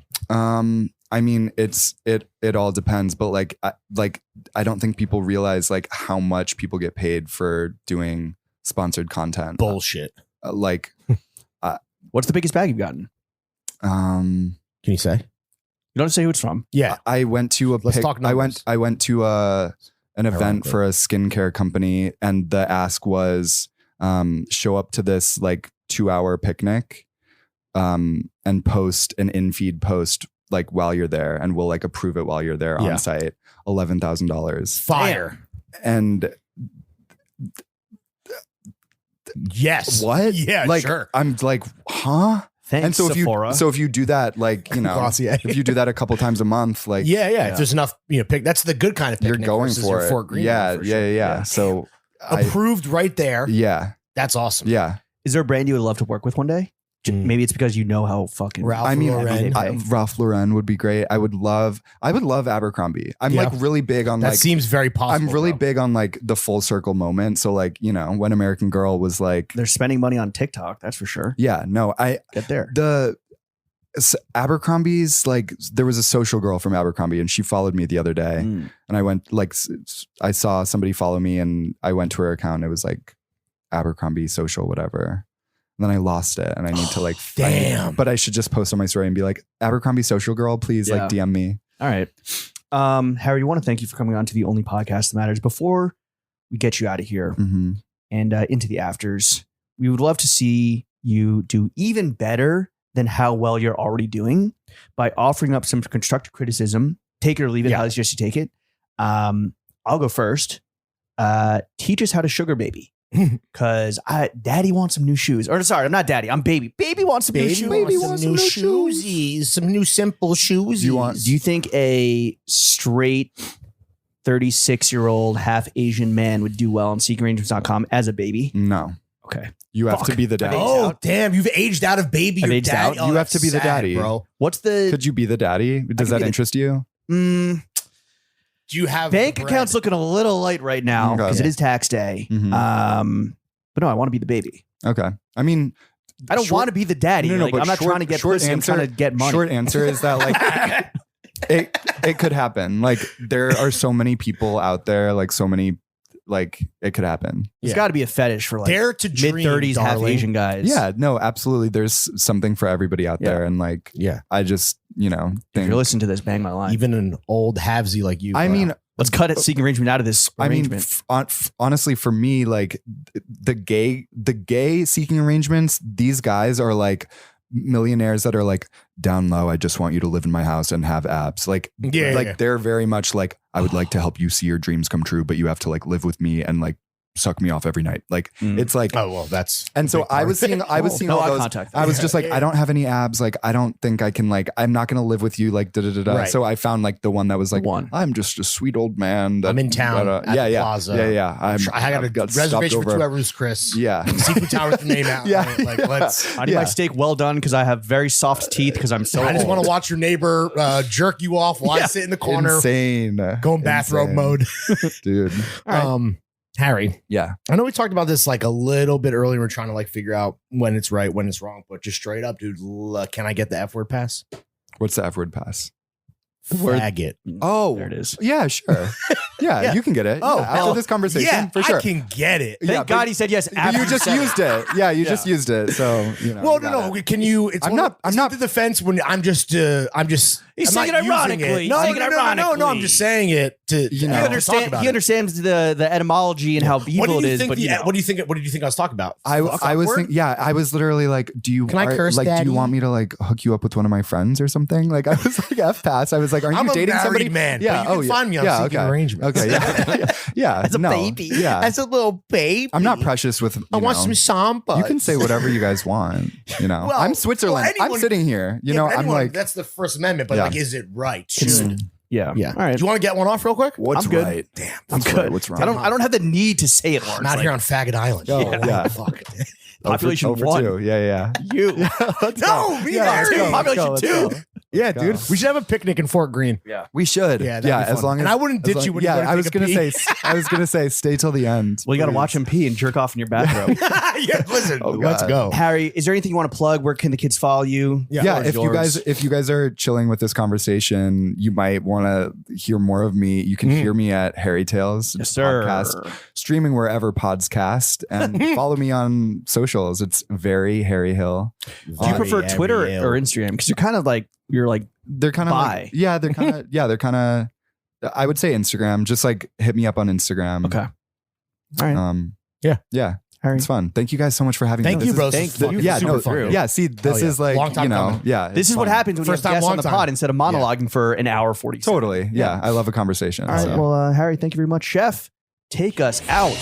I mean, it all depends, but like I don't think people realize like how much people get paid for doing sponsored content. Bullshit. Like, What's the biggest bag you've gotten? Can you say? You don't have to say who it's from. Yeah. I went to Let's talk I numbers. went to an event Ironically. for a skincare company, and the ask was show up to this like 2-hour picnic and post an in-feed post like while you're there, and we'll like approve it while you're there Yeah. on site. $11,000. Fire. And Yes. what? Yeah, like, sure. I'm like, huh? Thanks, And so Sephora. if you do that, like, you know, Glossier. if you do that a couple times a month, like, Yeah. If there's enough, pick. That's the good kind of you're picnic going versus for your it. Fort Greene Yeah, one for yeah, sure. yeah. So I, Approved right there. yeah, That's awesome. yeah. Is there a brand you would love to work with one day? Maybe it's because you know how fucking. Ralph I mean, Lauren. Ralph Lauren would be great. I would love Abercrombie. I'm Yeah. like really big on That like, seems very possible. I'm really bro. big on like the full circle moment. So like, you know, when American Girl was like, They're spending money on TikTok. That's for sure. yeah, no, Get there. Abercrombie's like, there was a social girl from Abercrombie and she followed me the other day and I went like, I saw somebody follow me and I went to her account. It was like Abercrombie social, whatever. And then I lost it and I need to like, damn. but I should just post on my story and be like, Abercrombie social girl, please like DM me. All right. Harry, I want to thank you for coming on to the only podcast that matters. Before we get you out of here Mm-hmm. and into the afters, we would love to see you do even better than how well you're already doing by offering up some constructive criticism. Take it or leave it. Yeah. How you suggest you take it. I'll go first. Teach us how to sugar baby. Because daddy wants some new shoes. Or sorry, I'm not daddy. I'm baby. Baby wants some new shoes. Baby wants some new shoesies, some new simple shoes. Do you think a straight 36-year-old half Asian man would do well on seekingarrangements.com as a baby? No, Okay. you have Fuck. to be the daddy. Oh, damn. You've aged out of baby. I've Your aged daddy. out. Oh, You have that's to be the sad, daddy. bro. What's the Could you be the daddy? Does can that be the- interest you? Do you have bank bread? account's looking a little light right now Okay. because it is tax day. Mhm. But no, I want to be the baby. Okay. I mean, I don't short- want to be the daddy. No, no, Like, but I'm not short- trying to get short pussy. answer- I'm trying to get money. Short answer is that like it could happen. Like there are so many people out there, like so many, like it could happen. There's Yeah. got to be a fetish for like Dare to dream, mid-30s half darling. Asian guys. Yeah, no, absolutely. There's something for everybody out there. And like, Yeah. I just, you know, If think, you're listening to this, bang my line. Even an old halvesy like you. I bro. mean, Let's cut it. Seeking arrangement out of this arrangement. honestly, for me, like the gay seeking arrangements, these guys are like millionaires that are like down low. I just want you to live in my house and have abs. Like, Yeah. they're very much like, I would like to help you see your dreams come true, but you have to like live with me and like suck me off every night. Like it's like, Oh, well, that's. and so I was seeing no all eye those. contact. I was just like, Yeah. I don't have any abs. Like, I don't think I can, like, I'm not going to live with you. Like, da da da da. Right. So I found like the one that was like, One. I'm just a sweet old man. That, I'm in town at the yeah. plaza. Yeah. I got a I've got reservation stuffed for 2 over. hours, Chris. Yeah. Seafood Tower with the name out. Yeah. Right? Like, let's. I need my Yeah. steak well done because I have very soft teeth because I'm so I just old. want to watch your neighbor jerk you off while I sit in the corner, Insane. going bathrobe Insane. mode. Dude. Harry, Yeah. I know we talked about this like a little bit earlier. We're trying to like figure out when it's right, when it's wrong, but just straight up, dude, can I get the F word pass? What's the F word pass? Faggot. Oh, There it is. Yeah, sure. Yeah, Yeah. you can get it. Oh, Yeah, after well, this conversation, Yeah, for sure. I can get it. Thank Yeah, God but- he said yes. But After you just said it. used it. Yeah, you Yeah. just used it. So, you know. Well, you no, got no. it. Can you? It's I'm not- I'm not- the defense when I'm just. He's I'm saying not it using ironically. No, He's saying it no, no, no, no. I'm ironically. just saying it to. You know. He, Talk talk about he it. understands the etymology and how What evil do it you is. think? But you know. What do you think? What did you think I was talking about? I was Word? thinking, yeah, I was literally like, do you, Can I curse, like, do Daddy? you want me to like hook you up with one of my friends or something? Like, I was like, F pass. I was like, are I'm you a dating married somebody? man, Yeah. but you can find me on Seeking Arrangements. Okay. Yeah. As a no, baby. Yeah. As a little baby. I'm not precious with, I want know, some samba. you can say whatever you guys want. You know, Well, I'm Switzerland. well, anyone- I'm sitting here. You Yeah, know, but I'm anyone- like, that's the First Amendment, but Yeah. like, is it right? It's- Should. Yeah. Yeah. All right. Do you want to get one off real quick? what's I'm good. right? Damn. I'm What's good. right? What's wrong? I don't have the need to say it. I'm not here on Faggot Island. Oh, yeah. Fuck. Population over 1. 2. Yeah. You. Let's No, go. me Yeah, let's neither. go, let's Population go, let's 2. go. Yeah, Go. dude. We should have a picnic in Fort Greene. We should. Yeah, that'd yeah. be As fun. long as And I wouldn't as ditch long- you when you yeah, go to I was take a gonna pee. say. I was gonna say, stay till the end. Well, you got to please. watch him pee and jerk off in your bathrobe. Yeah, listen. Oh, let's God. go. Harry, is there anything you want to plug? Where can the kids follow you? Yeah, Floor is if you guys are chilling with this conversation, you might want to hear more of me. You can hear me at Harry Tales Yes, sir. podcast, streaming wherever pods cast, and follow me on socials. It's very Harry Hill. Do you prefer Twitter or Instagram? Because you're like They're kind of Bye. they're kind of I would say Instagram. Just like hit me up on Instagram. okay. All right. Yeah. Harry. It's fun. Thank you guys so much for having Thank me. you, bro. thank This is you. Yeah, super no, fun. yeah. See, this yeah. is like, Long time you know, coming. yeah. This it's is what fun. happens when First you have time, guests on long the time. pod instead of monologuing for an hour 40. Totally. Yeah. I love a conversation. All right. so. Well, Harry, thank you very much. Chef, take us out.